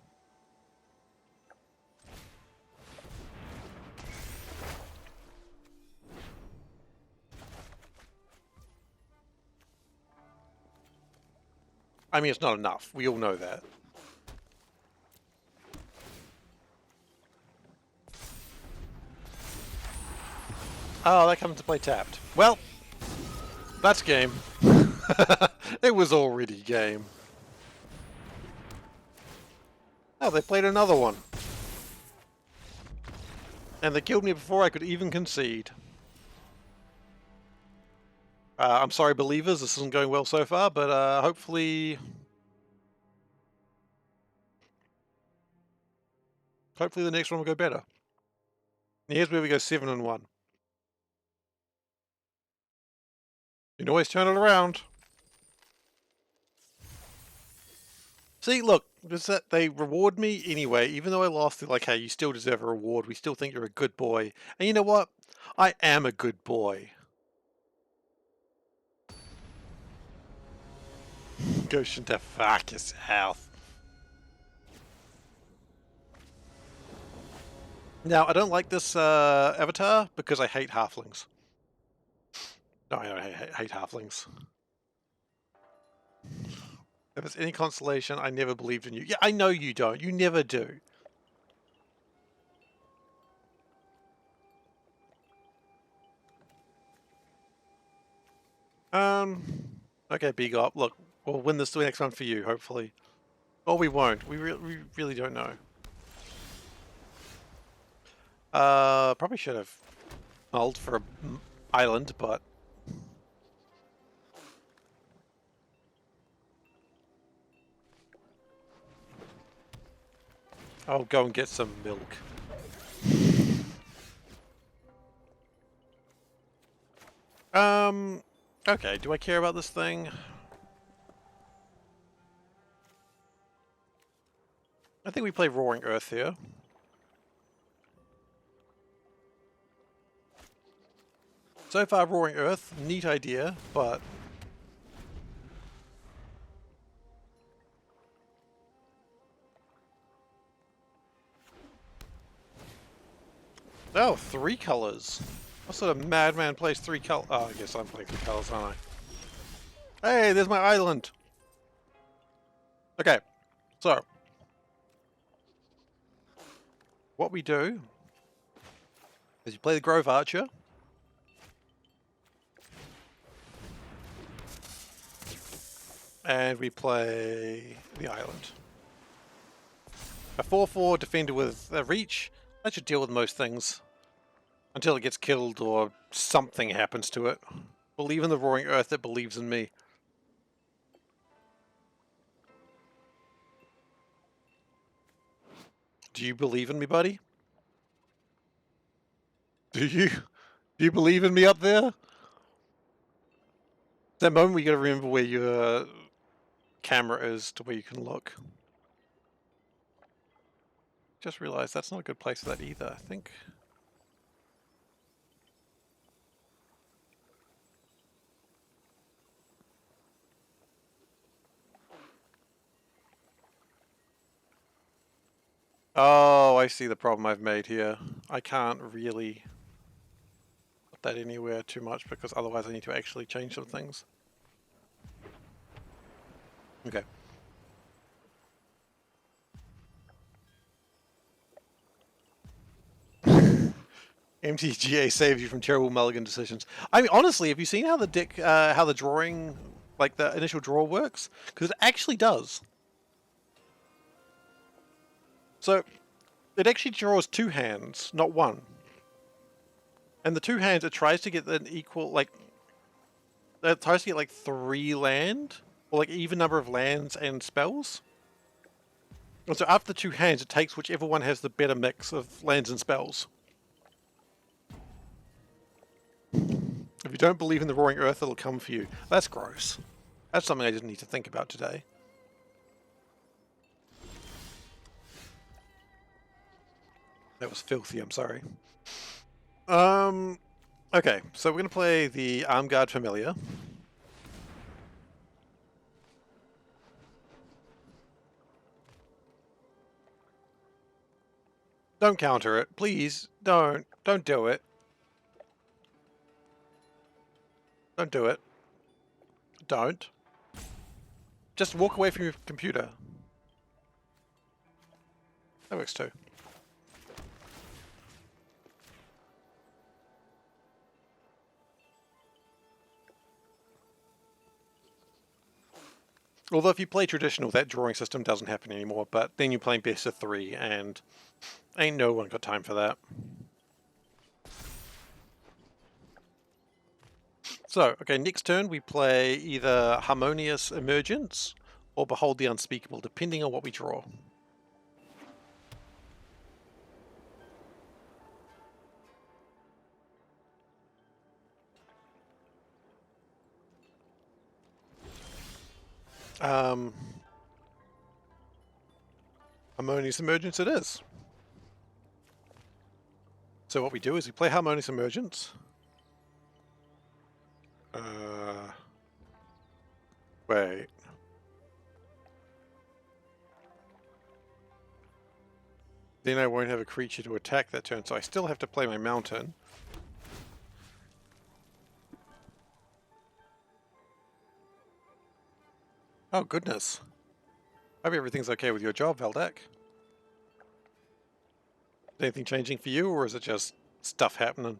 I mean, it's not enough. We all know that. Oh, that comes to play tapped. Well, that's game. It was already game. Oh, they played another one. And they killed me before I could even concede. I'm sorry, believers, this isn't going well so far, but hopefully the next one will go better. And here's where we go 7-1. You can always turn it around. See, look, just that they reward me anyway, even though I lost. They're like, hey, you still deserve a reward. We still think you're a good boy. And you know what? I am a good boy. Goshen to fuck yourself. Now, I don't like this avatar because I hate halflings. No, I hate halflings. If it's any consolation, I never believed in you. Yeah, I know you don't. You never do. Okay, Bigop, look, we'll win this next one for you, hopefully. Or we won't. We really don't know. Probably should have mulled for a island, but... I'll go and get some milk. Okay, do I care about this thing? I think we play Roaring Earth here. So far, Roaring Earth, neat idea, but... Oh, 3 colors. What sort of madman plays 3 colors? Oh, I guess I'm playing 3 colors, aren't I? Hey, there's my island! Okay, so... What we do is you play the Grove Archer. And we play the island. A 4/4 defender with a reach. That should deal with most things. Until it gets killed or something happens to it. Believe in the Roaring Earth that believes in me. Do you believe in me, buddy? Do you? Do you believe in me up there? That moment where you gotta remember where your camera is to where you can look. Just realized that's not a good place for that either, I think. Oh, I see the problem I've made here. I can't really put that anywhere too much because otherwise I need to actually change some things. Okay. MTGA saves you from terrible mulligan decisions. I mean, honestly, have you seen how the deck, how the drawing, like the initial draw works? Because it actually does. So, it actually draws 2 hands, not 1. And the 2 hands, it tries to get an equal, like, it tries to get like 3 land, or like even number of lands and spells. And so after the 2 hands, it takes whichever one has the better mix of lands and spells. If you don't believe in the Roaring Earth, it'll come for you. That's gross. That's something I didn't need to think about today. That was filthy, I'm sorry. Okay, so we're going to play the Armguard Familiar. Don't counter it. Please, don't. Don't do it. Don't do it. Don't. Just walk away from your computer. That works too. Although if you play traditional, that drawing system doesn't happen anymore, but then you're playing best of 3, and ain't no one got time for that. So, okay, next turn we play either Harmonious Emergence or Behold the Unspeakable, depending on what we draw. Harmonious Emergence it is. So what we do is we play Harmonious Emergence. Wait. Then I won't have a creature to attack that turn, so I still have to play my mountain. Oh goodness. Hope everything's okay with your job, Veldak. Is anything changing for you, or is it just stuff happening?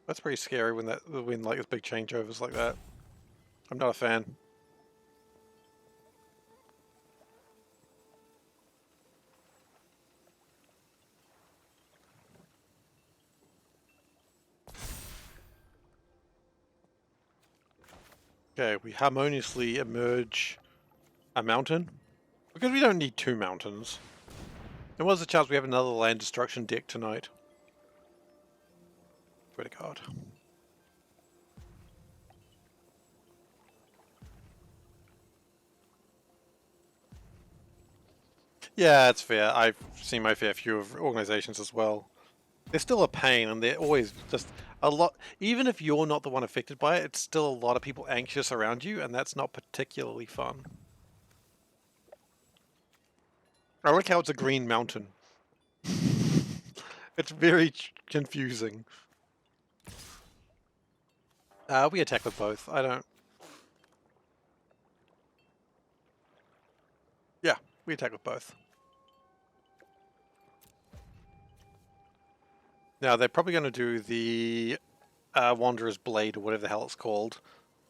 That's pretty scary when like there's big changeovers like that. I'm not a fan. Okay, we harmoniously emerge a mountain. Because we don't need 2 mountains. And what's the chance we have another land destruction deck tonight? Swear to God. Yeah, it's fair. I've seen my fair few of organizations as well. They're still a pain, and they're always just a lot. Even if you're not the one affected by it, it's still a lot of people anxious around you, and that's not particularly fun. I like how it's a green mountain. It's very confusing. We attack with both. I don't... Yeah, we attack with both. Now, they're probably going to do the Wanderer's Blade, or whatever the hell it's called.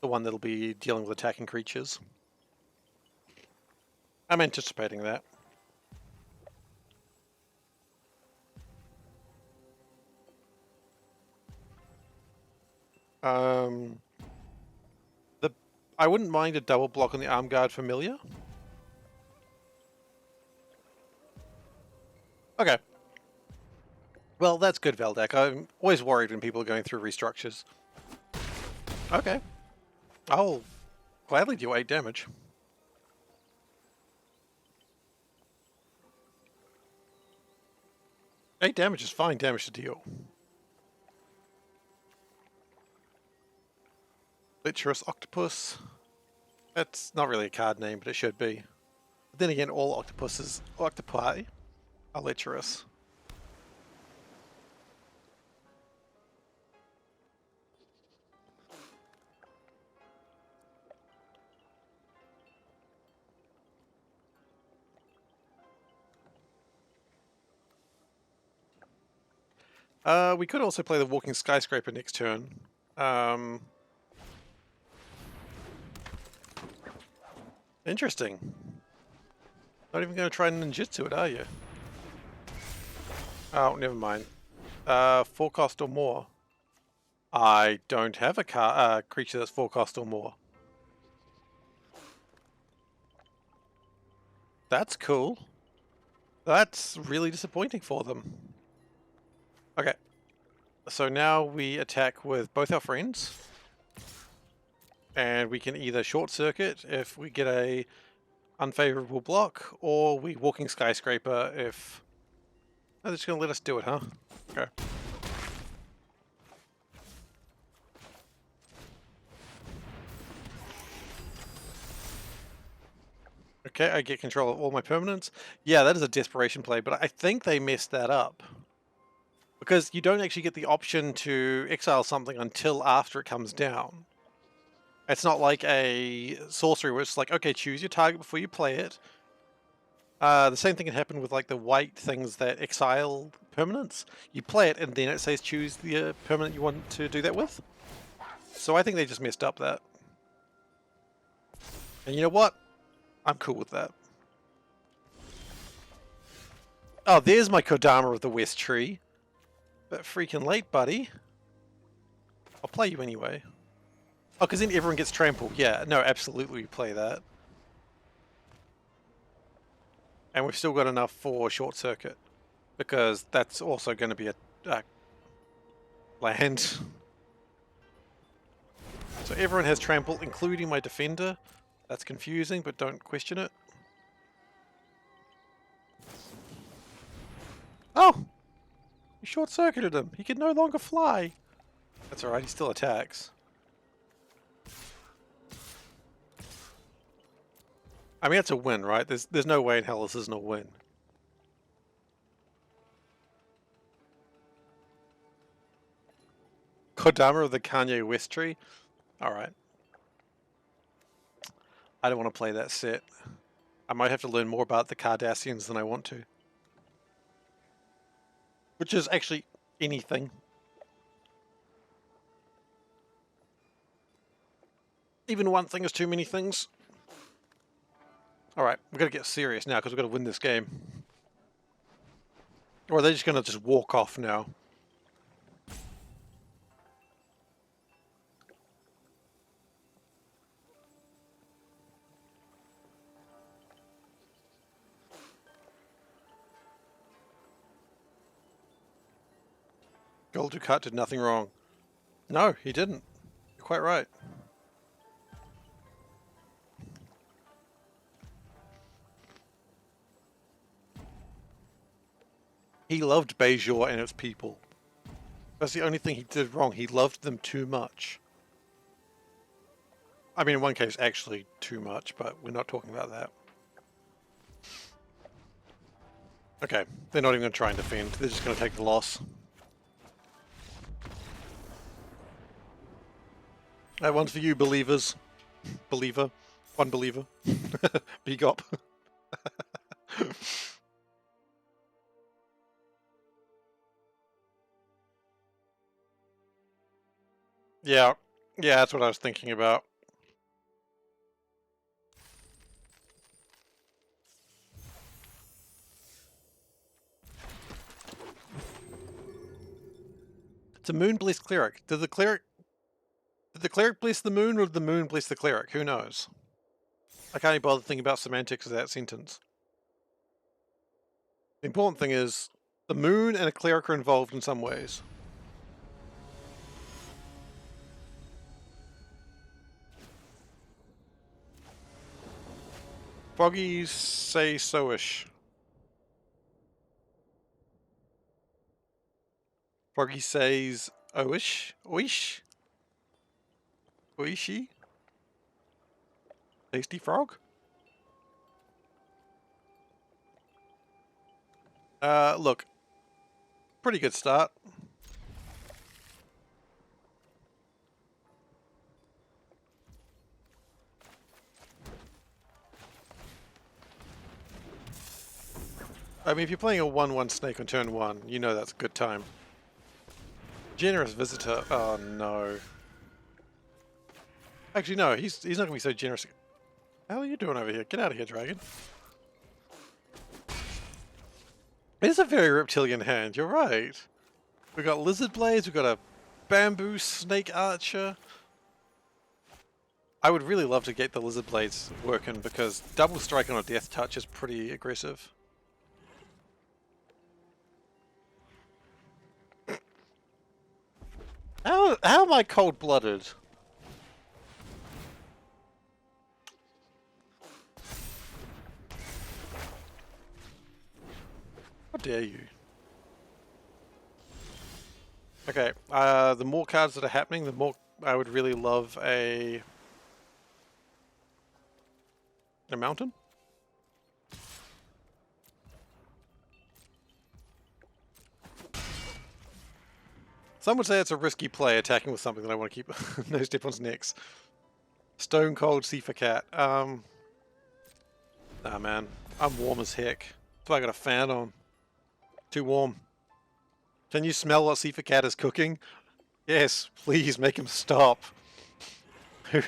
The one that'll be dealing with attacking creatures. I'm anticipating that. I wouldn't mind a double block on the Armguard Familiar. Okay. Well, that's good, Veldak. I'm always worried when people are going through restructures. Okay. I'll gladly do 8 damage. 8 damage is fine damage to deal. Lecherous Octopus. That's not really a card name, but it should be. But then again, all octopi are lecherous. We could also play the walking skyscraper next turn. Interesting. Not even going to try and ninjutsu it, are you? Oh, never mind. 4 cost or more. I don't have a creature that's 4 cost or more. That's cool. That's really disappointing for them. Okay. So now we attack with both our friends. And we can either short circuit if we get a unfavorable block, or we walking skyscraper if... Oh, they're just going to let us do it, huh? Okay. Okay, I get control of all my permanents. Yeah, that is a desperation play, but I think they messed that up. Because you don't actually get the option to exile something until after it comes down. It's not like a sorcery where it's like, okay, choose your target before you play it. The same thing can happen with like the white things that exile permanents. You play it and then it says choose the permanent you want to do that with. So I think they just messed up that. And you know what? I'm cool with that. Oh, there's my Kodama of the West Tree. Bit freaking late, buddy. I'll play you anyway. Oh, because then everyone gets trampled. Yeah, no, absolutely play that. And we've still got enough for short circuit. Because that's also going to be a land. So everyone has trample, including my defender. That's confusing, but don't question it. Oh! You short-circuited him. He can no longer fly. That's alright, he still attacks. I mean, it's a win, right? There's no way in hell this isn't a win. Kodama of the Kanye West tree? Alright. I don't want to play that set. I might have to learn more about the Cardassians than I want to. Which is actually anything. Even one thing is too many things. Alright, we've got to get serious now because we've got to win this game. Or are they just going to just walk off now? Gul Dukat did nothing wrong. No, he didn't. You're quite right. He loved Bajor and its people. That's the only thing he did wrong. He loved them too much. I mean, in one case, actually too much, but we're not talking about that. Okay, they're not even going to try and defend. They're just going to take the loss. That one's for you, believers. Believer. One believer. Begop. Yeah. Yeah, that's what I was thinking about. It's a moon-blessed cleric. Did the cleric bless the moon, or did the moon bless the cleric? Who knows? I can't even bother thinking about semantics of that sentence. The important thing is, the moon and a cleric are involved in some ways. Froggies say so-ish. Froggy says oish? Oish? Oishi? Tasty frog? Look. Pretty good start. I mean, if you're playing a 1-1 snake on turn 1, you know that's a good time. Generous visitor. Oh no. Actually, no. He's not gonna be so generous. What the hell are you doing over here? Get out of here, dragon. It is a very reptilian hand. You're right. We got lizard blades. We got a bamboo snake archer. I would really love to get the lizard blades working because double strike on a death touch is pretty aggressive. How am I cold-blooded? How dare you? Okay, the more cards that are happening, the more I would really love a mountain. Some would say it's a risky play attacking with something that I want to keep no step on's necks. Stone cold SeiferKatt. Nah man, I'm warm as heck. That's why I got a fan on. Too warm. Can you smell what SeiferKatt is cooking? Yes, please make him stop.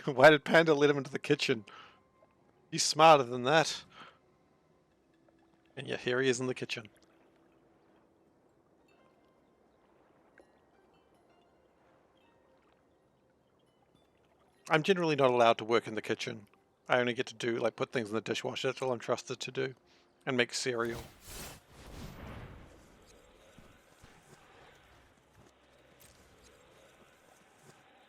Why did Panda let him into the kitchen? He's smarter than that. And yet here he is in the kitchen. I'm generally not allowed to work in the kitchen. I only get to do, like, put things in the dishwasher. That's all I'm trusted to do. And make cereal.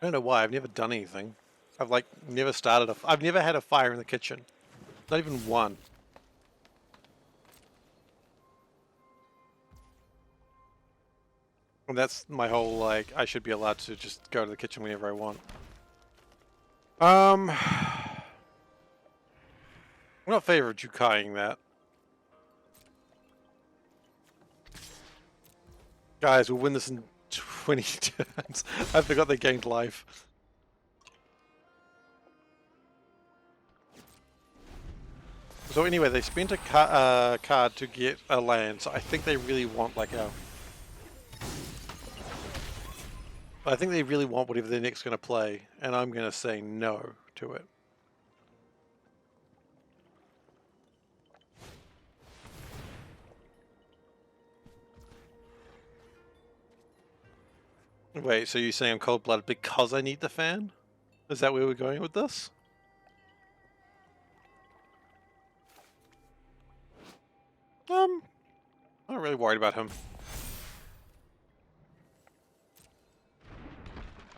I don't know why, I've never done anything. I've, like, never started a... I've never had a fire in the kitchen. Not even one. And that's my whole, like, I should be allowed to just go to the kitchen whenever I want. I'm not in favor of Jukaiing that. Guys, we'll win this in 20 turns. I forgot they gained life. So anyway, they spent a card to get a land, so I think they really want like a... I think they really want whatever they're next going to play, and I'm going to say no to it. Wait, so you're saying I'm cold-blooded because I need the fan? Is that where we're going with this? I'm not really worried about him.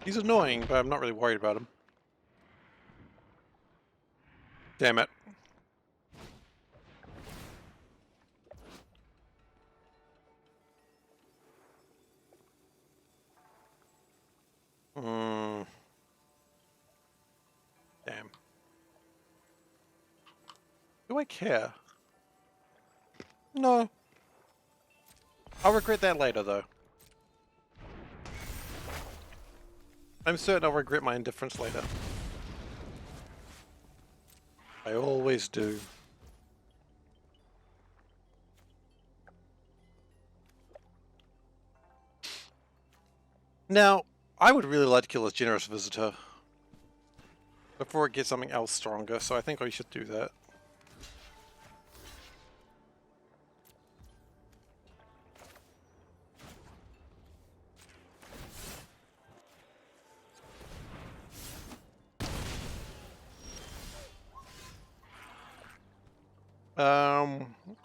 He's annoying, but I'm not really worried about him. Damn it. Damn. Do I care? No. I'll regret that later, though. I'm certain I'll regret my indifference later. I always do. Now, I would really like to kill this generous visitor before it gets something else stronger, so I think we should do that.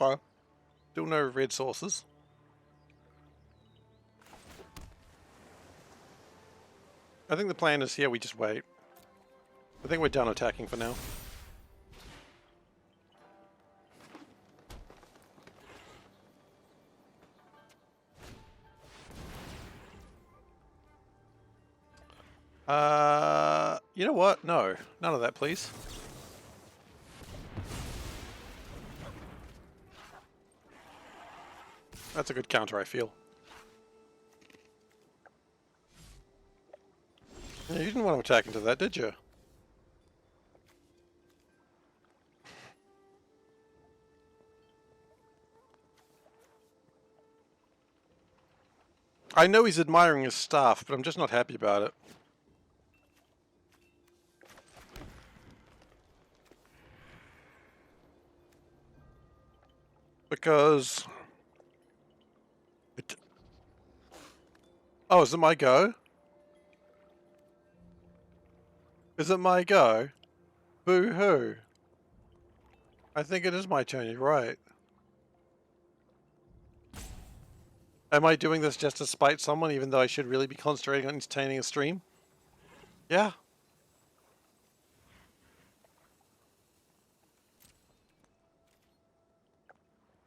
Okay. Still no red sources. I think the plan is here, we just wait. I think we're done attacking for now. You know what? No. None of that, please. That's a good counter, I feel. Yeah, you didn't want to attack into that, did you? I know he's admiring his staff, but I'm just not happy about it. Because... Oh, is it my go? Is it my go? Boo-hoo. I think it is my turn, you're right. Am I doing this just to spite someone, even though I should really be concentrating on entertaining a stream? Yeah.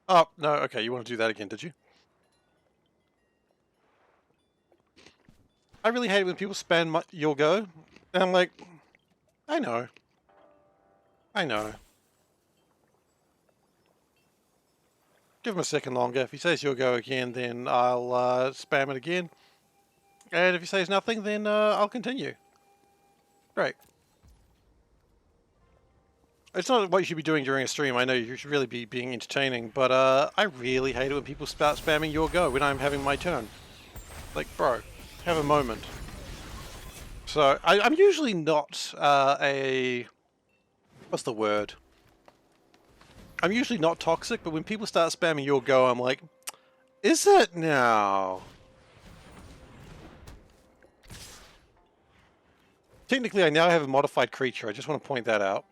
Oh, no, okay, you want to do that again, did you? I really hate it when people spam your go, and I'm like, I know. I know. Give him a second longer. If he says you'll go again, then I'll spam it again. And if he says nothing, then I'll continue. Great. It's not what you should be doing during a stream. I know you should really be being entertaining, but I really hate it when people start spamming your go when I'm having my turn. Like, bro, have a moment. So, I'm usually not a... What's the word? I'm usually not toxic, but when people start spamming your go, I'm like, is it now? Technically, I now have a modified creature. I just want to point that out.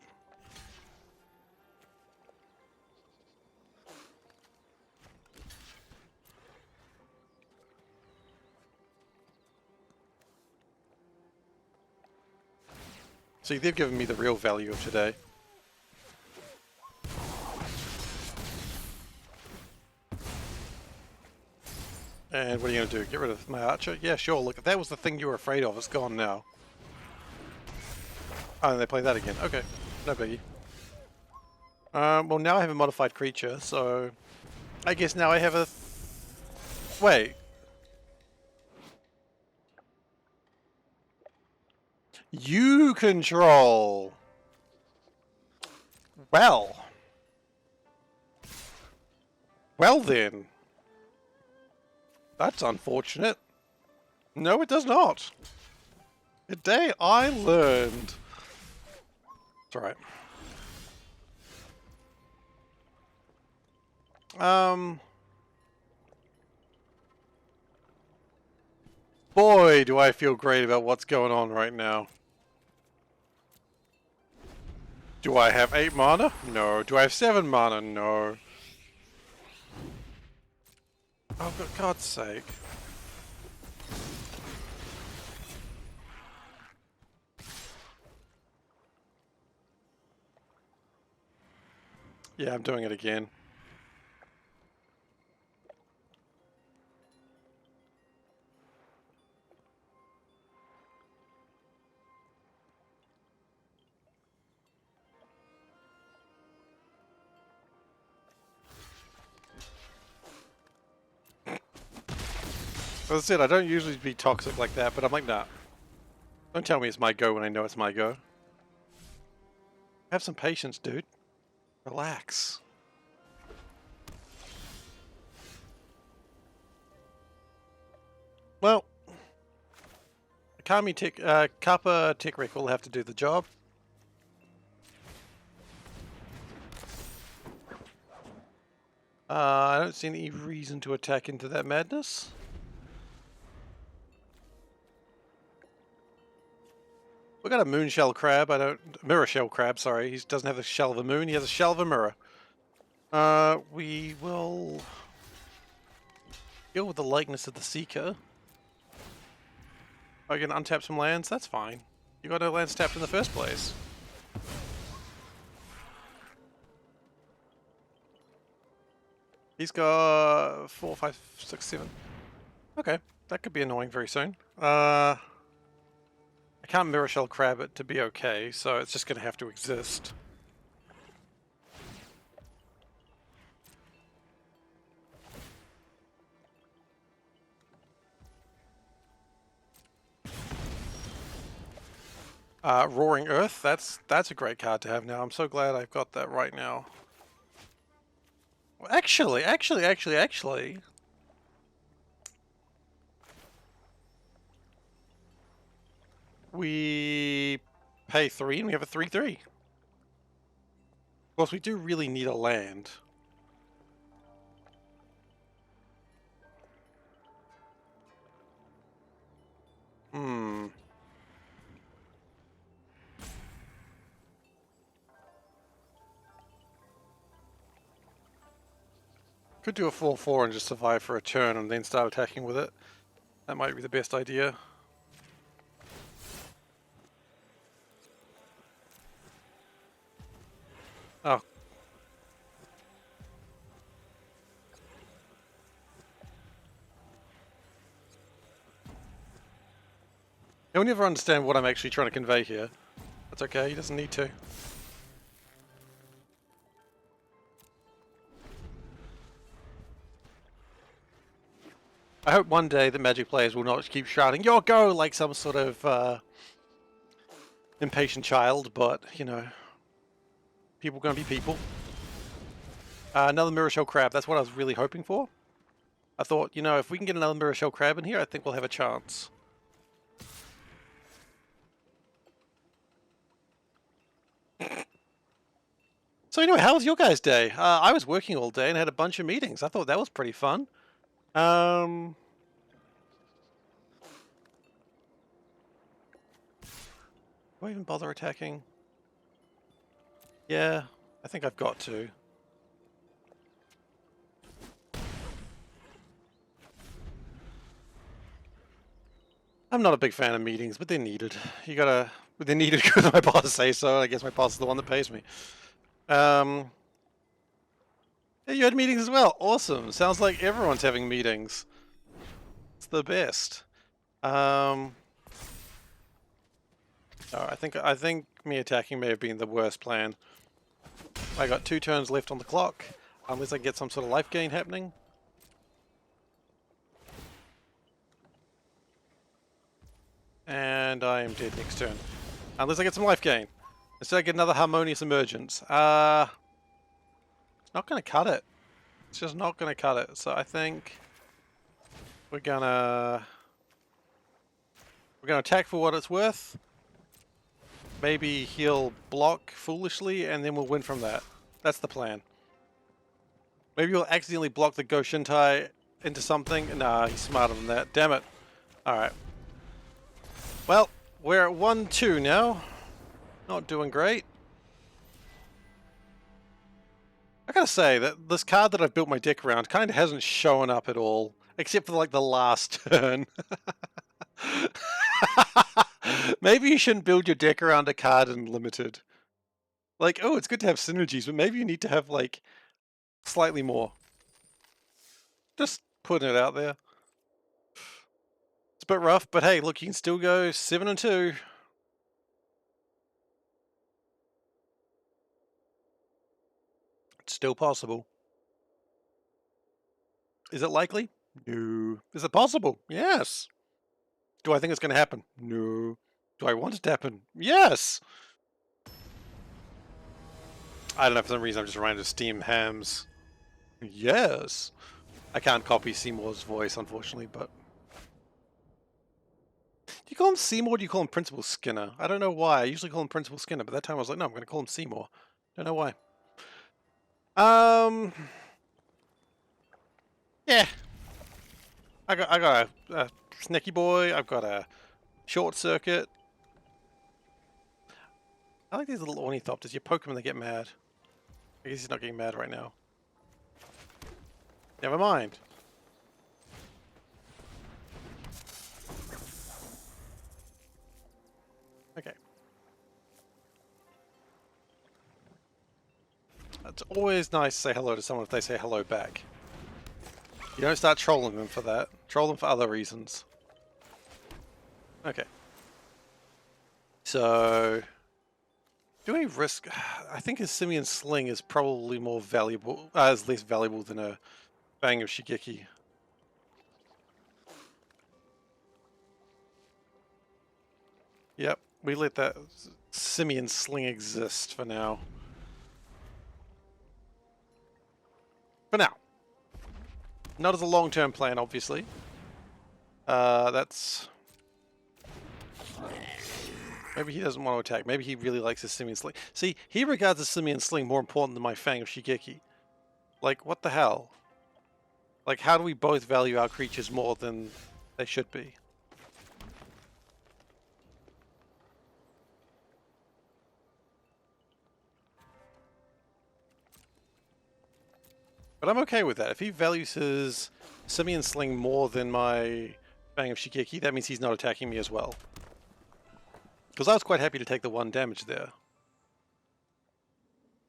See, they've given me the real value of today. And what are you going to do? Get rid of my archer? Yeah, sure. Look, that was the thing you were afraid of. It's gone now. Oh, and they play that again. Okay. No biggie. Well, now I have a modified creature, so... I guess now I have a... Wait. You control... Well. Well then. That's unfortunate. No, it does not. Today I learned. It's alright. Boy, do I feel great about what's going on right now. Do I have 8 mana? No. Do I have 7 mana? No. Oh, for God's sake. Yeah, I'm doing it again. As I said, I don't usually be toxic like that, but I'm like, nah. Don't tell me it's my go when I know it's my go. Have some patience, dude. Relax. Well, Kami Tech, Kappa Tech Wreck will have to do the job. I don't see any reason to attack into that madness. We got a moon shell crab. Mirror shell crab. Sorry, he doesn't have the shell of a moon. He has a shell of a mirror. We will deal with the likeness of the seeker. Are you gonna untap some lands? That's fine. You got no lands tapped in the first place. He's got 4, 5, 6, 7. Okay, that could be annoying very soon. I can't mirror shell crab it to be okay, so it's just gonna have to exist. Roaring Earth, that's a great card to have now. I'm so glad I've got that right now. Well, actually. We pay 3 and we have a 3/3. Of course, we do really need a land. Hmm. Could do a 4/4 and just survive for a turn and then start attacking with it. That might be the best idea. Oh. He'll never understand what I'm actually trying to convey here. That's okay, he doesn't need to. I hope one day the Magic players will not keep shouting, "Yo, go!" like some sort of impatient child, but, you know, people are going to be people. Another Mirror Shell Crab, that's what I was really hoping for. I thought, you know, if we can get another Mirror Shell Crab in here, I think we'll have a chance. So anyway, how was your guys' day? I was working all day and had a bunch of meetings. I thought that was pretty fun. Do I even bother attacking? Yeah, I think I've got to. I'm not a big fan of meetings, but they're needed. They're needed because my boss says so. I guess my boss is the one that pays me. Yeah, you had meetings as well. Awesome. Sounds like everyone's having meetings. It's the best. Oh, I think me attacking may have been the worst plan. I got 2 turns left on the clock, unless I get some sort of life gain happening. And I am dead next turn. Unless I get some life gain. Instead I get another Harmonious Emergence. It's not going to cut it. It's just not going to cut it. So I think we're gonna attack for what it's worth. Maybe he'll block foolishly and then we'll win from that. That's the plan. Maybe we'll accidentally block the Goshintai into something. Nah, he's smarter than that. Damn it. Alright. Well, we're at 1-2 now. Not doing great. I gotta say that this card that I've built my deck around kind of hasn't shown up at all. Except for like the last turn. Maybe you shouldn't build your deck around a card in Limited. Like, oh, it's good to have synergies, but maybe you need to have, like, slightly more. Just putting it out there. It's a bit rough, but hey, look, you can still go 7-2. It's still possible. Is it likely? No. Is it possible? Yes. Do I think it's going to happen? No. Do I want it to happen? Yes. I don't know, for some reason I'm just running to Steam Hams. Yes. I can't copy Seymour's voice, unfortunately, but... Do you call him Seymour or do you call him Principal Skinner? I don't know why. I usually call him Principal Skinner, but that time I was like, no, I'm going to call him Seymour. Don't know why. Yeah. I got a Snacky Boy. I've got a Short Circuit. I like these little Ornithopters. You poke them and they get mad. I guess he's not getting mad right now. Never mind. Okay. It's always nice to say hello to someone if they say hello back. You don't start trolling them for that. Troll them for other reasons. Okay. So... do we risk... I think a Simian Sling is probably more valuable... is less valuable than a Bang of Shigeki. Yep, we let that Simian Sling exist for now. For now. Not as a long-term plan, obviously. That's... Maybe he doesn't want to attack. Maybe he really likes his Simian Sling. See, he regards the Simian Sling more important than my Fang of Shigeki. Like, what the hell? Like, how do we both value our creatures more than they should be? But I'm okay with that. If he values his Simian Sling more than my Fang of Shigeki, that means he's not attacking me as well. Because I was quite happy to take the 1 damage there.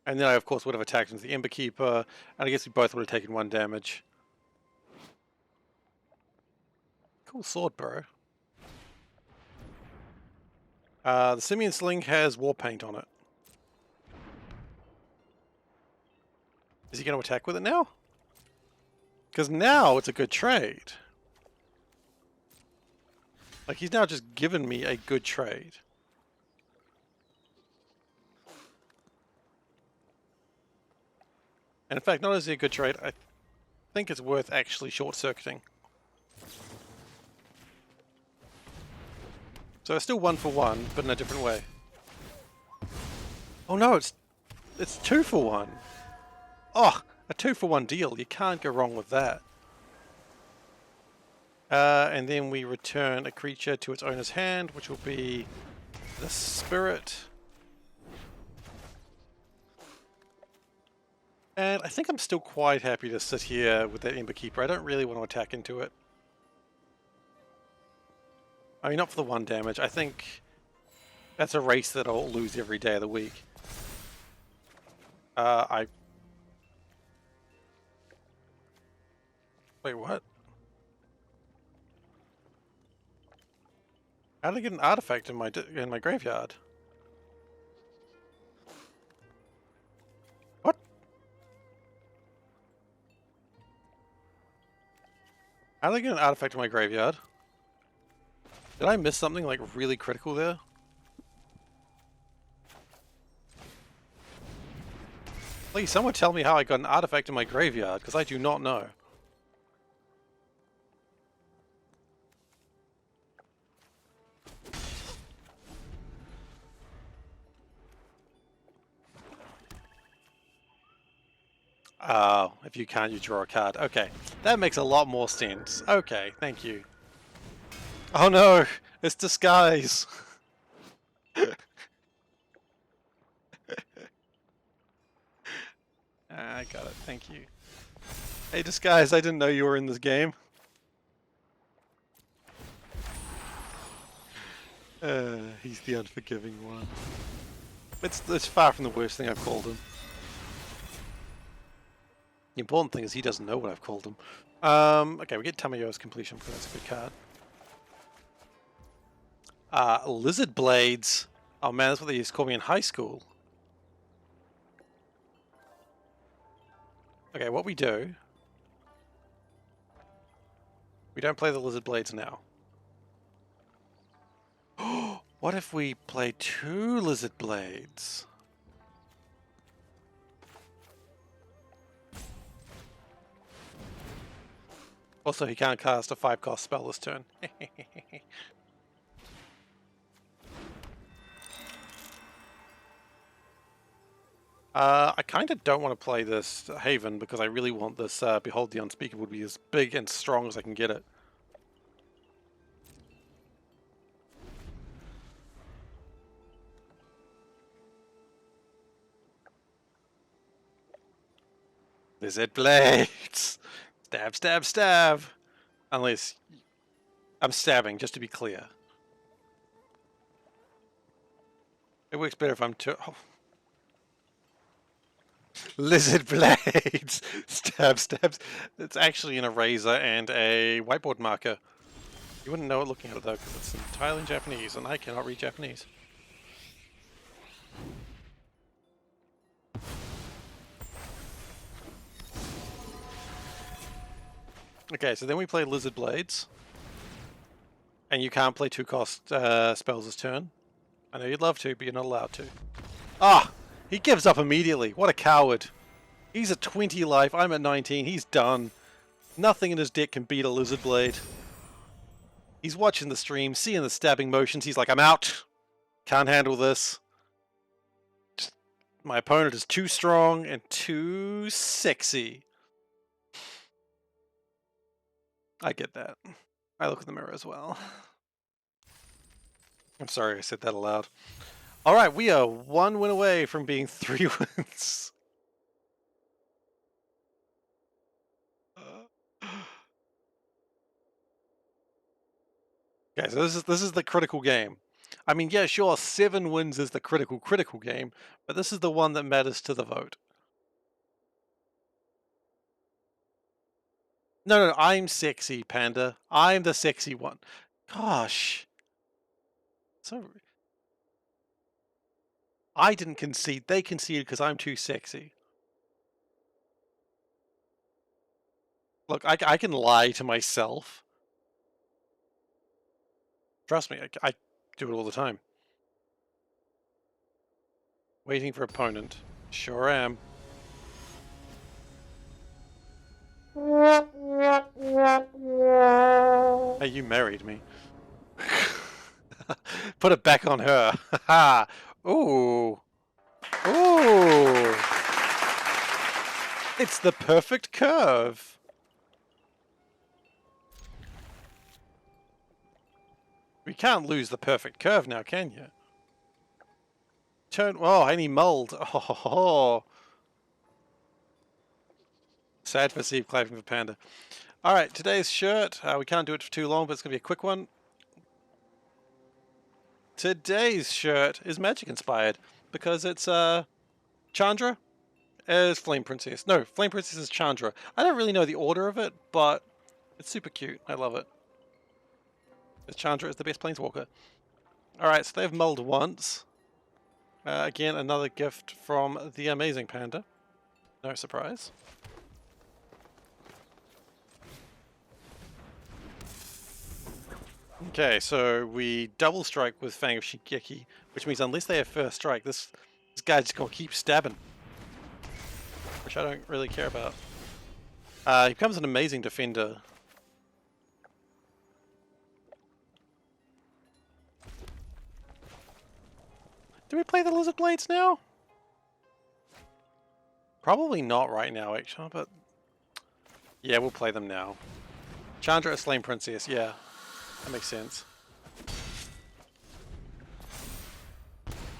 And then I, of course, would have attacked into the Ember Keeper, and I guess we both would have taken 1 damage. Cool sword, bro. The Simian Sling has War Paint on it. Is he going to attack with it now? Because now it's a good trade. Like, he's now just given me a good trade. And in fact, not only is it a good trade, I think it's worth actually short-circuiting. So it's still 1 for 1, but in a different way. Oh no, it's 2 for 1. Oh, a 2 for 1 deal. You can't go wrong with that. And then we return a creature to its owner's hand, which will be the Spirit. And I think I'm still quite happy to sit here with that Ember Keeper. I don't really want to attack into it. I mean, not for the 1 damage. I think that's a race that I'll lose every day of the week. Wait, what? How did I get an artifact in my graveyard? What? How did I get an artifact in my graveyard? Did I miss something like really critical there? Please, someone tell me how I got an artifact in my graveyard, because I do not know. Oh, if you can't, you draw a card. Okay, that makes a lot more sense. Okay, thank you. Oh no, it's disguise. I got it, thank you. Hey disguise, I didn't know you were in this game. He's the unforgiving one. It's far from the worst thing I've called him. The important thing is he doesn't know what I've called him. Okay, we get Tamayo's completion because that's a good card. Lizard Blades. Oh man, that's what they used to call me in high school. Okay, what we do... We don't play the Lizard Blades now. What if we play 2 Lizard Blades? Also, he can't cast a 5-cost spell this turn. I kind of don't want to play this Haven because I really want this Behold the Unspeakable to be as big and strong as I can get it. Lizard Blades! Stab, stab, stab! Unless... I'm stabbing, just to be clear. It works better if I'm too... Oh. Lizard Blades! Stab, stabs. It's actually an eraser and a whiteboard marker. You wouldn't know it looking at it though, because it's entirely in Japanese, and I cannot read Japanese. Okay, so then we play Lizard Blades. And you can't play 2-cost spells this turn. I know you'd love to, but you're not allowed to. Ah! He gives up immediately. What a coward. He's at 20 life, I'm at 19, he's done. Nothing in his deck can beat a Lizard Blade. He's watching the stream, seeing the stabbing motions, he's like, I'm out! Can't handle this. My opponent is too strong and too sexy. I get that. I look in the mirror as well. I'm sorry I said that aloud. Alright, we are 1 win away from being 3 wins. Okay, so this is the critical game. I mean, yeah, sure, 7 wins is the critical game, but this is the one that matters to the vote. No, I'm sexy, Panda. I'm the sexy one. Gosh. So I didn't concede. They conceded because I'm too sexy. Look, I can lie to myself. Trust me, I do it all the time. Waiting for opponent. Sure am. Hey, you married me. Put it back on her. Ha Ooh. Ooh. It's the perfect curve. We can't lose the perfect curve now, can you? Turn. Oh, and he mulled. Oh. Sad for Steve, clapping for Panda. Alright, today's shirt. We can't do it for too long, but it's going to be a quick one. Today's shirt is magic inspired because it's Chandra as Flame Princess. No, Flame Princess is Chandra. I don't really know the order of it, but it's super cute. I love it. Because Chandra is the best planeswalker. Alright, so they've mulled once. Again, another gift from the amazing Panda. No surprise. Okay, so we double strike with Fang of Shingeki, which means unless they have first strike, this guy's just gonna keep stabbing. Which I don't really care about. He becomes an amazing defender. Do we play the Lizard Blades now? Probably not right now, actually, but yeah, we'll play them now. Chandra, a slain princess, yeah, that makes sense.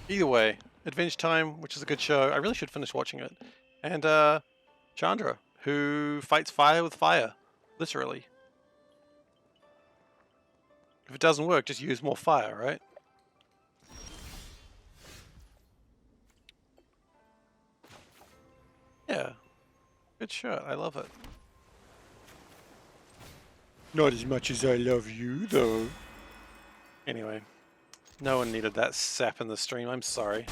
Either way, Adventure Time, which is a good show. I really should finish watching it. And Chandra, who fights fire with fire, literally. If it doesn't work, just use more fire, right? Yeah, good shirt. I love it. Not as much as I love you, though. Anyway, no one needed that sap in the stream. I'm sorry.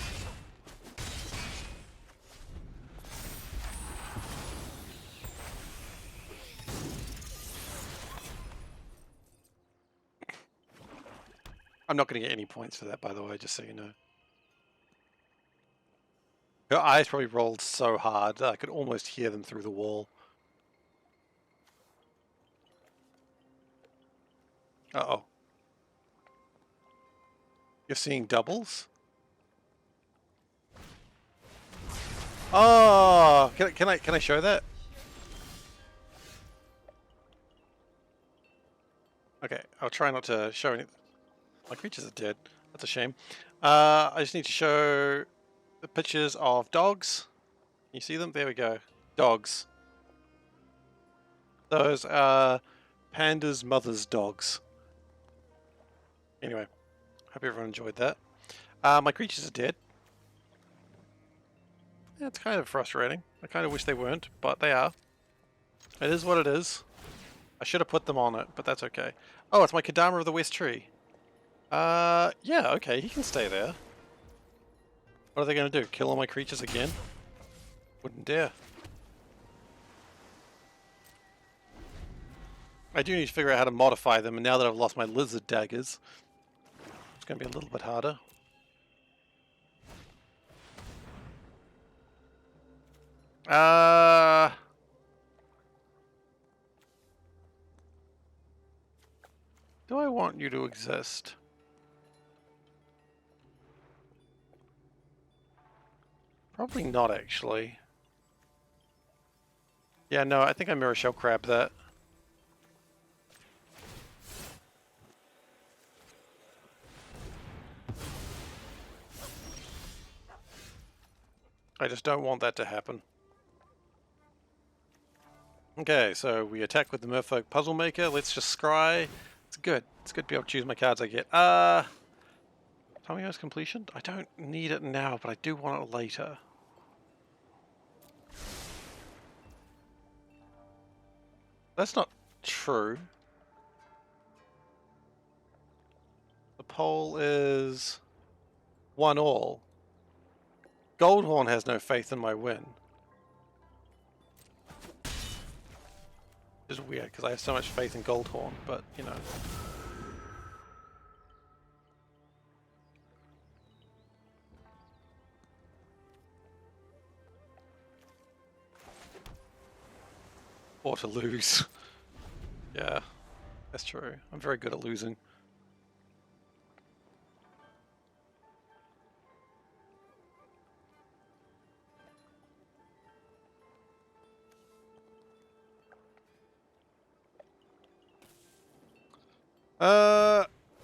I'm not going to get any points for that, by the way, just so you know. Her eyes probably rolled so hard that I could almost hear them through the wall. Uh-oh. You're seeing doubles? Oh! Can I show that? Okay, I'll try not to show any... My creatures are dead. That's a shame. I just need to show the pictures of dogs. Can you see them? There we go. Dogs. Those are Panda's mother's dogs. Anyway, hope everyone enjoyed that. My creatures are dead. Yeah, it's kind of frustrating. I kind of wish they weren't, but they are. It is what it is. I should have put them on it, but that's okay. Oh, it's my Kadama of the West Tree. Yeah, okay, he can stay there. What are they going to do? Kill all my creatures again? Wouldn't dare. I do need to figure out how to modify them, and now that I've lost my lizard daggers, it's going to be a little bit harder. Do I want you to exist? Probably not, actually. Yeah, no, I think I Mirror Shell Crab that. I just don't want that to happen. Okay, so we attack with the Merfolk Puzzle Maker. Let's just scry. It's good. It's good to be able to choose my cards I get. Timing house completion? I don't need it now, but I do want it later. That's not true. The poll is 1-all. Goldhorn has no faith in my win. Which is weird, because I have so much faith in Goldhorn, but, you know. Or to lose. Yeah, that's true. I'm very good at losing.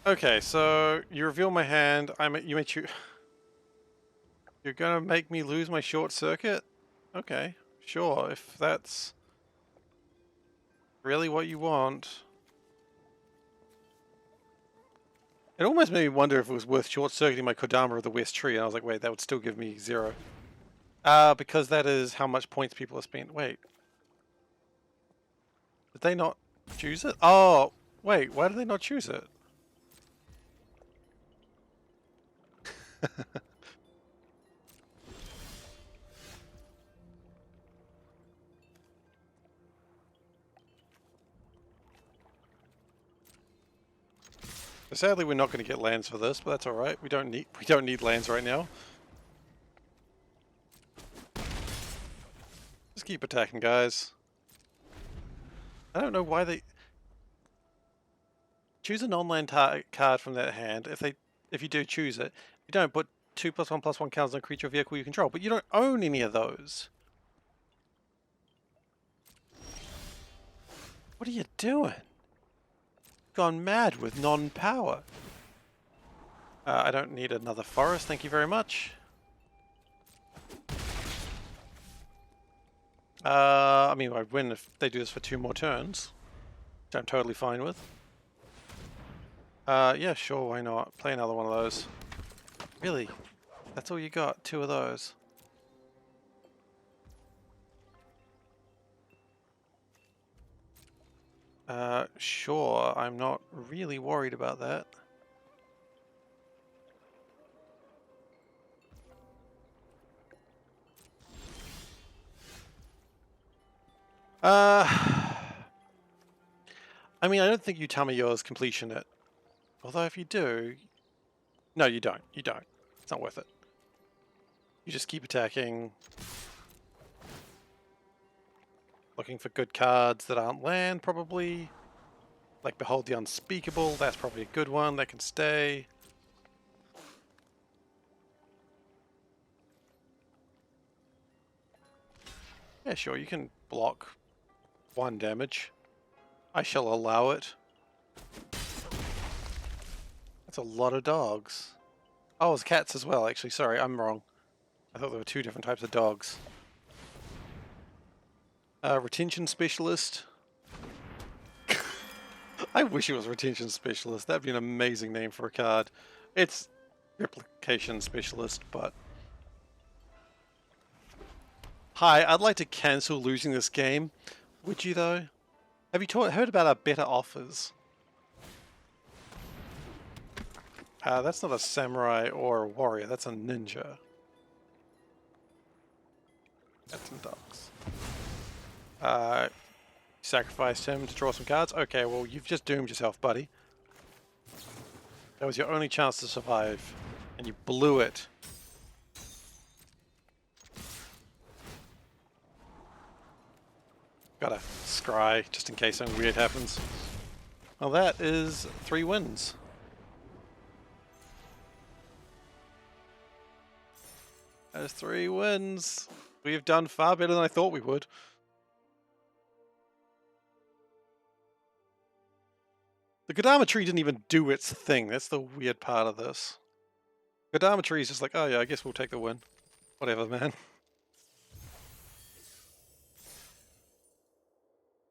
Okay, so you reveal my hand. You may choose. You're gonna make me lose my short circuit? Okay, sure, if that's really what you want. It almost made me wonder if it was worth short circuiting my Kodama of the West Tree, and I was like, wait, that would still give me 0. Because that is how much points people have spent. Wait. Did they not choose it? Oh, wait, why did they not choose it? Sadly, we're not going to get lands for this, but that's all right. We don't need lands right now. Just keep attacking, guys. I don't know why they choose a non-land card from that hand. If you do choose it, you don't put 2+1/+1 counters on a creature or vehicle you control, but you don't own any of those. What are you doing? Gone mad with non-power. I don't need another forest, thank you very much. I mean, I'd win if they do this for 2 more turns, which I'm totally fine with. Yeah, sure, why not? Play another one of those. Really? That's all you got? 2 of those? Sure, I'm not really worried about that. I mean, I don't think you tell me yours completion it. Although if you do... No, you don't. You don't. It's not worth it. You just keep attacking. Looking for good cards that aren't land, probably. Like Behold the Unspeakable, that's probably a good one that can stay. Yeah, sure, you can block 1 damage. I shall allow it. That's a lot of dogs. Oh, it's cats as well, actually. Sorry, I'm wrong. I thought there were 2 different types of dogs. Retention Specialist. I wish it was Retention Specialist. That'd be an amazing name for a card. It's Replication Specialist, but... Hi, I'd like to cancel losing this game. Would you, though? Have you heard about our better offers? That's not a samurai or a warrior, that's a ninja. Cats and dogs. Sacrificed him to draw some cards? Okay, well, you've just doomed yourself, buddy. That was your only chance to survive, and you blew it. Gotta scry, just in case something weird happens. Well, that is 3 wins. That's 3 wins. We've done far better than I thought we would. The Kodama tree didn't even do its thing. That's the weird part of this. Kodama tree is just like, oh yeah, I guess we'll take the win. Whatever, man.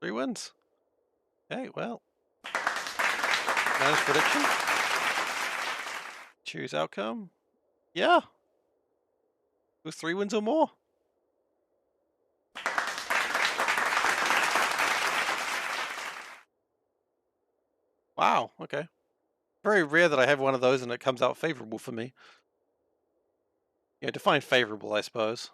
3 wins. Okay, well. Manage prediction. Choose outcome. Yeah. It was 3 wins or more. Wow, okay. Very rare that I have one of those and it comes out favorable for me. Yeah, define favorable, I suppose.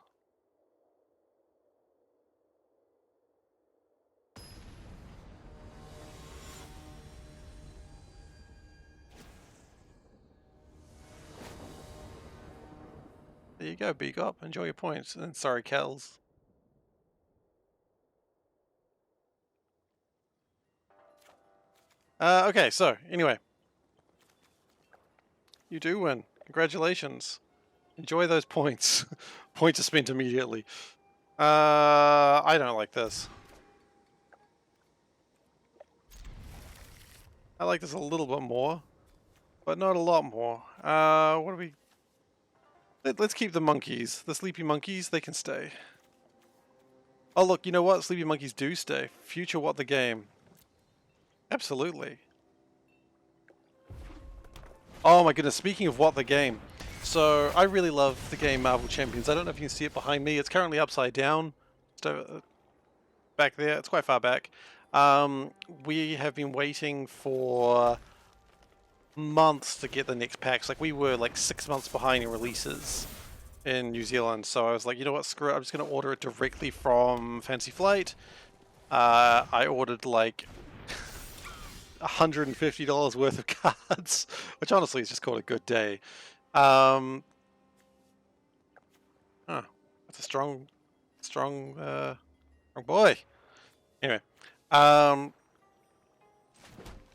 There you go, beak up. Enjoy your points. And sorry, Kells. Okay, so, anyway. You do win. Congratulations. Enjoy those points. Points are spent immediately. I don't like this. I like this a little bit more, but not a lot more. What do we... Let's keep the monkeys. The sleepy monkeys, they can stay. Oh look, you know what? Sleepy monkeys do stay. Future what the game. Absolutely. Oh my goodness, speaking of what the game. So, I really love the game Marvel Champions. I don't know if you can see it behind me. It's currently upside down. Back there. It's quite far back. We have been waiting for months to get the next packs. Like, we were like 6 months behind in releases in New Zealand. So I was like, you know what, screw it. I'm just going to order it directly from Fancy Flight. I ordered like $150 worth of cards, which honestly is just called a good day. That's a strong boy. Anyway,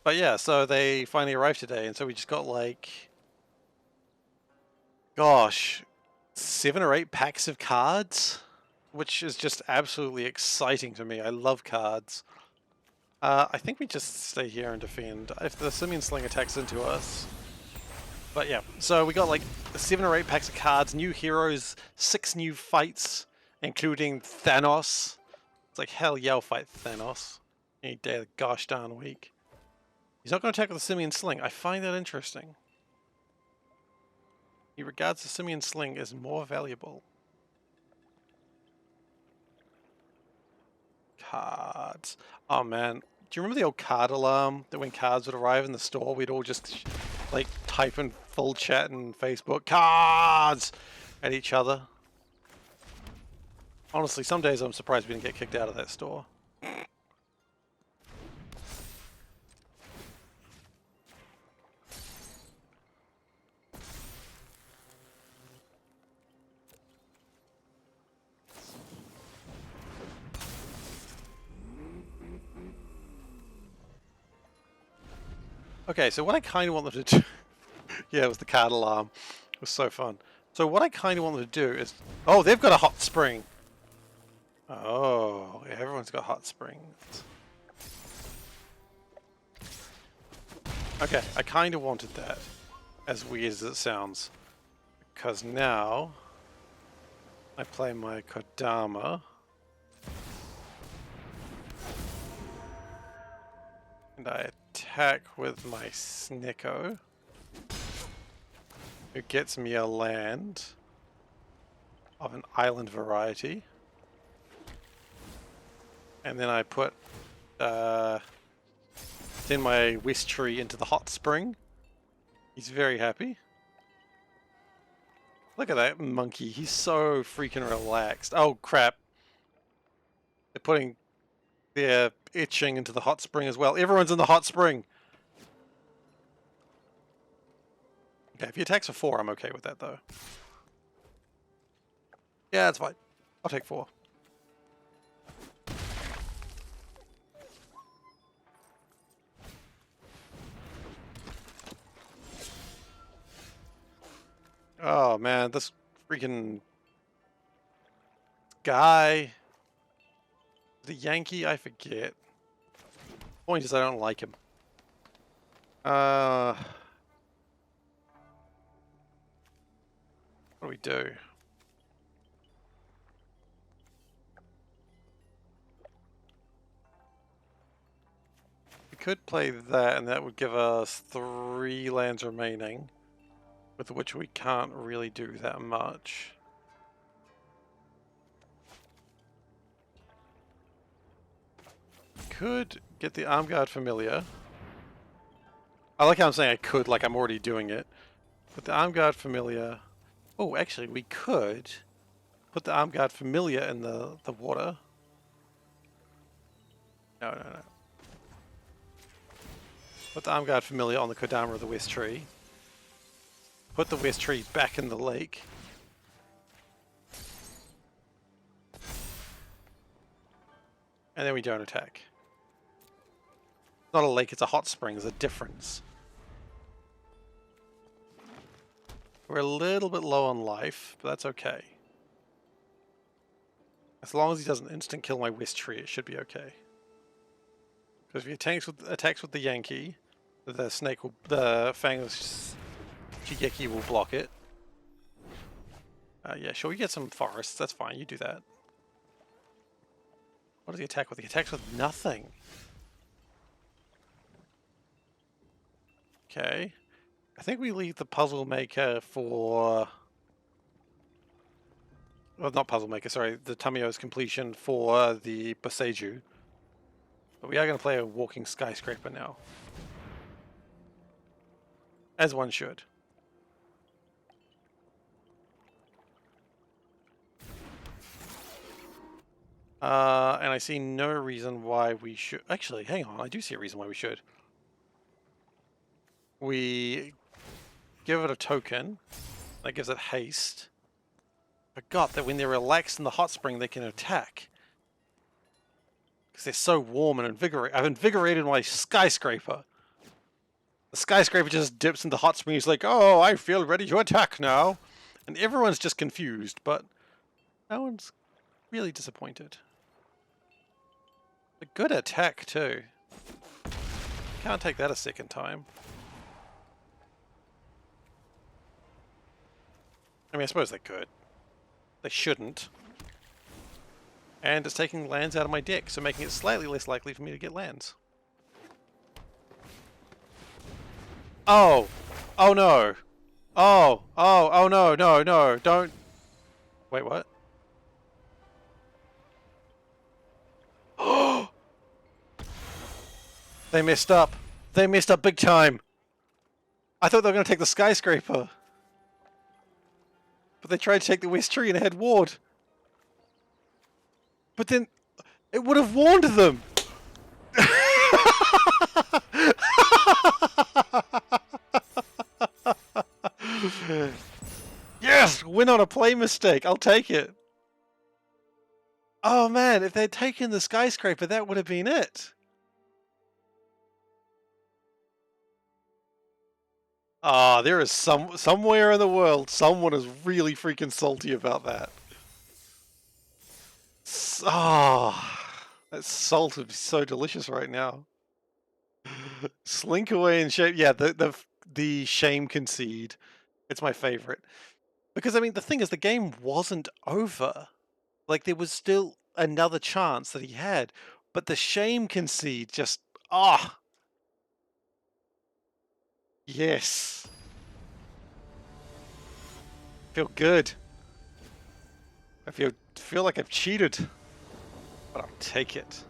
but yeah, so they finally arrived today, and so we just got like, gosh, 7 or 8 packs of cards, which is just absolutely exciting to me. I love cards. I think we just stay here and defend if the Simian Sling attacks into us. But yeah, so we got like 7 or 8 packs of cards, new heroes, 6 new fights, including Thanos. It's like, hell yeah, I'll fight Thanos any day of the gosh darn week. He's not going to attack with the Simian Sling. I find that interesting. He regards the Simian Sling as more valuable. Cards. Oh man, do you remember the old card alarm that when cards would arrive in the store, we'd all just like type in full chat and Facebook cards at each other? Honestly, some days I'm surprised we didn't get kicked out of that store. Okay, so what I kind of want them to do... yeah, it was the card alarm. It was so fun. So what I kind of want them to do is... oh, they've got a hot spring. Oh, yeah, everyone's got hot springs. Okay, I kind of wanted that, as weird as it sounds. Because now... I play my Kodama. And I attack with my Snicko, who gets me a land of an island variety. And then I put send my West Tree into the hot spring. He's very happy. Look at that monkey, he's so freaking relaxed. Oh crap. They're putting their etching into the hot spring as well. Everyone's in the hot spring. Okay, if he attacks for 4, I'm okay with that though. Yeah, that's fine. I'll take 4. Oh man, this freaking guy. The Yankee, I forget. Point is, I don't like him. What do we do? We could play that, and that would give us 3 lands remaining, with which we can't really do that much. Could get the Armguard Familiar. I like how I'm saying I could, like I'm already doing it. Put the Armguard Familiar. Oh, actually, we could put the Armguard Familiar in the water. No, no, no. Put the Armguard Familiar on the Kodama of the West Tree. Put the West Tree back in the lake. And then we don't attack. It's not a lake, it's a hot spring. There's a difference. We're a little bit low on life, but that's okay. As long as he doesn't instant kill my West Tree, it should be okay. Because if he attacks with the Yankee, the snake will, the Fangless Shigeki will block it. Yeah, sure, you get some forests, that's fine, you do that. What does he attack with? He attacks with nothing. Okay. I think we leave the Puzzle Maker for... Well, not Puzzle Maker, sorry, the Tamio's completion for the Boseiju. But we are going to play a Walking Skyscraper now. As one should. And I see no reason why we should... Actually, hang on, I do see a reason why we should. We give it a token. That gives it haste. Forgot that when they're relaxed in the hot spring, they can attack. Because they're so warm and invigorated. I've invigorated my skyscraper. The skyscraper just dips into hot spring. He's like, oh, I feel ready to attack now. And everyone's just confused, but no one's really disappointed. A good attack, too. Can't take that a second time. I mean, I suppose they could. They shouldn't. And it's taking lands out of my deck, so making it slightly less likely for me to get lands. Oh! Oh no! Oh! Oh! Oh no! No! No! Don't... Wait, what? Oh! They messed up. They messed up big time. I thought they were going to take the skyscraper. But they tried to take the West Tree and it had ward. But then it would have warned them. Yes, win on a play mistake. I'll take it. Oh man, if they'd taken the skyscraper, that would have been it. Ah, there is somewhere in the world, someone is really freaking salty about that. That salt would be so delicious right now. Slink away and shame. Yeah, the shame concede. It's my favorite. Because I mean, the thing is, the game wasn't over. Like there was still another chance that he had, but the shame concede just yes. Feel good. I feel like I've cheated, but I'll take it.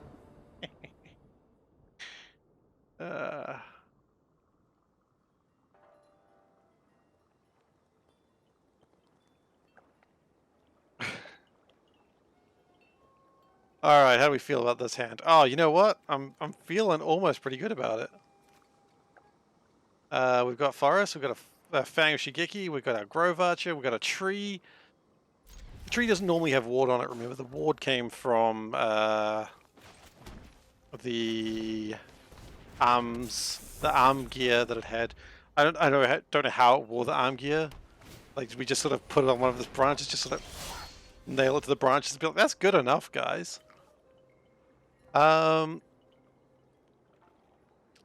All right, how do we feel about this hand? Oh, you know what? I'm feeling almost pretty good about it. We've got forest, we've got a Fang of Shigeki, we've got our Grove Archer, we've got a tree. The tree doesn't normally have ward on it, remember? The ward came from the arm gear that it had. I don't know how it wore the arm gear. Like we just sort of put it on one of the branches, just sort of nail it to the branches and be like, that's good enough, guys.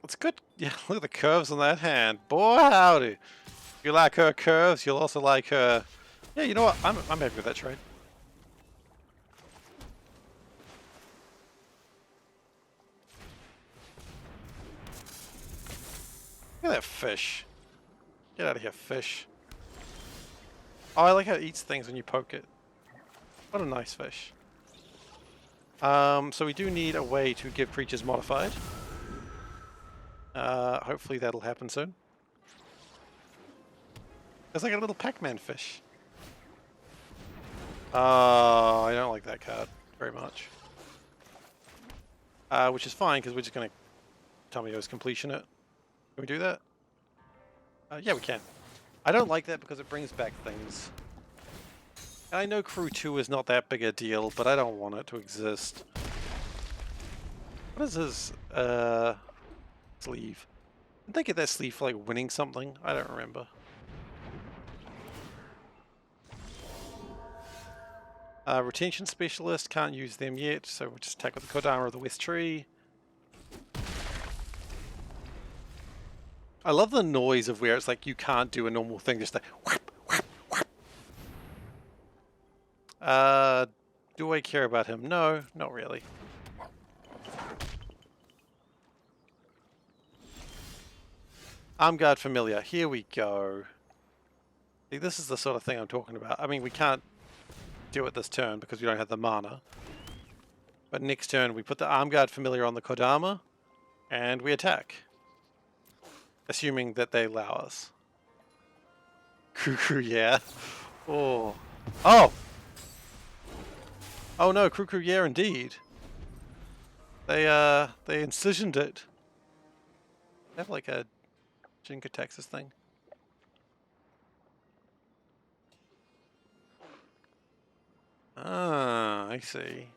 It's good. Yeah, look at the curves on that hand. Boy, howdy. If you like her curves, you'll also like her. Yeah, you know what? I'm happy with that trade. Look at that fish. Get out of here, fish. Oh, I like how it eats things when you poke it. What a nice fish. So we do need a way to give creatures modified. Hopefully that'll happen soon. There's like a little Pac-Man fish. I don't like that card very much. Which is fine, because we're just going to Tomio's completion it. Can we do that? Yeah, we can. I don't like that because it brings back things. And I know Crew 2 is not that big a deal, but I don't want it to exist. What is his, sleeve? Did they get that sleeve for, like, winning something? I don't remember. Retention Specialist, can't use them yet, so we'll just attack with the Kodama of the West Tree. I love the noise of where it's like you can't do a normal thing, just like whap, whap, whap. Do I care about him? No, not really. Armguard Familiar, here we go. See, this is the sort of thing I'm talking about. I mean, we can't do it this turn because we don't have the mana. But next turn, we put the Armguard Familiar on the Kodama, and we attack. Assuming that they allow us. Cuckoo, yeah. Oh. Oh! Oh no, Cuckoo, yeah, indeed. They incisioned it. They have like a Jinka Texas thing. Ah, I see.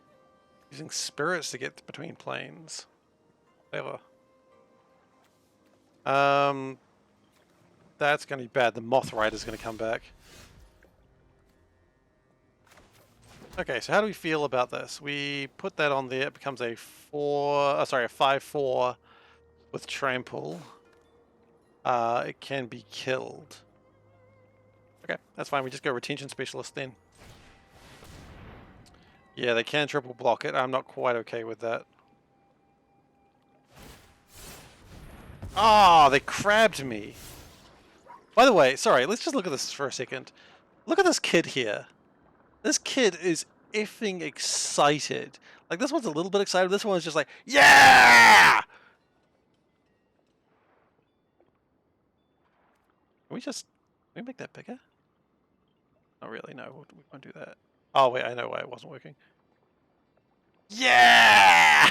Using spirits to get between planes. Clever. That's going to be bad. The Moth Rider's going to come back. Okay, so how do we feel about this? We put that on there. It becomes a 5/4 with trample. It can be killed. Okay, that's fine. We just go Retention Specialist then. Yeah, they can triple block it. I'm not quite okay with that. Ah, they crabbed me. By the way, sorry, let's just look at this for a second. Look at this kid here. This kid is effing excited. Like, this one's a little bit excited. This one's just like, yeah! Can we make that bigger? Not really, no, we won't do that. Oh, wait, I know why it wasn't working. Yeah!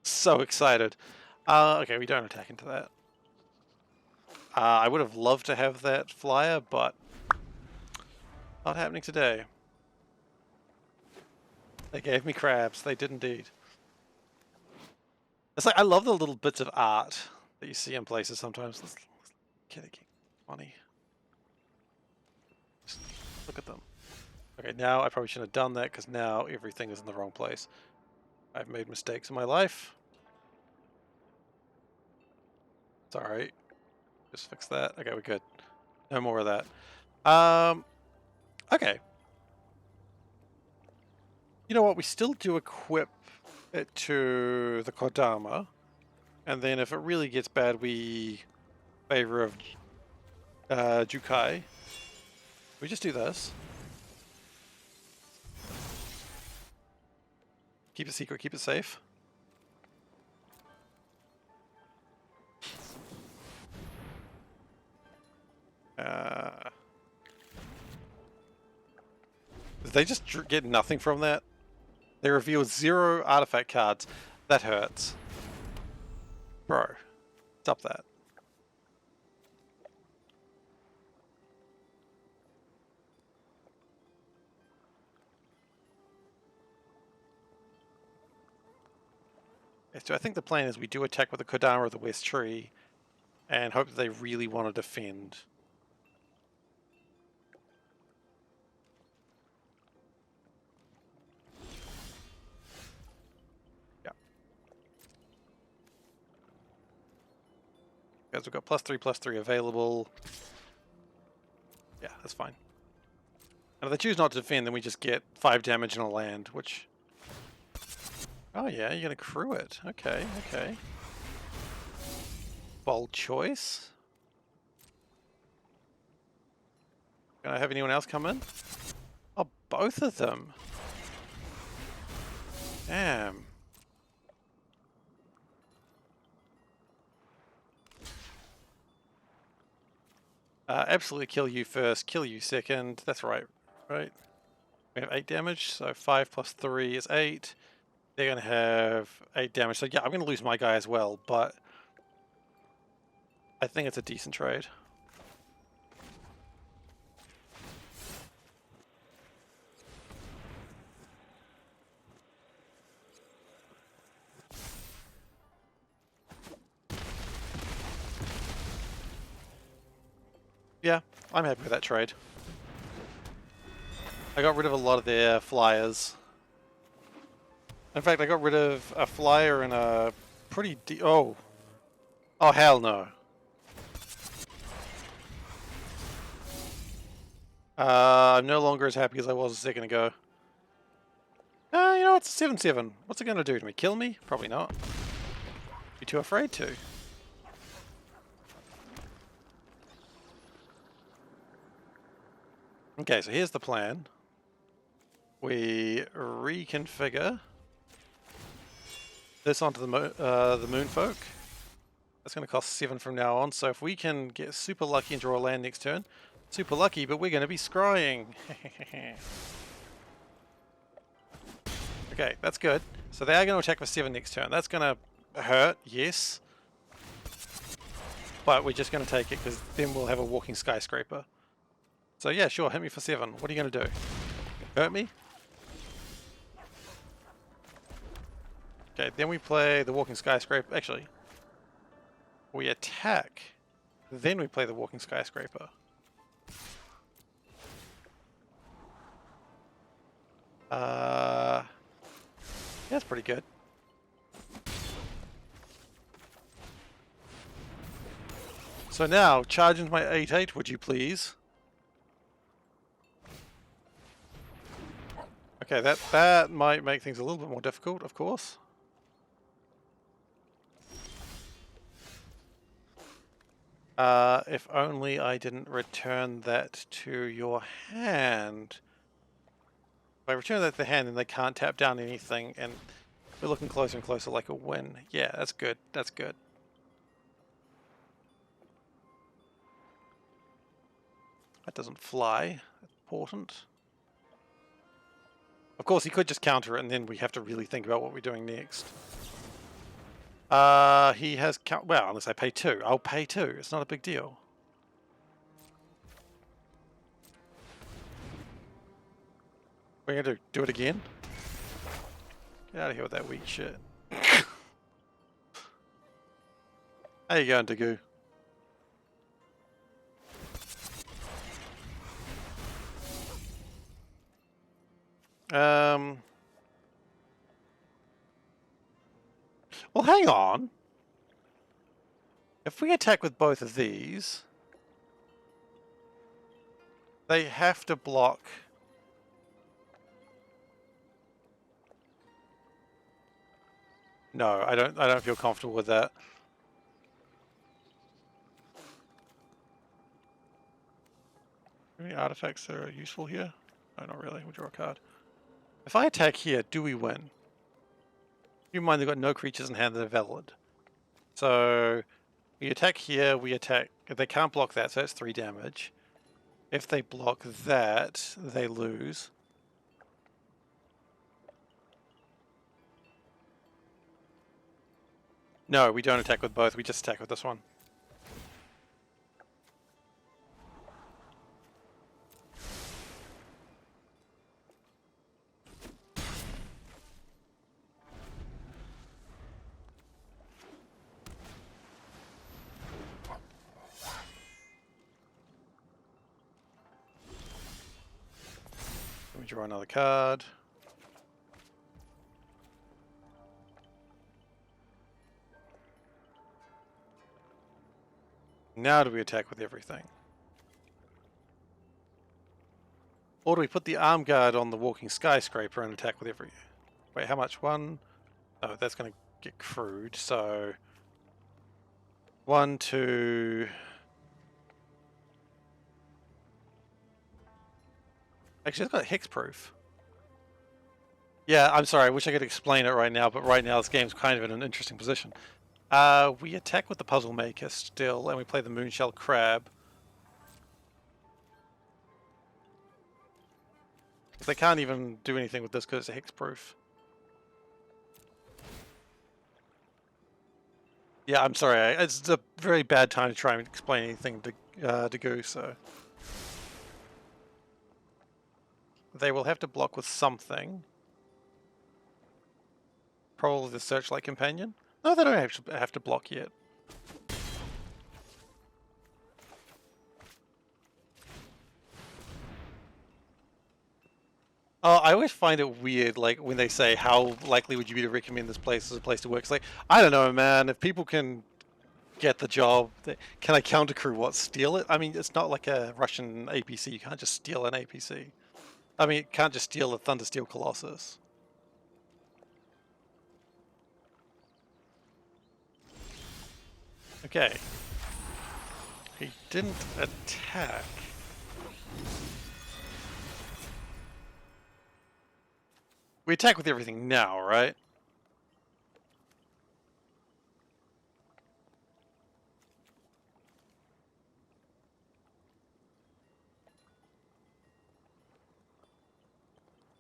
So excited. Okay, we don't attack into that. I would have loved to have that flyer, but not happening today. They gave me crabs. They did indeed. It's like, I love the little bits of art that you see in places sometimes. Let's get it funny. Just look at them. Okay, now I probably shouldn't have done that because now everything is in the wrong place. I've made mistakes in my life. It's alright. Just fix that. Okay, we're good. No more of that. Okay. You know what? We still do equip it to the Kodama. And then if it really gets bad, we favor of Jukai. We just do this. Keep it secret, keep it safe. Did they just get nothing from that? They reveal 0 artifact cards. That hurts. Bro, stop that. So I think the plan is we do attack with the Kodama of the West Tree and hope that they really want to defend. Because we've got +3/+3 available. Yeah, that's fine. And if they choose not to defend, then we just get 5 damage in a land, which... Oh yeah, you're gonna crew it. Okay, okay. Bold choice. Can I have anyone else come in? Oh, both of them. Damn. Absolutely kill you first, kill you second. That's right, right? We have 8 damage, so 5 plus 3 is 8. They're going to have 8 damage. So yeah, I'm going to lose my guy as well, but I think it's a decent trade. Yeah, I'm happy with that trade. I got rid of a lot of their flyers. In fact, I got rid of a flyer and a pretty oh. Oh, hell no. I'm no longer as happy as I was a second ago. You know, it's 7/7. What's it going to do to me? Kill me? Probably not. Be too afraid to. Okay, so here's the plan. We reconfigure this onto the Moonfolk. That's going to cost 7 from now on. So if we can get super lucky and draw a land next turn, super lucky, but we're going to be scrying. Okay, that's good. So they are going to attack for 7 next turn. That's going to hurt, yes. But we're just going to take it because then we'll have a walking skyscraper. So yeah, sure, hit me for 7. What are you going to do? Hurt me? Okay, then we play the walking skyscraper. Actually, we attack. Then we play the walking skyscraper. That's pretty good. So now, charge into my 8/8, would you please? Okay, that might make things a little bit more difficult, of course. If only I didn't return that to your hand. If I return that to the hand, then they can't tap down anything, and we're looking closer and closer like a win. Yeah, that's good. That's good. That doesn't fly. That's important. Of course, he could just counter it, and then we have to really think about what we're doing next. He has well, unless I pay 2. I'll pay 2. It's not a big deal. We're gonna do it again? Get out of here with that weak shit. How you going, Dagu? Well, hang on. If we attack with both of these, they have to block. No, I don't feel comfortable with that. Any artifacts that are useful here? No, not really. We'll draw a card. If I attack here, do we win? Keep in mind they've got no creatures in hand that are valid. So we attack here, we attack. If they can't block that, so that's 3 damage. If they block that, they lose. No, we don't attack with both, we just attack with this one. Let me draw another card. now do we attack with everything? Or do we put the arm guard on the walking skyscraper and attack with every... Wait, how much? One? Oh, that's going to get crude, so... 1, 2... Actually, it's got hexproof. Yeah, I'm sorry, I wish I could explain it right now, but right now this game's kind of in an interesting position. We attack with the Puzzle Maker still, and we play the Moonshell Crab. They can't even do anything with this because it's hexproof. Yeah, I'm sorry, it's a very bad time to try and explain anything to Goose, so... They will have to block with something. Probably the Searchlight Companion. No, they don't have to block yet. Oh, I always find it weird, like, when they say, how likely would you be to recommend this place as a place to work? It's like, I don't know, man, if people can get the job, can I countercrew what, steal it? I mean, it's not like a Russian APC, you can't just steal an APC. I mean, you can't just steal a Thundersteel Colossus. Okay. He didn't attack. We attack with everything now, right?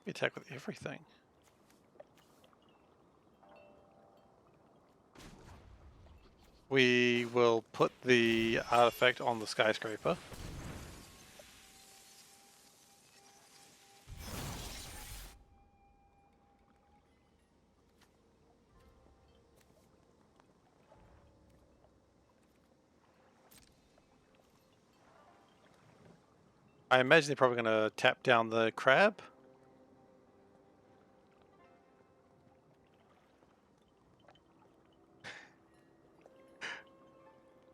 We attack with everything. We will put the artifact on the skyscraper. I imagine they're probably going to tap down the crab.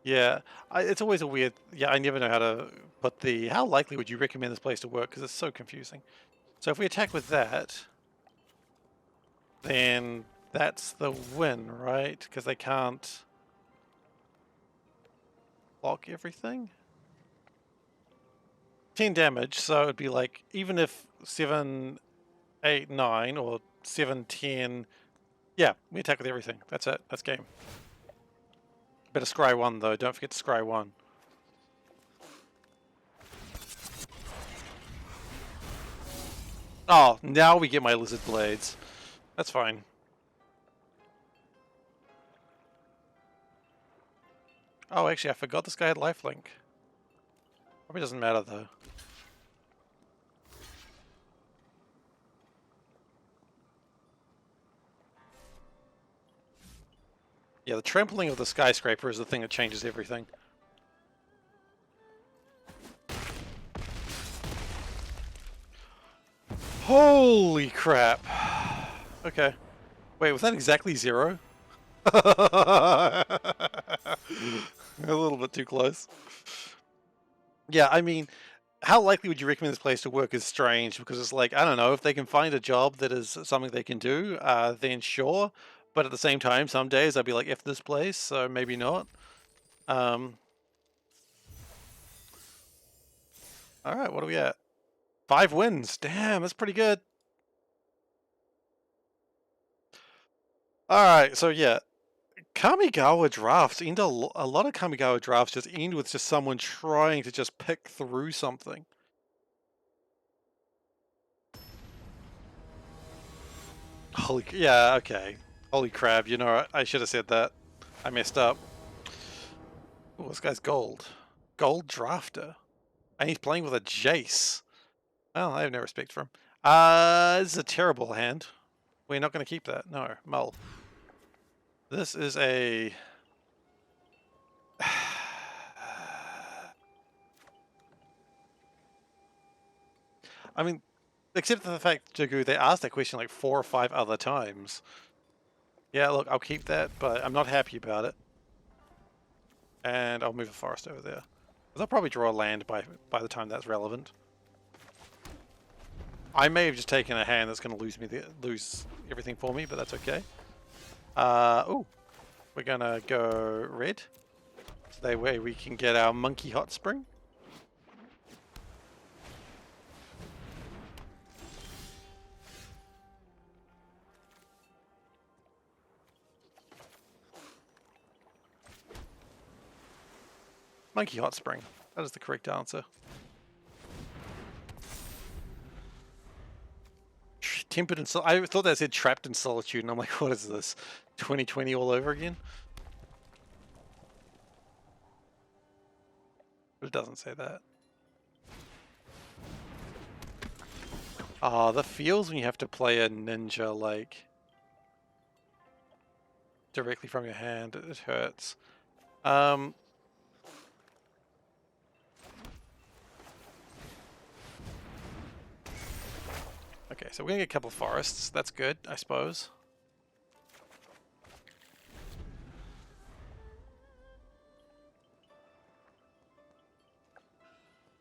Yeah, it's always a weird... Yeah, I never know how to put the... How likely would you recommend this place to work? Because it's so confusing. So if we attack with that, then that's the win, right? Because they can't block everything. 10 damage, so it'd be like, even if 7, 8, 9, or 7, 10... Yeah, we attack with everything. That's it. That's game. Better scry 1 though, don't forget to scry 1. Oh, now we get my lizard blades. That's fine. Oh, actually, I forgot this guy had lifelink. Probably doesn't matter though. Yeah, the trampling of the skyscraper is the thing that changes everything. Holy crap. Okay. Wait, was that exactly 0? A little bit too close. Yeah, I mean, how likely would you recommend this place to work is strange, because it's like, I don't know, if they can find a job that is something they can do, then sure. But at the same time, some days I'd be like, F this place, so maybe not. Alright, what are we at? 5 wins. Damn, that's pretty good. Alright, so yeah. Kamigawa drafts end a lot of Kamigawa drafts just end with just someone trying to just pick through something. Holy, yeah, okay. Holy crap, you know, I should have said that. I messed up. Oh, this guy's gold. Gold drafter. And he's playing with a Jace. Well, I have no respect for him. This is a terrible hand. We're not going to keep that. No, Mull. This is a... I mean, except for the fact, Jagu, they asked that question like 4 or 5 other times. Yeah, look, I'll keep that, but I'm not happy about it. And I'll move a forest over there. They'll probably draw land by the time that's relevant. I may have just taken a hand that's going to lose everything for me, but that's okay. Oh, we're going to go red. So that way we can get our monkey hot spring. Monkey hot spring. That is the correct answer. Tempered in I thought that said trapped in solitude, and I'm like, what is this? 2020 all over again? But it doesn't say that. Ah, the feels when you have to play a ninja, like, directly from your hand, it hurts. Okay, so we're gonna get a couple of forests. That's good, I suppose.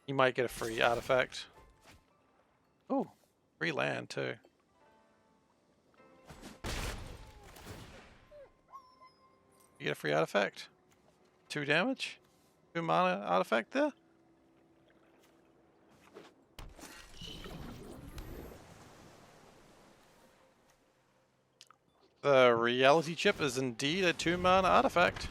You might get a free artifact. Oh, free land too. You get a free artifact. 2 damage. 2 mana artifact there. The reality chip is indeed a 2 mana artifact.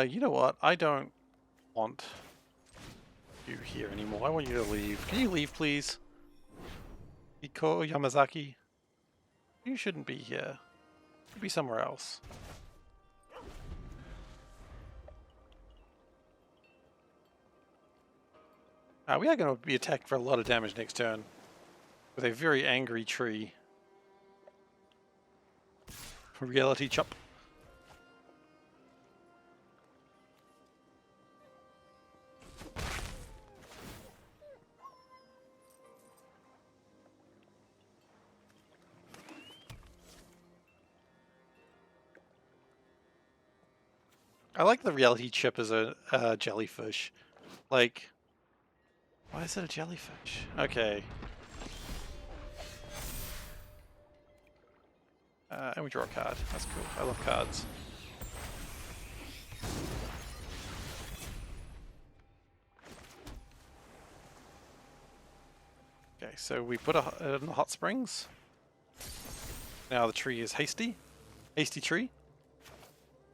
You know what? I don't want you here anymore. I want you to leave. Can you leave, please? Iko Yamazaki? You shouldn't be here. You should be somewhere else. We are going to be attacked for a lot of damage next turn with a very angry tree. Reality chop. I like the reality chip as a jellyfish. Like, why is it a jellyfish? Okay. And we draw a card. That's cool. I love cards. Okay, so we put it in the hot springs. Now the tree is hasty. Hasty tree.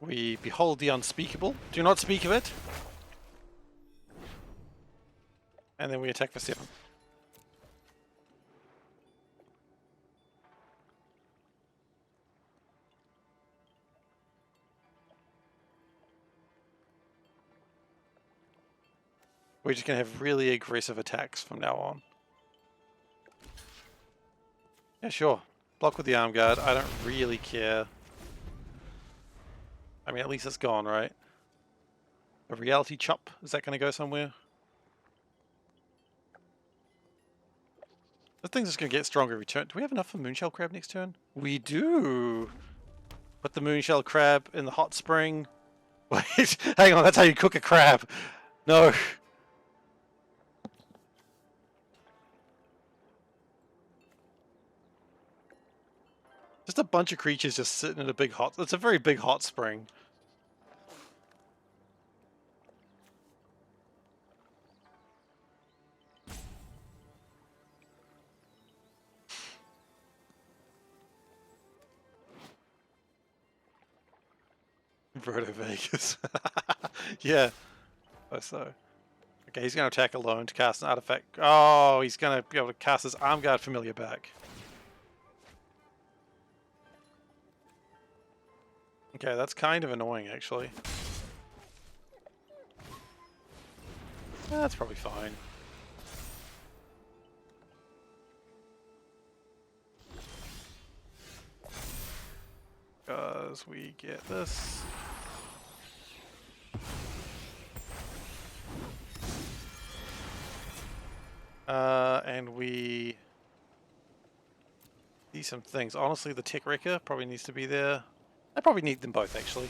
We behold the unspeakable. Do not speak of it. And then we attack for 7. We're just going to have really aggressive attacks from now on. Yeah, sure. Block with the arm guard. I don't really care. I mean, at least it's gone, right? A reality chop. Is that going to go somewhere? This thing's just going to get stronger every turn. Do we have enough for Moonshell Crab next turn? We do! Put the Moonshell Crab in the hot spring. Wait, hang on, that's how you cook a crab. No. Just a bunch of creatures just sitting in a big hot... It's a very big hot spring. Proto Vegas. Yeah. Oh, so. Okay, he's going to attack alone to cast an artifact. Oh, he's going to be able to cast his Arm Guard Familiar back. Okay, that's kind of annoying, actually. That's probably fine. Because we get this. see some things. Honestly, the tech wrecker probably needs to be there. I probably need them both, actually.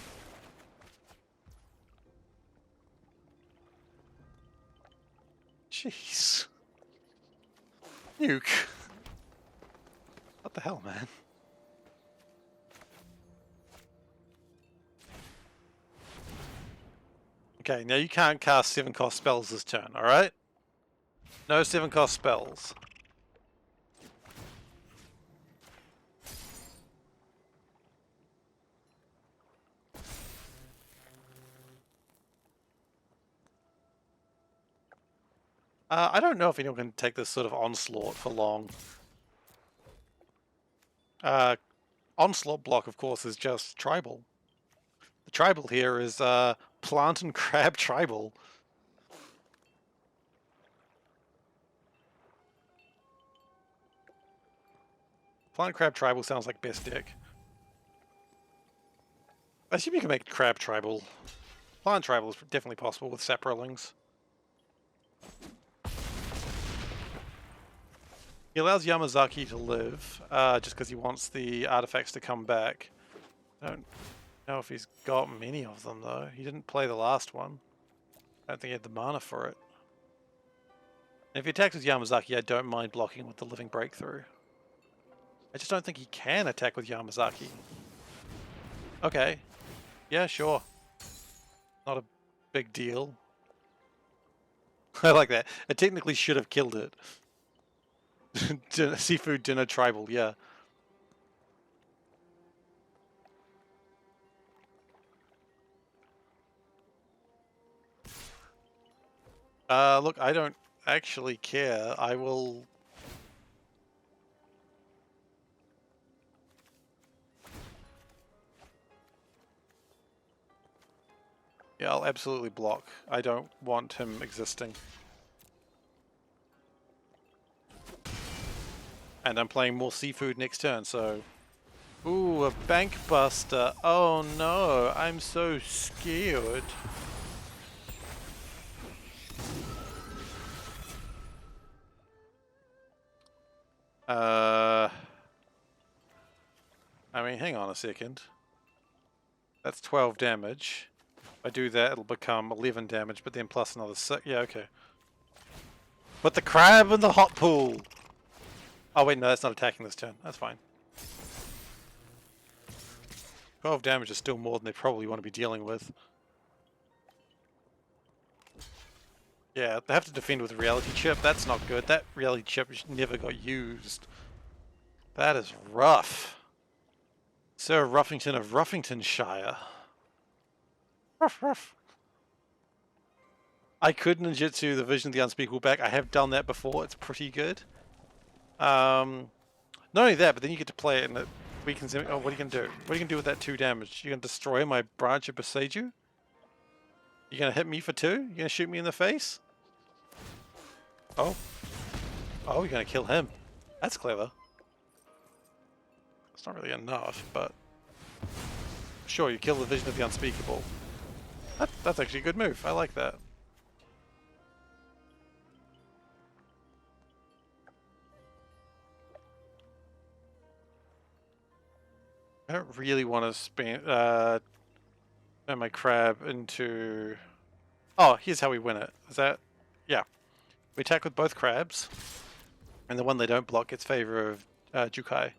Jeez. Nuke. What the hell, man? Okay, now you can't cast 7-cost spells this turn, alright? No 7-cost spells. I don't know if anyone can take this sort of onslaught for long. Onslaught block, of course, is just tribal. The tribal here is plant and crab tribal. Plant crab tribal sounds like best deck. I assume you can make crab tribal. Plant tribal is definitely possible with saprolings. He allows Yamazaki to live, just because he wants the artifacts to come back. I don't know if he's got many of them, though. He didn't play the last one. I don't think he had the mana for it. And if he attacks with Yamazaki, I don't mind blocking with the Living Breakthrough. I just don't think he can attack with Yamazaki. Okay. Yeah, sure. Not a big deal. I like that. I technically should have killed it. Seafood dinner tribal, yeah. Look, I don't actually care. I will... Yeah, I'll absolutely block. I don't want him existing. And I'm playing more seafood next turn, so... Ooh, a bank buster. Oh no, I'm so scared. I mean, hang on a second. That's 12 damage. If I do that, it'll become 11 damage, but then plus another 6. Yeah, okay. Put the crab in the hot pool! Oh wait, no, that's not attacking this turn. That's fine. 12 damage is still more than they probably want to be dealing with. Yeah, they have to defend with a reality chip. That's not good. That reality chip never got used. That is rough. Sir Ruffington of Ruffingtonshire. Ruff, ruff. I could ninjutsu the Vision of the Unspeakable back. I have done that before. It's pretty good. Not only that, but then you get to play it and it weakens him. Oh, what are you going to do? What are you going to do with that 2 damage? You're going to destroy my branch of Beseiju? You're going to hit me for 2? You're going to shoot me in the face? Oh. Oh, you're going to kill him. That's clever. It's not really enough, but... Sure, you kill the Vision of the Unspeakable. That's actually a good move. I like that. I don't really want to turn my crab into... Oh, here's how we win it. Is that... Yeah. We attack with both crabs, and the one they don't block gets favor of Jukai.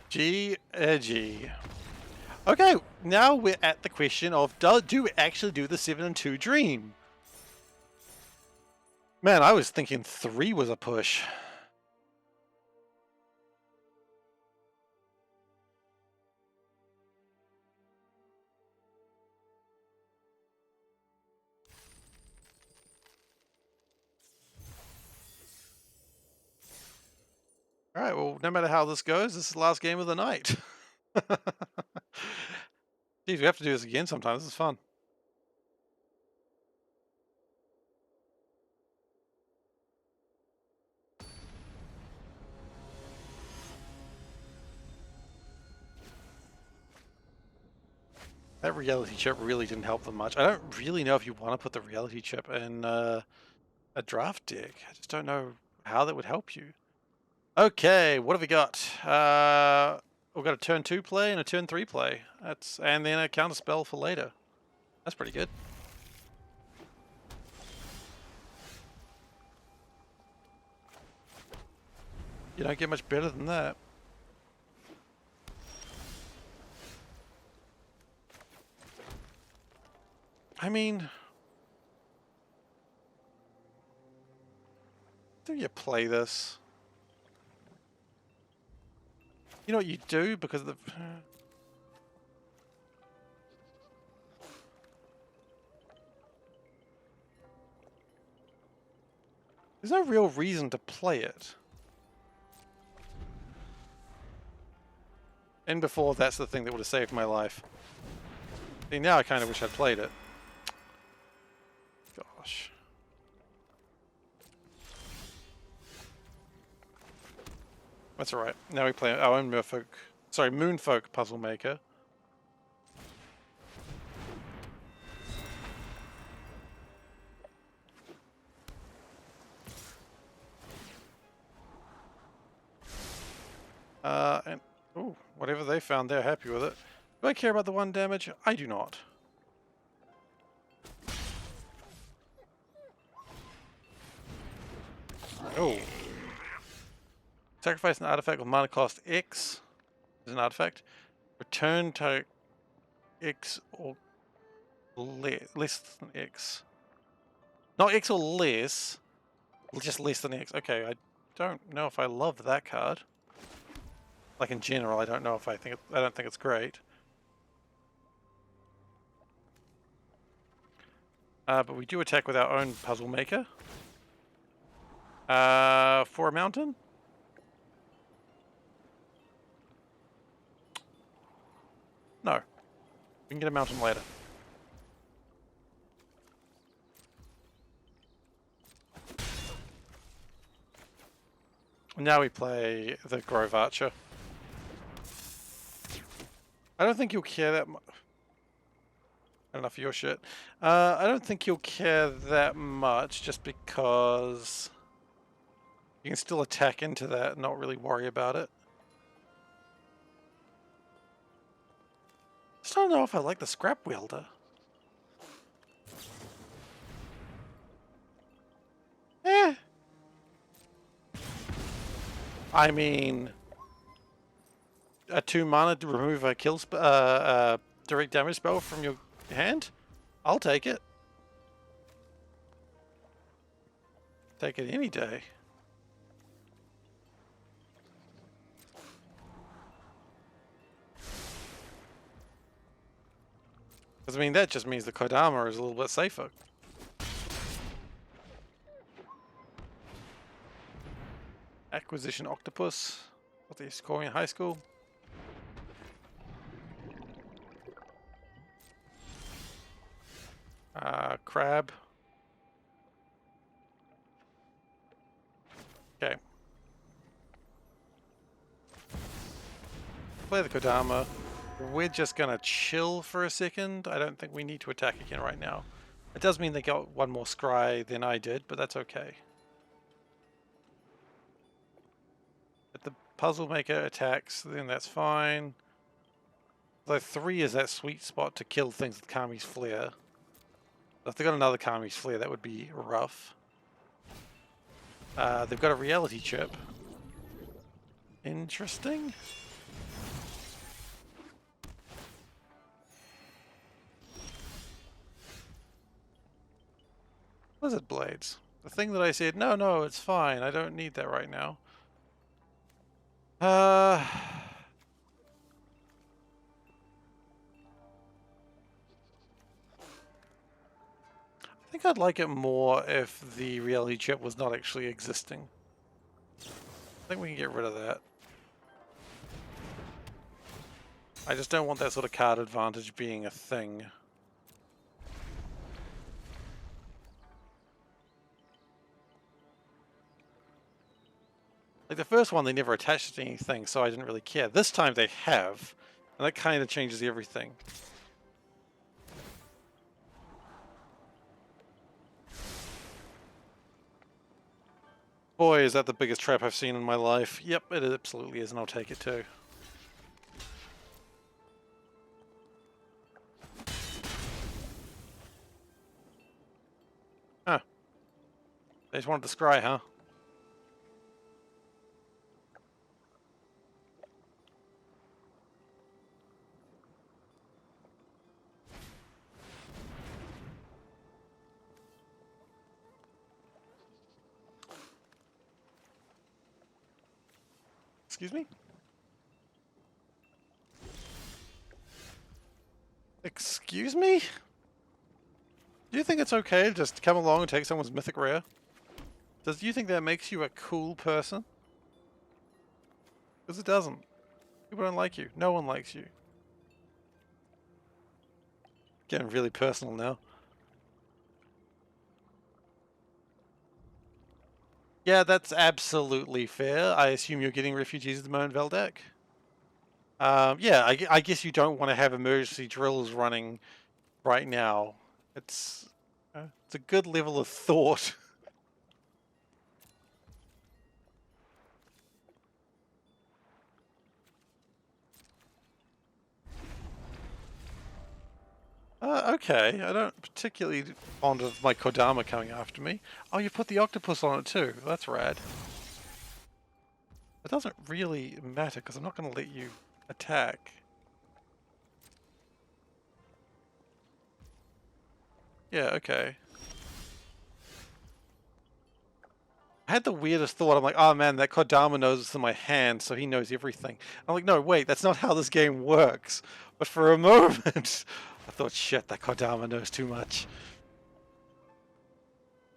G. Okay, now we're at the question of do we actually do the 7 and 2 dream? Man, I was thinking 3 was a push. Alright, well, no matter how this goes, this is the last game of the night. Geez, we have to do this again sometimes. This is fun. That reality chip really didn't help them much. I don't really know if you want to put the reality chip in a draft deck. I just don't know how that would help you. Okay, what have we got? We've got a turn 2 play and a turn 3 play. And then a counter spell for later. That's pretty good. You don't get much better than that. I mean, do you play this? You know what you do because of the... There's no real reason to play it. And before, that's the thing that would have saved my life. See, now I kind of wish I'd played it. Gosh. That's alright. Now we play our own Moonfolk Puzzle Maker. And ooh, whatever they found, they're happy with it. Do I care about the 1 damage? I do not. Oh. Sacrifice an artifact with mana cost X. Is an artifact. Return to X or less than X. Not X or less. Just less than X. Okay, I don't know if I love that card. Like in general, I don't know if I don't think it's great. But we do attack with our own puzzle maker. For a mountain? No. We can get a mountain later. Now we play the Grove Archer. I don't think you'll care that much. Enough of your shit. I don't think you'll care that much just because you can still attack into that and not really worry about it. Just don't know if I like the Scrap Wielder. Eh. I mean, a 2 mana to remove a direct damage spell from your hand? I'll take it. Take it any day. Because, I mean, that just means the Kodama is a little bit safer. Acquisition Octopus. What they used to call me in high school. Crab. Okay. Play the Kodama. We're just gonna chill for a second. I don't think we need to attack again right now. It does mean they got 1 more scry than I did, but that's okay. If the puzzle maker attacks, then that's fine. Though 3 is that sweet spot to kill things with Kami's Flare. If they got another Kami's Flare, that would be rough. They've got a reality chip. Interesting. Blizzard Blades. The thing that I said, no, it's fine. I don't need that right now. I think I'd like it more if the reality chip was not actually existing. I think we can get rid of that. I just don't want that sort of card advantage being a thing. Like the first one, they never attached it to anything, so I didn't really care. This time they have, and that kind of changes everything. Boy, is that the biggest trap I've seen in my life. Yep, it absolutely is, and I'll take it too. Huh. They just wanted to scry, huh? Excuse me? Excuse me? Do you think it's okay to just come along and take someone's mythic rare? Do you think that makes you a cool person? Because it doesn't. People don't like you. No one likes you. Getting really personal now. Yeah, that's absolutely fair. I assume you're getting refugees at the moment, Veldek? Yeah, I guess you don't want to have emergency drills running right now. It's a good level of thought. Okay, I don't particularly fond of my Kodama coming after me. Oh, you put the octopus on it too. That's rad. It doesn't really matter because I'm not going to let you attack. Yeah, okay. I had the weirdest thought. I'm like, oh man, that Kodama knows it's in my hand, so he knows everything. I'm like, no, wait, that's not how this game works. But for a moment, I thought, shit, that Kodama knows too much.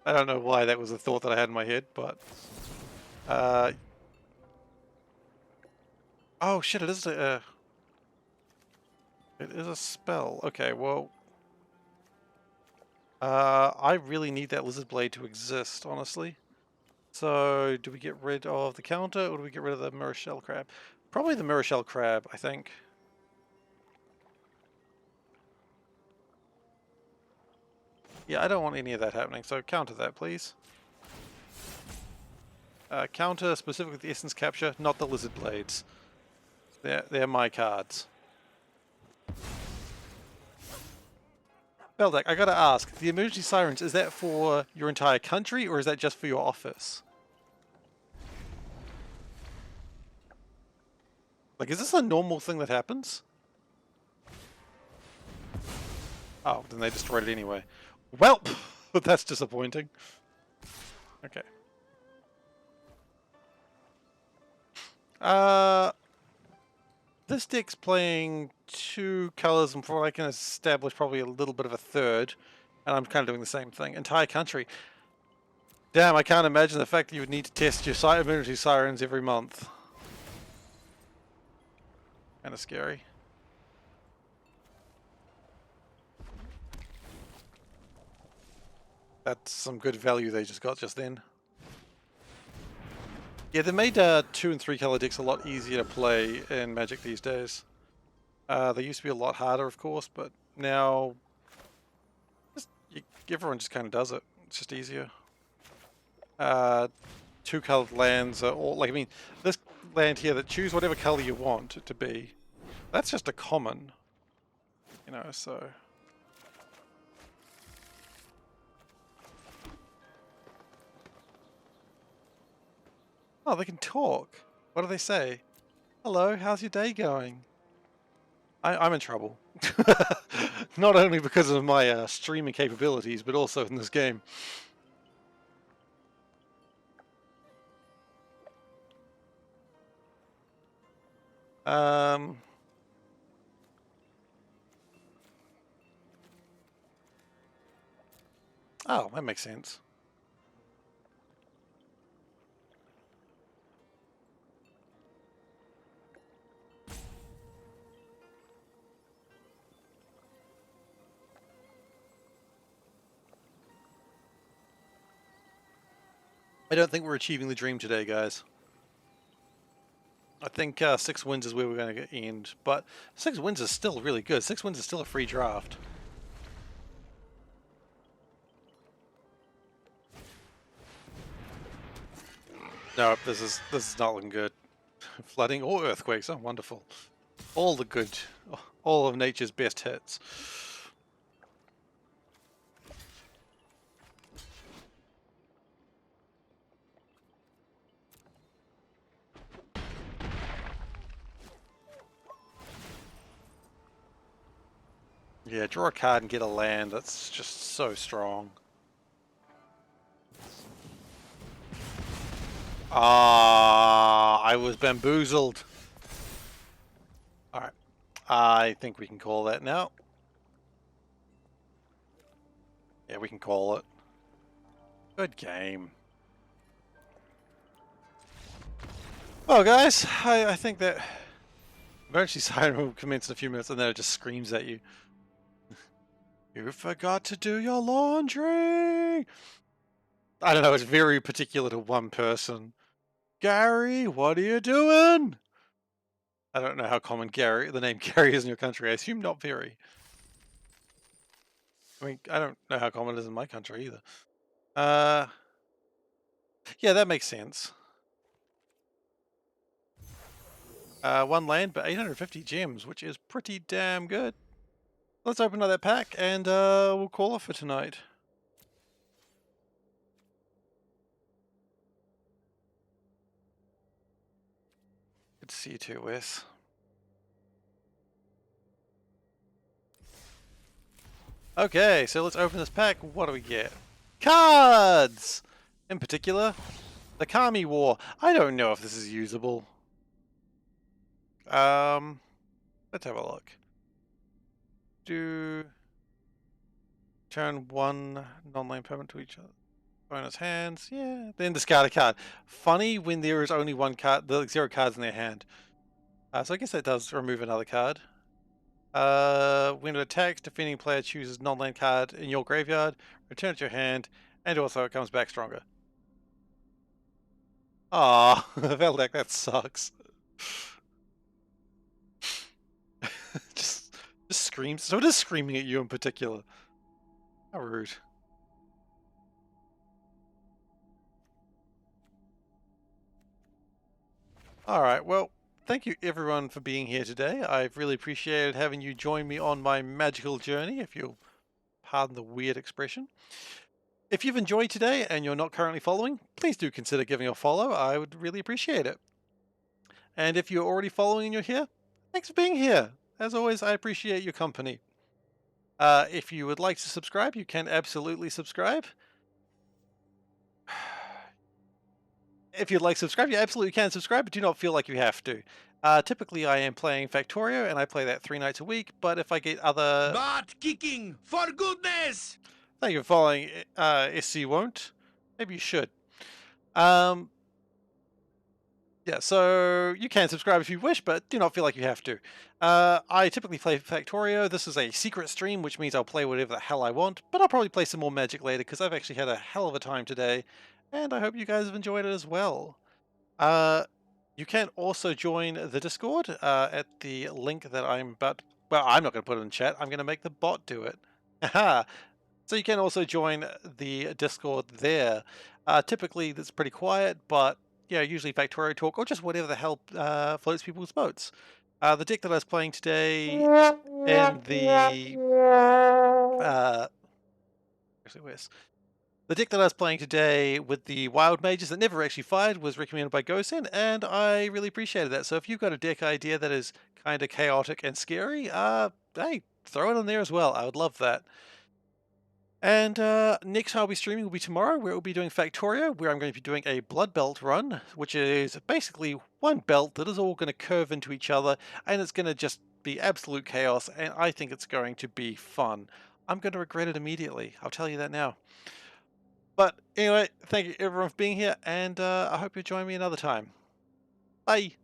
I don't know why that was a thought that I had in my head, but... oh shit, it is a... it is a spell. Okay, well... I really need that Lizard Blade to exist, honestly. So, do we get rid of the counter, or do we get rid of the Mirror Shell Crab? Probably the Mirror Shell Crab, I think. Yeah, I don't want any of that happening, so counter that, please. Counter specifically the Essence Capture, not the Lizard Blades. They're my cards. Beldak, I gotta ask, the emergency sirens, is that for your entire country, or is that just for your office? Like, is this a normal thing that happens? Oh, then they destroyed it anyway. Well, that's disappointing. Okay. This deck's playing 2 colors, and before I can establish probably a little bit of a third, and I'm kind of doing the same thing. Entire country. Damn, I can't imagine the fact that you would need to test your emergency sirens every month. Kind of scary. That's some good value they just got just then. Yeah, they made 2 and 3 color decks a lot easier to play in Magic these days. They used to be a lot harder, of course, but now everyone just kind of does it. It's just easier. 2 colored lands are all, like, I mean, this land here, that choose whatever color you want it to be. That's just a common, you know, so... Oh, they can talk. What do they say? Hello, how's your day going? I'm in trouble. Not only because of my streaming capabilities, but also in this game. Oh, that makes sense. I don't think we're achieving the dream today, guys. I think 6 wins is where we're going to end, but 6 wins is still really good. 6 wins is still a free draft. No, this is not looking good. Flooding or earthquakes. Oh, wonderful. All the good, all of nature's best hits. Yeah, draw a card and get a land. That's just so strong. Ah, I was bamboozled. Alright. I think we can call that now. Yeah, we can call it. Good game. Well, guys, I think that emergency siren will commence in a few minutes and then it just screams at you. You forgot to do your laundry! I don't know, it's very particular to one person. Gary, what are you doing? I don't know how common the name Gary is in your country. I assume not very. I mean, I don't know how common it is in my country either. Yeah, that makes sense. One land, but 850 gems, which is pretty damn good. Let's open up that pack and we'll call it for tonight. Good to see you too, Wes. Okay, so let's open this pack. What do we get? Cards! In particular, the Kami War. I don't know if this is usable. Let's have a look. Do turn one non-land permanent to each other. Bonus hands, yeah. Then discard a card. Funny when there is only one card, the 0 cards in their hand. So I guess that does remove another card. When it attacks, defending player chooses non-land card in your graveyard, return it to your hand, and also it comes back stronger. Ah, Veldek, that sucks. just, just screams. So it is screaming at you in particular. How rude. Alright, well, thank you everyone for being here today. I've really appreciated having you join me on my magical journey, if you'll pardon the weird expression. If you've enjoyed today and you're not currently following, please do consider giving a follow. I would really appreciate it. And if you're already following and you're here, thanks for being here. As always, I appreciate your company. If you would like to subscribe, you can absolutely subscribe. If you'd like to subscribe, you absolutely can subscribe, but do not feel like you have to. Typically, I am playing Factorio, and I play that 3 nights a week, but if I get other... Not kicking, for goodness! Thank you for following SC Won't. Maybe you should. Yeah, so you can subscribe if you wish, but do not feel like you have to. I typically play Factorio. This is a secret stream, which means I'll play whatever the hell I want, but I'll probably play some more Magic later, because I've actually had a hell of a time today, and I hope you guys have enjoyed it as well. You can also join the Discord at the link that I'm about... Well, I'm not going to put it in chat. I'm going to make the bot do it. Haha! So you can also join the Discord there. Typically, it's pretty quiet, but yeah, usually Factorio talk or just whatever the hell floats people's boats. The deck that I was playing today in the actually, where's the deck that I was playing today with the Wild Mages that never actually fired was recommended by Gosen, and I really appreciated that. So if you've got a deck idea that is kind of chaotic and scary, hey, throw it in there as well. I would love that. And next I'll be streaming will be tomorrow, where we'll be doing Factorio, where I'm going to be doing a Blood Belt run, which is basically one belt that is all going to curve into each other, and it's going to just be absolute chaos, and I think it's going to be fun. I'm going to regret it immediately, I'll tell you that now. But anyway, thank you everyone for being here, and I hope you join me another time. Bye!